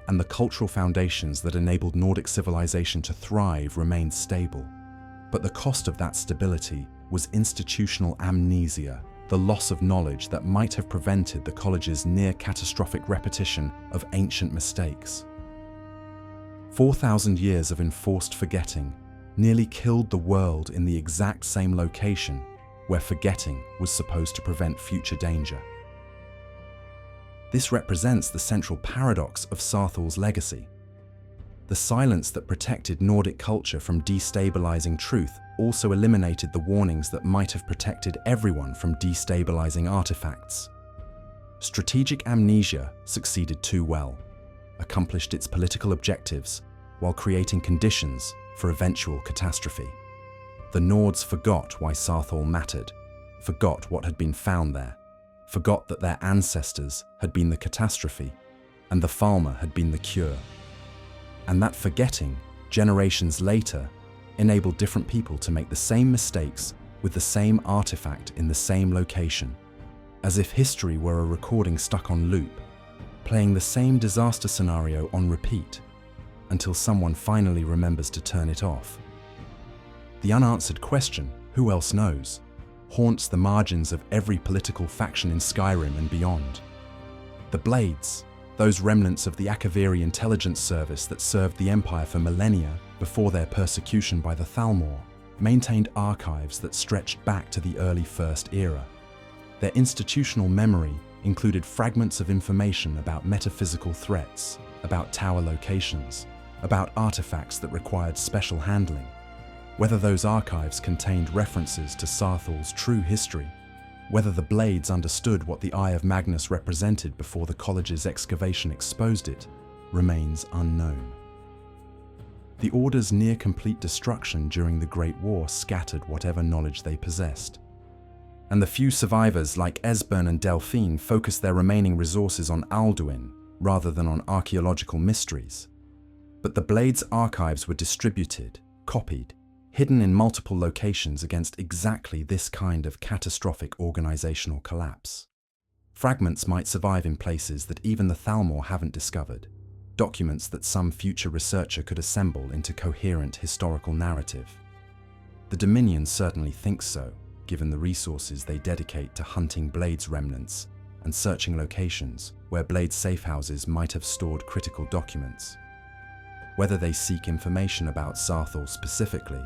Speaker 1: and the cultural foundations that enabled Nordic civilization to thrive remained stable. But the cost of that stability was institutional amnesia, the loss of knowledge that might have prevented the college's near-catastrophic repetition of ancient mistakes. 4,000 years of enforced forgetting nearly killed the world in the exact same location where forgetting was supposed to prevent future danger. This represents the central paradox of Saarthal's legacy. The silence that protected Nordic culture from destabilizing truth also eliminated the warnings that might have protected everyone from destabilizing artifacts. Strategic amnesia succeeded too well, accomplished its political objectives while creating conditions for eventual catastrophe. The Nords forgot why Saarthal mattered, forgot what had been found there, forgot that their ancestors had been the catastrophe and the Falmer had been the cure. And that forgetting, generations later, enabled different people to make the same mistakes with the same artifact in the same location. as if history were a recording stuck on loop, playing the same disaster scenario on repeat until someone finally remembers to turn it off. The unanswered question, who else knows, haunts the margins of every political faction in Skyrim and beyond. The Blades, those remnants of the Akaviri intelligence service that served the Empire for millennia before their persecution by the Falmer, maintained archives that stretched back to the early First Era. Their institutional memory included fragments of information about metaphysical threats, about tower locations, about artifacts that required special handling. Whether those archives contained references to Saarthal's true history, whether the Blades understood what the Eye of Magnus represented before the college's excavation exposed it, remains unknown. The Order's near-complete destruction during the Great War scattered whatever knowledge they possessed, and the few survivors like Esbern and Delphine focused their remaining resources on Alduin rather than on archaeological mysteries. But the Blades' archives were distributed, copied, hidden in multiple locations against exactly this kind of catastrophic organizational collapse. Fragments might survive in places that even the Thalmor haven't discovered, documents that some future researcher could assemble into coherent historical narrative. The Dominion certainly thinks so, given the resources they dedicate to hunting Blades remnants and searching locations where Blades safehouses might have stored critical documents. Whether they seek information about Saarthal specifically,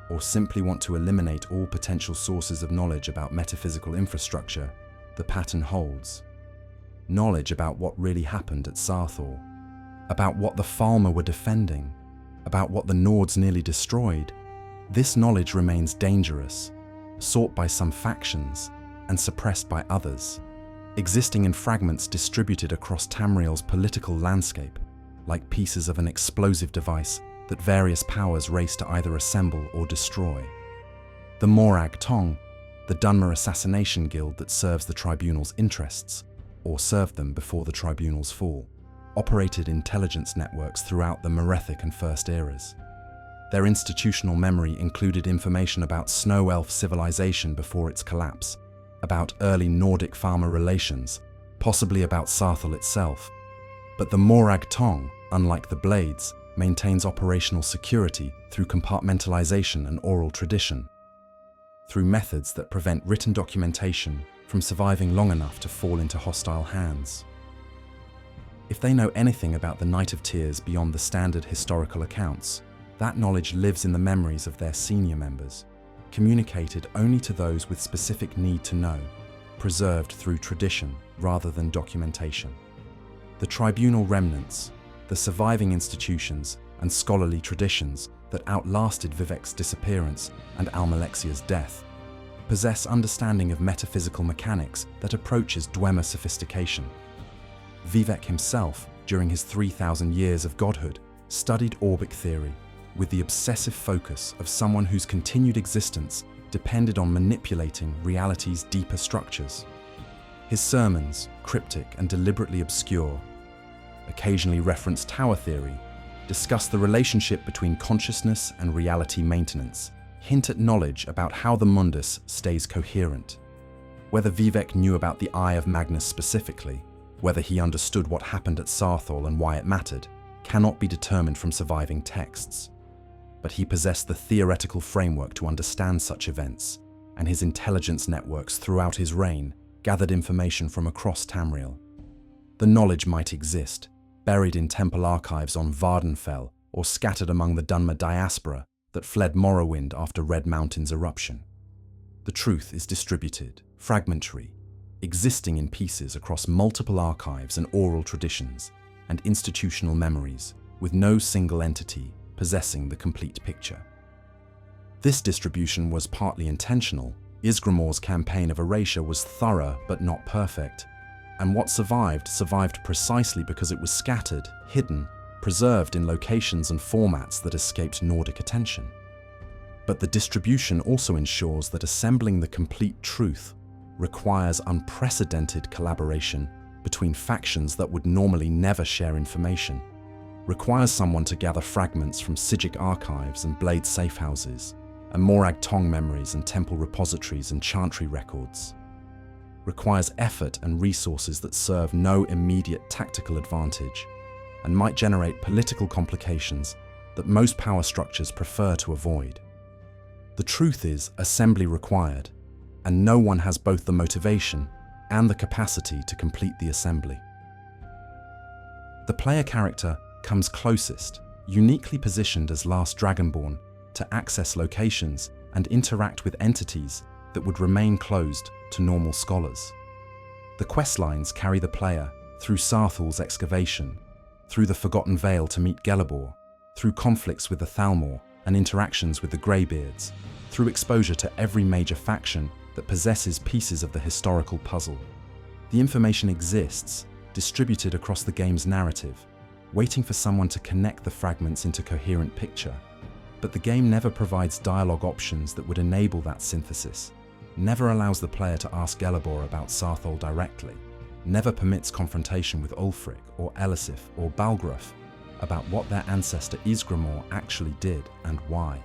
Speaker 1: or simply want to eliminate all potential sources of knowledge about metaphysical infrastructure, the pattern holds. Knowledge about what really happened at Saarthal, about what the Falmer were defending, about what the Nords nearly destroyed. This knowledge remains dangerous, sought by some factions and suppressed by others, existing in fragments distributed across Tamriel's political landscape, like pieces of an explosive device that various powers race to either assemble or destroy. The Morag Tong, the Dunmer assassination guild that serves the Tribunal's interests, or served them before the Tribunal's fall, operated intelligence networks throughout the Merethic and First Eras. Their institutional memory included information about Snow Elf civilization before its collapse, about early Nordic-Falmer relations, possibly about Saarthal itself. But the Morag Tong, unlike the Blades, maintains operational security through compartmentalization and oral tradition, through methods that prevent written documentation from surviving long enough to fall into hostile hands. If they know anything about the Night of Tears beyond the standard historical accounts, that knowledge lives in the memories of their senior members, communicated only to those with specific need to know, preserved through tradition rather than documentation. The tribunal remnants, the surviving institutions and scholarly traditions that outlasted Vivek's disappearance and Almalexia's death, possess understanding of metaphysical mechanics that approaches Dwemer sophistication. Vivek himself, during his 3,000 years of godhood, studied orbic theory with the obsessive focus of someone whose continued existence depended on manipulating reality's deeper structures. His sermons, cryptic and deliberately obscure, occasionally reference tower theory, discuss the relationship between consciousness and reality maintenance, hint at knowledge about how the mundus stays coherent. Whether Vivek knew about the Eye of Magnus specifically, whether he understood what happened at Saarthal and why it mattered, cannot be determined from surviving texts. But he possessed the theoretical framework to understand such events, and his intelligence networks throughout his reign gathered information from across Tamriel. The knowledge might exist, buried in temple archives on Vardenfell or scattered among the Dunmer diaspora that fled Morrowind after Red Mountain's eruption. The truth is distributed, fragmentary, existing in pieces across multiple archives and oral traditions and institutional memories, with no single entity possessing the complete picture. This distribution was partly intentional. Ysgramor's campaign of erasure was thorough but not perfect, and what survived precisely because it was scattered, hidden, preserved in locations and formats that escaped Nordic attention. But the distribution also ensures that assembling the complete truth requires unprecedented collaboration between factions that would normally never share information, requires someone to gather fragments from Sijic archives and Blade safehouses, and Morag Tong memories and temple repositories and chantry records, requires effort and resources that serve no immediate tactical advantage, and might generate political complications that most power structures prefer to avoid. The truth is assembly required, and no one has both the motivation and the capacity to complete the assembly. The player character comes closest, uniquely positioned as last Dragonborn, to access locations and interact with entities that would remain closed to normal scholars. The questlines carry the player through Saarthal's excavation, through the Forgotten Vale to meet Gelebor, through conflicts with the Falmer and interactions with the Greybeards, through exposure to every major faction that possesses pieces of the historical puzzle. The information exists, distributed across the game's narrative, waiting for someone to connect the fragments into a coherent picture. But the game never provides dialogue options that would enable that synthesis, never allows the player to ask Gelebor about Saarthal directly, never permits confrontation with Ulfric or Elisif or Balgruuf about what their ancestor Ysgramor actually did and why.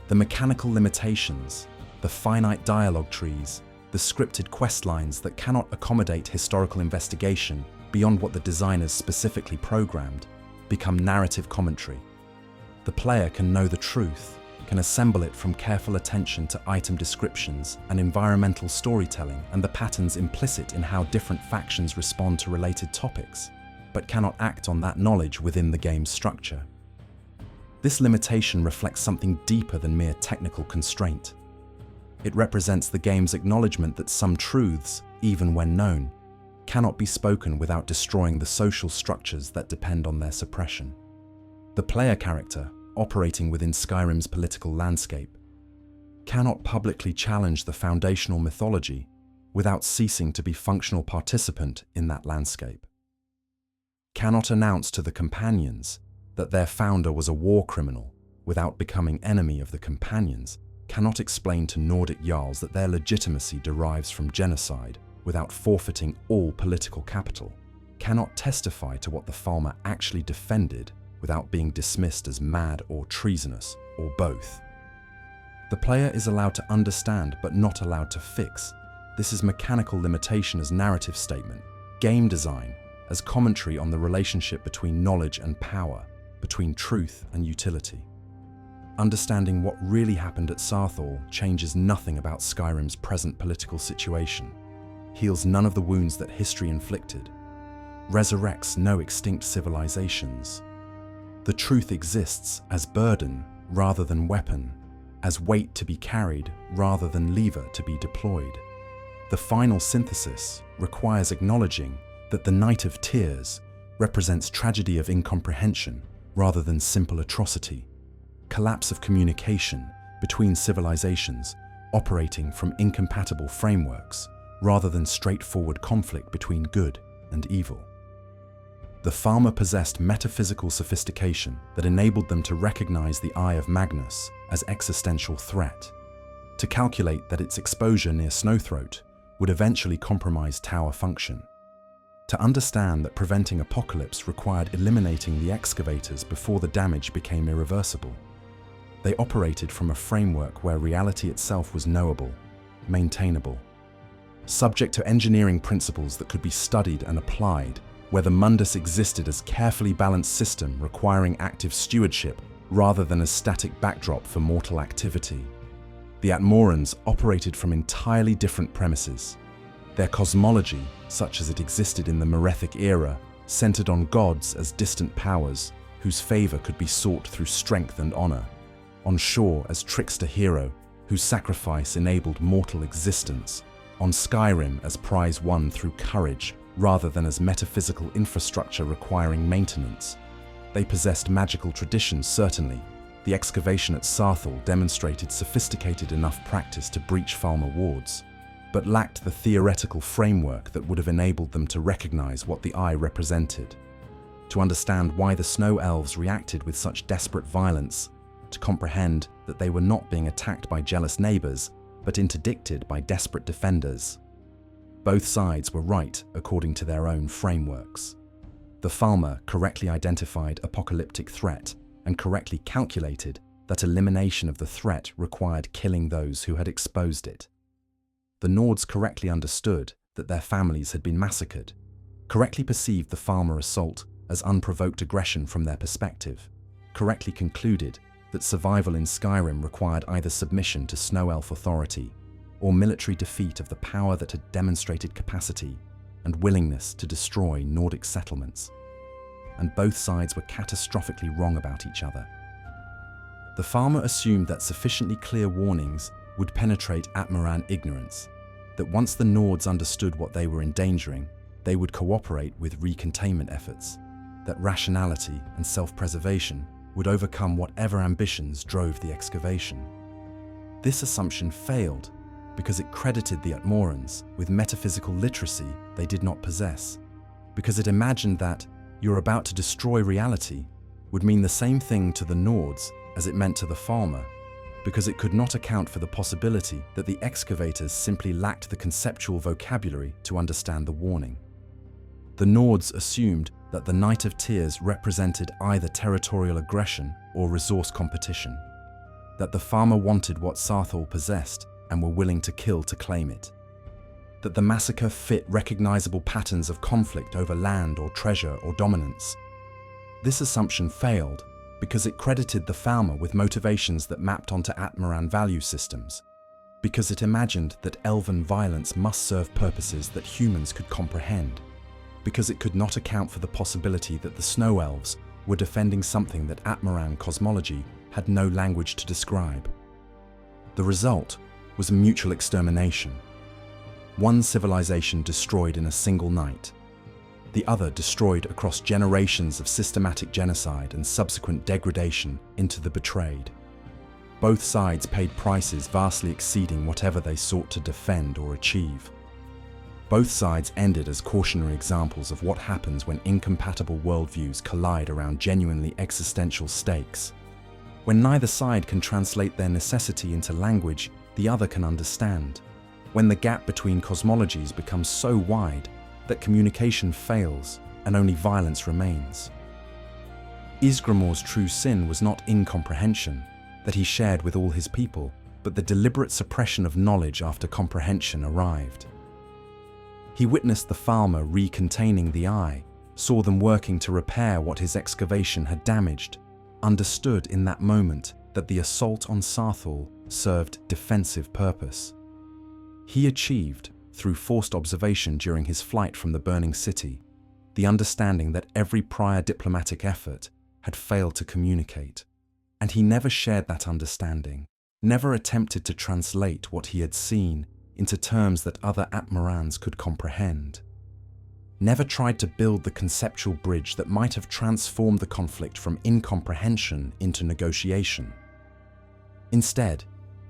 Speaker 1: The mechanical limitations, the finite dialogue trees, the scripted questlines that cannot accommodate historical investigation beyond what the designers specifically programmed, become narrative commentary. The player can know the truth, can assemble it from careful attention to item descriptions and environmental storytelling and the patterns implicit in how different factions respond to related topics, but cannot act on that knowledge within the game's structure. This limitation reflects something deeper than mere technical constraint. It represents the game's acknowledgement that some truths, even when known, cannot be spoken without destroying the social structures that depend on their suppression. The player character, operating within Skyrim's political landscape, cannot publicly challenge the foundational mythology without ceasing to be functional participant in that landscape. Cannot announce to the companions that their founder was a war criminal without becoming enemy of the companions, cannot explain to Nordic Jarls that their legitimacy derives from genocide without forfeiting all political capital, cannot testify to what the Falmer actually defended without being dismissed as mad or treasonous, or both. The player is allowed to understand but not allowed to fix. This is mechanical limitation as narrative statement, game design as commentary on the relationship between knowledge and power, between truth and utility. Understanding what really happened at Saarthal changes nothing about Skyrim's present political situation, heals none of the wounds that history inflicted, resurrects no extinct civilizations. The truth exists as burden rather than weapon, as weight to be carried rather than lever to be deployed. The final synthesis requires acknowledging that the Night of Tears represents tragedy of incomprehension rather than simple atrocity, collapse of communication between civilizations operating from incompatible frameworks rather than straightforward conflict between good and evil. The Falmer possessed metaphysical sophistication that enabled them to recognize the Eye of Magnus as existential threat, to calculate that its exposure near Snowthroat would eventually compromise tower function, to understand that preventing apocalypse required eliminating the excavators before the damage became irreversible. They operated from a framework where reality itself was knowable, maintainable, subject to engineering principles that could be studied and applied, where the mundus existed as carefully balanced system requiring active stewardship rather than a static backdrop for mortal activity. The Atmorans operated from entirely different premises. Their cosmology, such as it existed in the Merethic era, centered on gods as distant powers whose favor could be sought through strength and honor, on shore as trickster hero whose sacrifice enabled mortal existence, on Skyrim as prize won through courage rather than as metaphysical infrastructure requiring maintenance. They possessed magical traditions, certainly. The excavation at Saarthal demonstrated sophisticated enough practice to breach Falmer wards, but lacked the theoretical framework that would have enabled them to recognize what the Eye represented, to understand why the Snow Elves reacted with such desperate violence, to comprehend that they were not being attacked by jealous neighbors, but interdicted by desperate defenders. Both sides were right according to their own frameworks. The Falmer correctly identified apocalyptic threat and correctly calculated that elimination of the threat required killing those who had exposed it. The Nords correctly understood that their families had been massacred, correctly perceived the Falmer assault as unprovoked aggression from their perspective, correctly concluded that survival in Skyrim required either submission to Snow Elf authority or military defeat of the power that had demonstrated capacity and willingness to destroy Nordic settlements. And both sides were catastrophically wrong about each other. The Falmer assumed that sufficiently clear warnings would penetrate Atmaran ignorance, that once the Nords understood what they were endangering, they would cooperate with recontainment efforts, that rationality and self-preservation would overcome whatever ambitions drove the excavation. This assumption failed because it credited the Atmorans with metaphysical literacy they did not possess, because it imagined that "you're about to destroy reality" would mean the same thing to the Nords as it meant to the Falmer, because it could not account for the possibility that the excavators simply lacked the conceptual vocabulary to understand the warning. The Nords assumed that the Night of Tears represented either territorial aggression or resource competition, that the Falmer wanted what Saarthal possessed and were willing to kill to claim it, that the massacre fit recognizable patterns of conflict over land or treasure or dominance. This assumption failed because it credited the Falmer with motivations that mapped onto Atmaran value systems, because it imagined that elven violence must serve purposes that humans could comprehend, because it could not account for the possibility that the Snow Elves were defending something that Atmaran cosmology had no language to describe. The result was a mutual extermination. One civilization destroyed in a single night, the other destroyed across generations of systematic genocide and subsequent degradation into the betrayed. Both sides paid prices vastly exceeding whatever they sought to defend or achieve. Both sides ended as cautionary examples of what happens when incompatible worldviews collide around genuinely existential stakes. When neither side can translate their necessity into language the other can understand. When the gap between cosmologies becomes so wide that communication fails and only violence remains. Ysgramor's true sin was not incomprehension, that he shared with all his people, but the deliberate suppression of knowledge after comprehension arrived. He witnessed the Falmer recontaining the Eye, saw them working to repair what his excavation had damaged, understood in that moment that the assault on Saarthal served defensive purpose. He achieved, through forced observation during his flight from the burning city, the understanding that every prior diplomatic effort had failed to communicate, and he never shared that understanding, never attempted to translate what he had seen into terms that other Atmarans could comprehend, never tried to build the conceptual bridge that might have transformed the conflict from incomprehension into negotiation. Instead,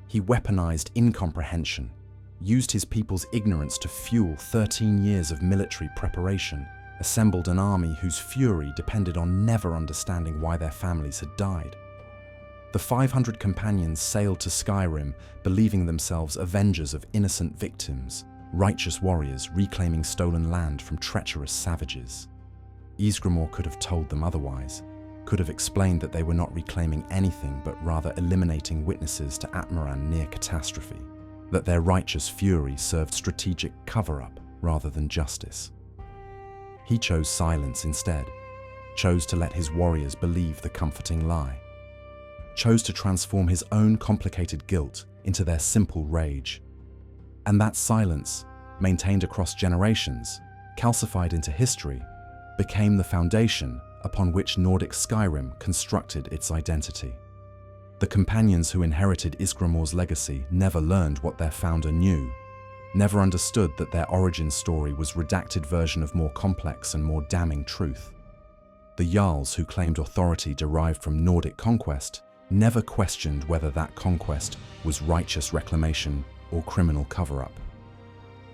Speaker 1: he weaponized incomprehension, used his people's ignorance to fuel 13 years of military preparation, assembled an army whose fury depended on never understanding why their families had died. The 500 companions sailed to Skyrim, believing themselves avengers of innocent victims, righteous warriors reclaiming stolen land from treacherous savages. Ysgramor could have told them otherwise, could have explained that they were not reclaiming anything but rather eliminating witnesses to Atmaran near catastrophe, that their righteous fury served strategic cover-up rather than justice. He chose silence instead, chose to let his warriors believe the comforting lie, chose to transform his own complicated guilt into their simple rage. And that silence, maintained across generations, calcified into history, became the foundation upon which Nordic Skyrim constructed its identity. The companions who inherited Ysgramor's legacy never learned what their founder knew, never understood that their origin story was a redacted version of more complex and more damning truth. The Jarls who claimed authority derived from Nordic conquest never questioned whether that conquest was righteous reclamation or criminal cover-up.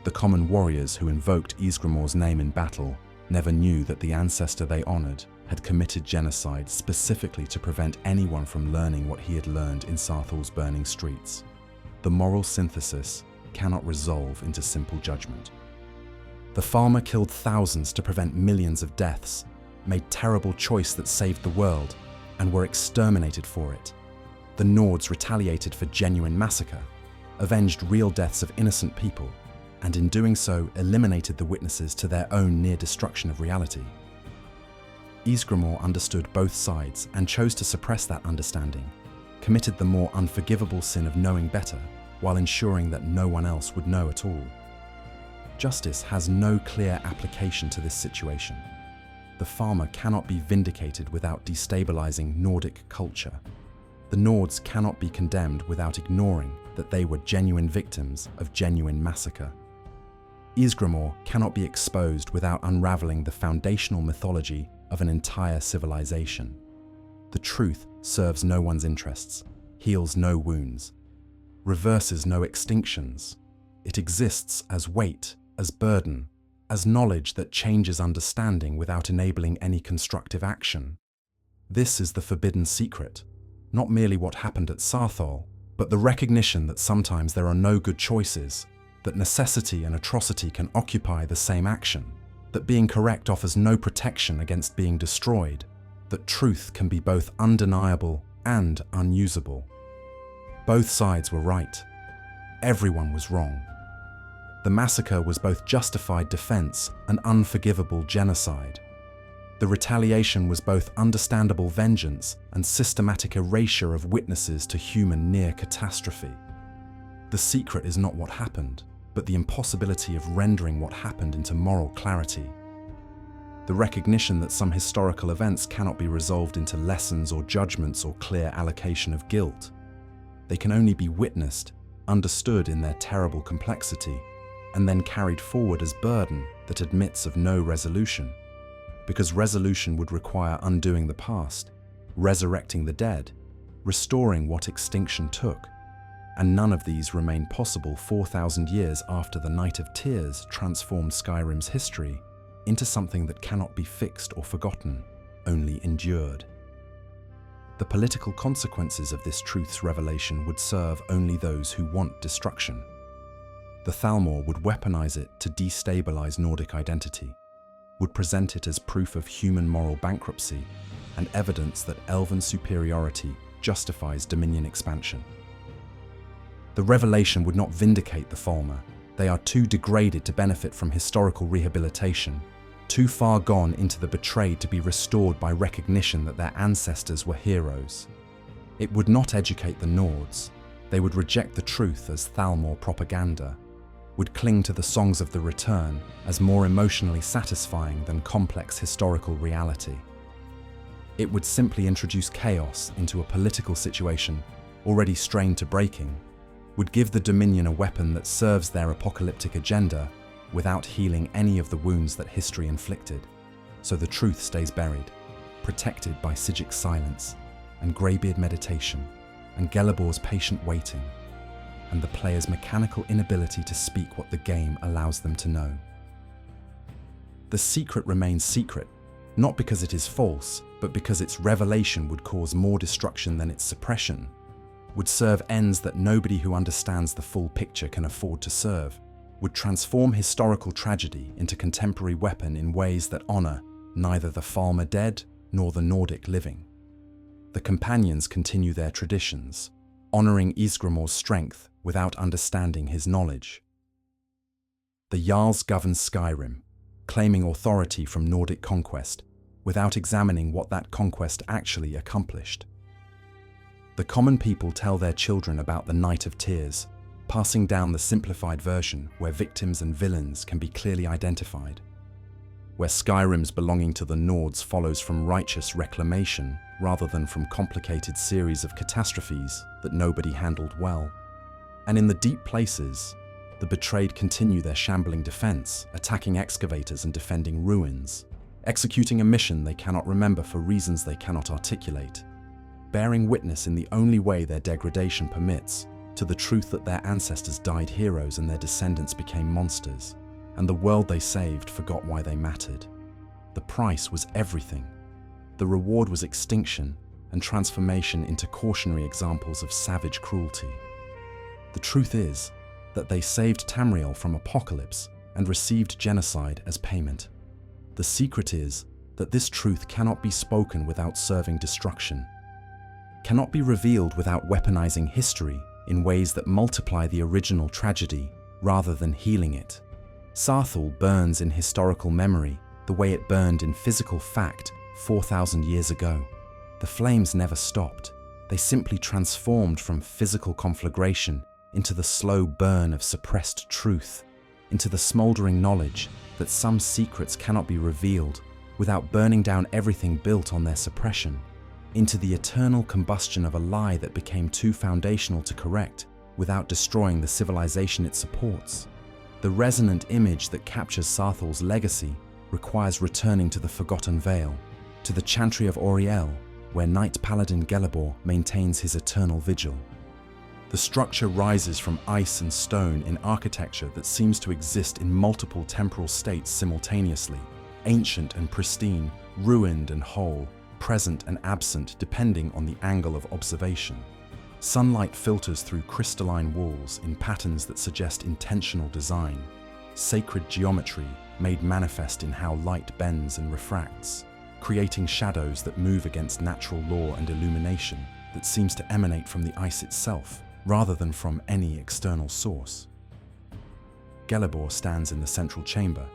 Speaker 1: The common warriors who invoked Ysgramor's name in battle never knew that the ancestor they honored had committed genocide specifically to prevent anyone from learning what he had learned in Saarthal's burning streets. The moral synthesis cannot resolve into simple judgment. The Falmer killed thousands to prevent millions of deaths, made terrible choice that saved the world, and were exterminated for it. The Nords retaliated for genuine massacre, avenged real deaths of innocent people, and in doing so eliminated the witnesses to their own near destruction of reality. Ysgramor understood both sides and chose to suppress that understanding, committed the more unforgivable sin of knowing better while ensuring that no one else would know at all. Justice has no clear application to this situation. The Falmer cannot be vindicated without destabilizing Nordic culture. The Nords cannot be condemned without ignoring that they were genuine victims of genuine massacre. Ysgramor cannot be exposed without unraveling the foundational mythology of an entire civilization. The truth serves no one's interests, heals no wounds, reverses no extinctions. It exists as weight, as burden, as knowledge that changes understanding without enabling any constructive action. This is the forbidden secret, not merely what happened at Saarthal, but the recognition that sometimes there are no good choices, that necessity and atrocity can occupy the same action, that being correct offers no protection against being destroyed, that truth can be both undeniable and unusable. Both sides were right. Everyone was wrong. The massacre was both justified defense and unforgivable genocide. The retaliation was both understandable vengeance and systematic erasure of witnesses to human near catastrophe. The secret is not what happened, but the impossibility of rendering what happened into moral clarity. The recognition that some historical events cannot be resolved into lessons or judgments or clear allocation of guilt. They can only be witnessed, understood in their terrible complexity, and then carried forward as burden that admits of no resolution. Because resolution would require undoing the past, resurrecting the dead, restoring what extinction took. And none of these remain possible 4,000 years after the Night of Tears transformed Skyrim's history into something that cannot be fixed or forgotten, only endured. The political consequences of this truth's revelation would serve only those who want destruction. The Falmer would weaponize it to destabilize Nordic identity, would present it as proof of human moral bankruptcy and evidence that elven superiority justifies dominion expansion. The revelation would not vindicate the Falmer. They are too degraded to benefit from historical rehabilitation, too far gone into the betrayed to be restored by recognition that their ancestors were heroes. It would not educate the Nords. They would reject the truth as Falmer propaganda, would cling to the songs of the return as more emotionally satisfying than complex historical reality. It would simply introduce chaos into a political situation already strained to breaking, would give the Dominion a weapon that serves their apocalyptic agenda without healing any of the wounds that history inflicted. So the truth stays buried, protected by Sigic's silence and greybeard meditation and Gelibor's patient waiting, and the player's mechanical inability to speak what the game allows them to know. The secret remains secret, not because it is false, but because its revelation would cause more destruction than its suppression, would serve ends that nobody who understands the full picture can afford to serve, would transform historical tragedy into contemporary weapon in ways that honor neither the Falmer dead nor the Nordic living. The companions continue their traditions, honoring Ysgramor's strength without understanding his knowledge. The Jarls govern Skyrim, claiming authority from Nordic conquest without examining what that conquest actually accomplished. The common people tell their children about the Night of Tears, passing down the simplified version where victims and villains can be clearly identified, where Skyrim's belonging to the Nords follows from righteous reclamation rather than from complicated series of catastrophes that nobody handled well. And in the deep places, the betrayed continue their shambling defense, attacking excavators and defending ruins, executing a mission they cannot remember for reasons they cannot articulate, bearing witness in the only way their degradation permits to the truth that their ancestors died heroes and their descendants became monsters, and the world they saved forgot why they mattered. The price was everything. The reward was extinction and transformation into cautionary examples of savage cruelty. The truth is that they saved Tamriel from apocalypse and received genocide as payment. The secret is that this truth cannot be spoken without serving destruction, cannot be revealed without weaponizing history in ways that multiply the original tragedy rather than healing it. Saarthal burns in historical memory the way it burned in physical fact 4,000 years ago. The flames never stopped. They simply transformed from physical conflagration into the slow burn of suppressed truth, into the smoldering knowledge that some secrets cannot be revealed without burning down everything built on their suppression, into the eternal combustion of a lie that became too foundational to correct without destroying the civilization it supports. The resonant image that captures Saarthal's legacy requires returning to the Forgotten Vale, to the Chantry of Auriel, where Knight Paladin Gelebor maintains his eternal vigil. The structure rises from ice and stone in architecture that seems to exist in multiple temporal states simultaneously, ancient and pristine, ruined and whole, present and absent depending on the angle of observation. Sunlight filters through crystalline walls in patterns that suggest intentional design, sacred geometry made manifest in how light bends and refracts, creating shadows that move against natural law and illumination that seems to emanate from the ice itself rather than from any external source. Gelebor stands in the central chamber,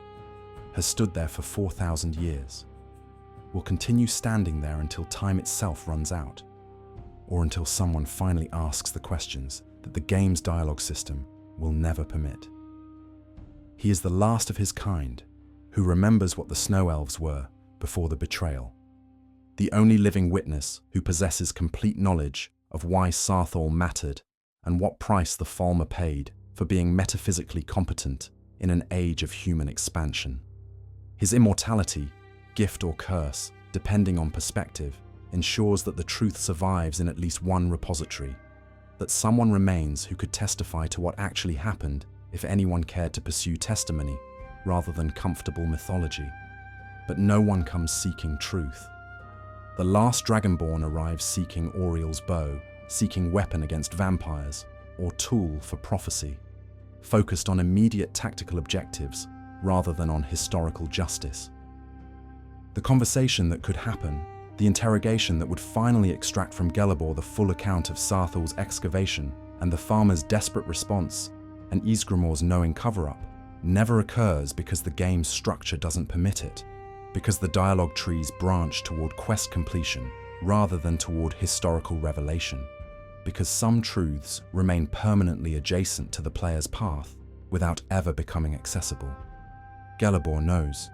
Speaker 1: has stood there for 4,000 years, will continue standing there until time itself runs out, or until someone finally asks the questions that the game's dialogue system will never permit. He is the last of his kind who remembers what the Snow Elves were before the betrayal, the only living witness who possesses complete knowledge of why Saarthal mattered and what price the Falmer paid for being metaphysically competent in an age of human expansion. His immortality, gift or curse, depending on perspective, ensures that the truth survives in at least one repository, that someone remains who could testify to what actually happened if anyone cared to pursue testimony rather than comfortable mythology. But no one comes seeking truth. The last Dragonborn arrives seeking Auriel's bow, seeking weapon against vampires, or tool for prophecy, focused on immediate tactical objectives rather than on historical justice. The conversation that could happen, the interrogation that would finally extract from Gelebor the full account of Saarthal's excavation and the farmer's desperate response and Ysgramor's knowing cover-up, never occurs because the game's structure doesn't permit it, because the dialogue trees branch toward quest completion rather than toward historical revelation, because some truths remain permanently adjacent to the player's path without ever becoming accessible. Gelebor knows.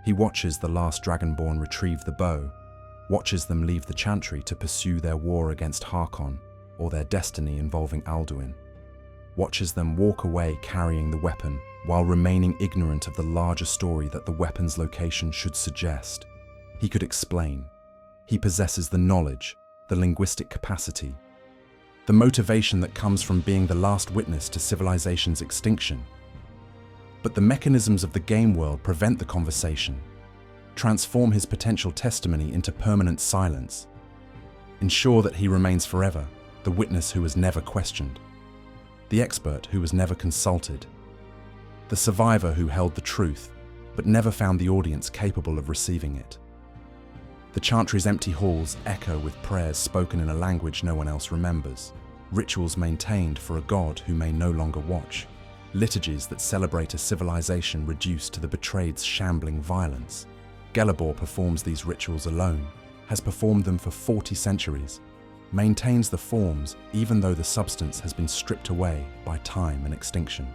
Speaker 1: He watches the last Dragonborn retrieve the bow, watches them leave the Chantry to pursue their war against Harkon or their destiny involving Alduin, watches them walk away carrying the weapon while remaining ignorant of the larger story that the weapon's location should suggest. He could explain. He possesses the knowledge, the linguistic capacity, the motivation that comes from being the last witness to civilization's extinction. But the mechanisms of the game world prevent the conversation, transform his potential testimony into permanent silence, ensure that he remains forever the witness who was never questioned, the expert who was never consulted, the survivor who held the truth but never found the audience capable of receiving it. The Chantry's empty halls echo with prayers spoken in a language no one else remembers, rituals maintained for a god who may no longer watch, liturgies that celebrate a civilization reduced to the betrayed's shambling violence. Gelebor performs these rituals alone, has performed them for 40 centuries, maintains the forms even though the substance has been stripped away by time and extinction.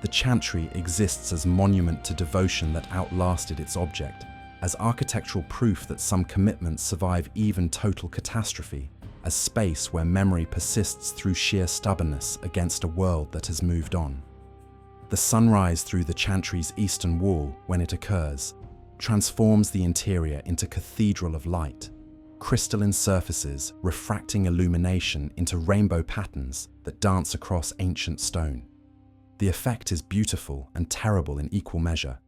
Speaker 1: The Chantry exists as monument to devotion that outlasted its object, as architectural proof that some commitments survive even total catastrophe, as space where memory persists through sheer stubbornness against a world that has moved on. The sunrise through the Chantry's eastern wall, when it occurs, transforms the interior into cathedral of light, crystalline surfaces refracting illumination into rainbow patterns that dance across ancient stone. The effect is beautiful and terrible in equal measure.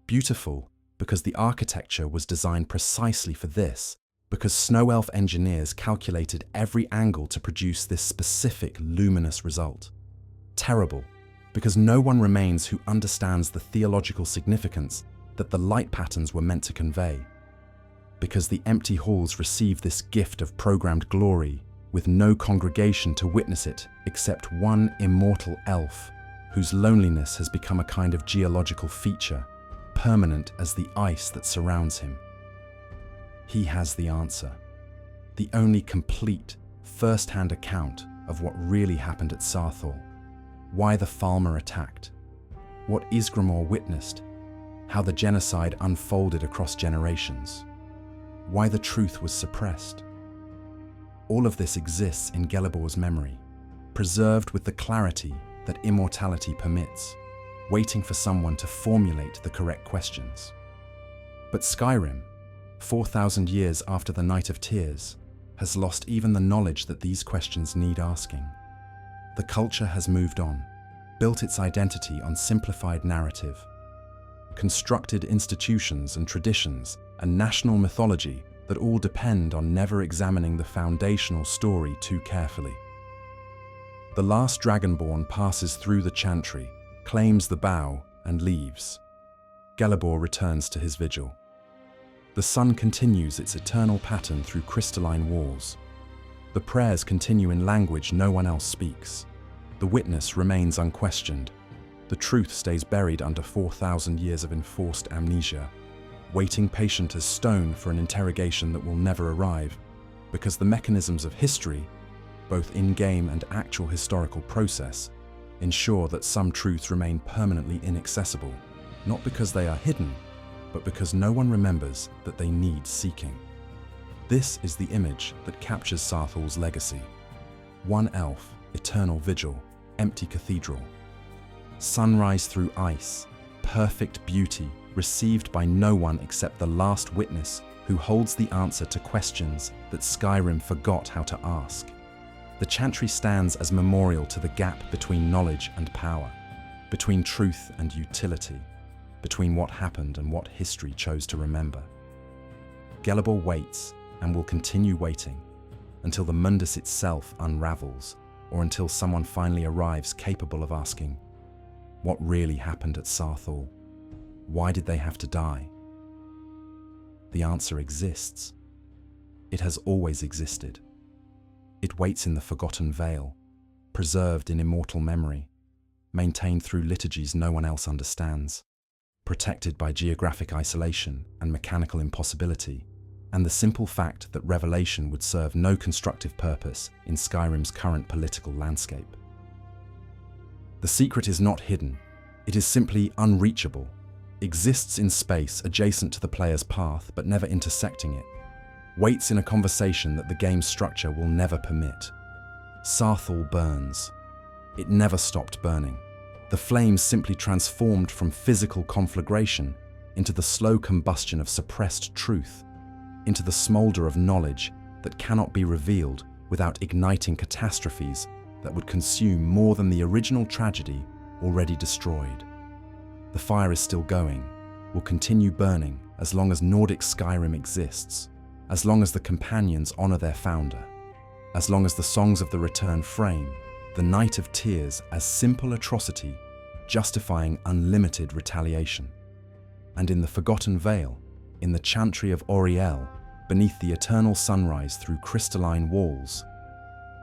Speaker 1: Beautiful because the architecture was designed precisely for this, because Snow Elf engineers calculated every angle to produce this specific luminous result. Terrible because no one remains who understands the theological significance that the light patterns were meant to convey. Because the empty halls receive this gift of programmed glory with no congregation to witness it except one immortal elf whose loneliness has become a kind of geological feature, permanent as the ice that surrounds him. He has the answer, the only complete, first-hand account of what really happened at Saarthal, why the Falmer attacked, what Ysgramor witnessed, how the genocide unfolded across generations, why the truth was suppressed. All of this exists in Gelebor's memory, preserved with the clarity that immortality permits, waiting for someone to formulate the correct questions. But Skyrim, 4,000 years after the Night of Tears, has lost even the knowledge that these questions need asking. The culture has moved on, built its identity on simplified narrative, constructed institutions and traditions and national mythology that all depend on never examining the foundational story too carefully. The last Dragonborn passes through the chantry, claims the bow, and leaves. Gelebor returns to his vigil. The sun continues its eternal pattern through crystalline walls. The prayers continue in language no one else speaks. The witness remains unquestioned. The truth stays buried under 4,000 years of enforced amnesia, waiting patient as stone for an interrogation that will never arrive, because the mechanisms of history, both in-game and actual historical process, ensure that some truths remain permanently inaccessible, not because they are hidden, but because no one remembers that they need seeking. This is the image that captures Saarthal's legacy. One elf, eternal vigil, empty cathedral. Sunrise through ice, perfect beauty, received by no one except the last witness who holds the answer to questions that Skyrim forgot how to ask. The chantry stands as memorial to the gap between knowledge and power, between truth and utility, between what happened and what history chose to remember. Gelebor waits and will continue waiting until the mundus itself unravels, or until someone finally arrives capable of asking, what really happened at Saarthal? Why did they have to die? The answer exists. It has always existed. It waits in the forgotten veil, preserved in immortal memory, maintained through liturgies no one else understands, protected by geographic isolation and mechanical impossibility, and the simple fact that revelation would serve no constructive purpose in Skyrim's current political landscape. The secret is not hidden, it is simply unreachable, exists in space adjacent to the player's path but never intersecting it, waits in a conversation that the game's structure will never permit. Saarthal burns. It never stopped burning. The flames simply transformed from physical conflagration into the slow combustion of suppressed truth, into the smolder of knowledge that cannot be revealed without igniting catastrophes that would consume more than the original tragedy already destroyed. The fire is still going, will continue burning as long as Nordic Skyrim exists, as long as the companions honor their founder, as long as the songs of the return frame the Night of Tears as simple atrocity, justifying unlimited retaliation. And in the Forgotten Vale, in the Chantry of Auriel, beneath the eternal sunrise through crystalline walls,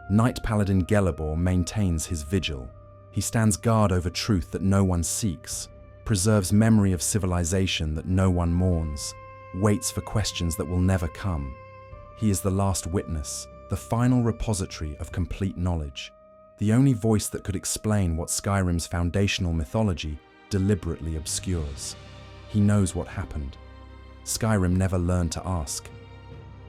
Speaker 1: Knight Paladin Gelebor maintains his vigil. He stands guard over truth that no one seeks, preserves memory of civilization that no one mourns, waits for questions that will never come. He is the last witness, the final repository of complete knowledge, the only voice that could explain what Skyrim's foundational mythology deliberately obscures. He knows what happened. Skyrim never learned to ask.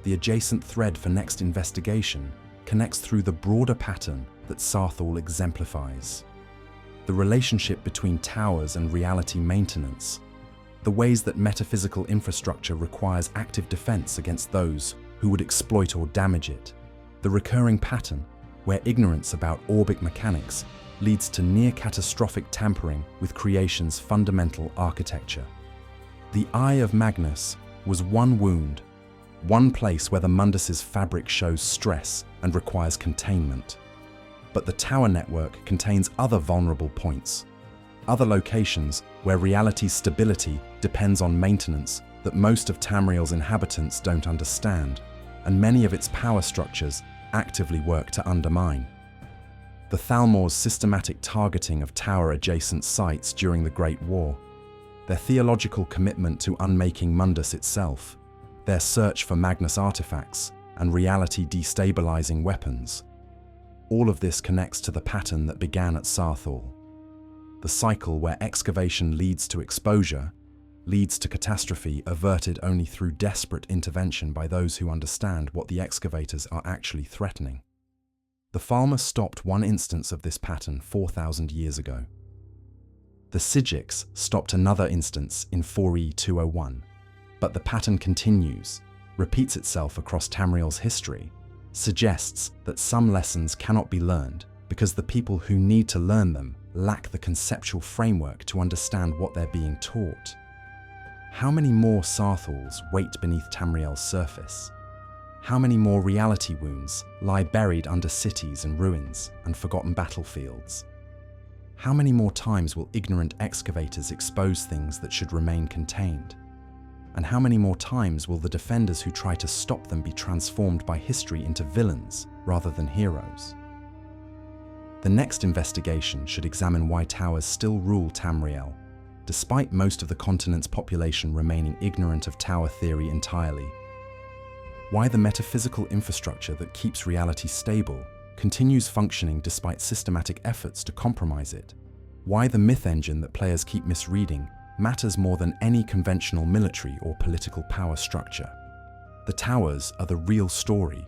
Speaker 1: The adjacent thread for next investigation connects through the broader pattern that Saarthal exemplifies. The relationship between towers and reality maintenance, the ways that metaphysical infrastructure requires active defense against those who would exploit or damage it, the recurring pattern where ignorance about orbic mechanics leads to near-catastrophic tampering with creation's fundamental architecture. The Eye of Magnus was one wound, one place where the mundus's fabric shows stress and requires containment. But the tower network contains other vulnerable points, other locations where reality's stability depends on maintenance that most of Tamriel's inhabitants don't understand, and many of its power structures actively work to undermine. The Thalmor's systematic targeting of tower-adjacent sites during the Great War, their theological commitment to unmaking Mundus itself, their search for Magnus artifacts and reality-destabilizing weapons, all of this connects to the pattern that began at Saarthal. The cycle where excavation leads to exposure, leads to catastrophe averted only through desperate intervention by those who understand what the excavators are actually threatening. The Falmer stopped one instance of this pattern 4,000 years ago. The Sigics stopped another instance in 4E201, but the pattern continues, repeats itself across Tamriel's history, suggests that some lessons cannot be learned because the people who need to learn them lack the conceptual framework to understand what they're being taught. How many more Saarthals wait beneath Tamriel's surface? How many more reality wounds lie buried under cities and ruins and forgotten battlefields? How many more times will ignorant excavators expose things that should remain contained? And how many more times will the defenders who try to stop them be transformed by history into villains rather than heroes? The next investigation should examine why towers still rule Tamriel, despite most of the continent's population remaining ignorant of tower theory entirely. Why the metaphysical infrastructure that keeps reality stable continues functioning despite systematic efforts to compromise it. Why the myth engine that players keep misreading matters more than any conventional military or political power structure. The towers are the real story,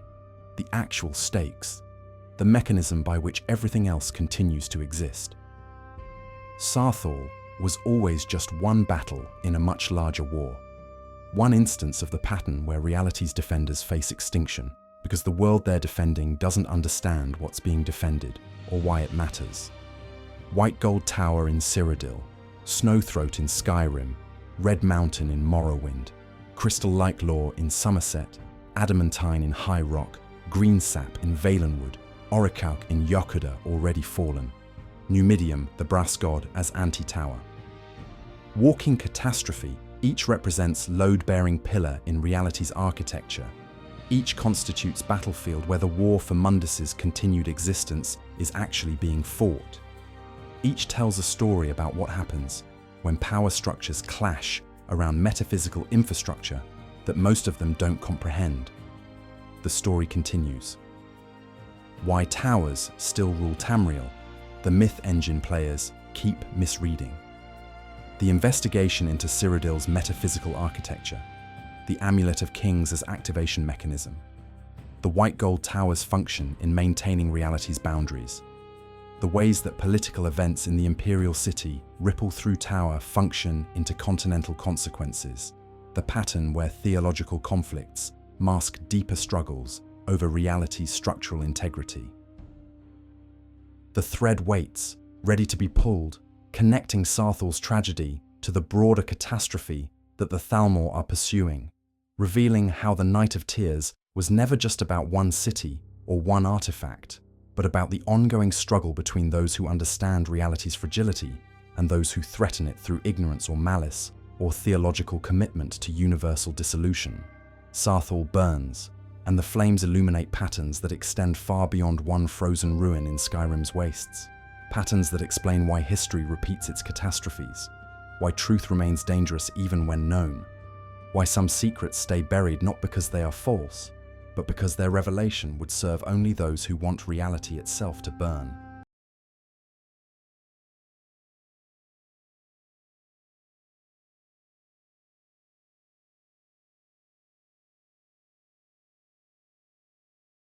Speaker 1: the actual stakes, the mechanism by which everything else continues to exist. Saarthal was always just one battle in a much larger war, one instance of the pattern where reality's defenders face extinction because the world they're defending doesn't understand what's being defended or why it matters. White Gold Tower in Cyrodiil, Snowthroat in Skyrim, Red Mountain in Morrowind, Crystal Light Law in Somerset, Adamantine in High Rock, Greensap in Valenwood, Orichalk in Yokuda already fallen, Numidium, the Brass God, as anti-tower. Walking catastrophe, each represents load-bearing pillar in reality's architecture. Each constitutes battlefield where the war for Mundus's continued existence is actually being fought. Each tells a story about what happens when power structures clash around metaphysical infrastructure that most of them don't comprehend. The story continues. Why towers still rule Tamriel, the myth engine players keep misreading. The investigation into Cyrodiil's metaphysical architecture, the Amulet of Kings as activation mechanism, the White Gold Tower's function in maintaining reality's boundaries, the ways that political events in the Imperial City ripple through Tower function into continental consequences, the pattern where theological conflicts mask deeper struggles over reality's structural integrity. The thread waits, ready to be pulled, connecting Saarthal's tragedy to the broader catastrophe that the Thalmor are pursuing, revealing how the Night of Tears was never just about one city or one artifact, but about the ongoing struggle between those who understand reality's fragility and those who threaten it through ignorance or malice or theological commitment to universal dissolution. Saarthal burns, and the flames illuminate patterns that extend far beyond one frozen ruin in Skyrim's wastes. Patterns that explain why history repeats its catastrophes, why truth remains dangerous even when known, why some secrets stay buried not because they are false, but because their revelation would serve only those who want reality itself to burn.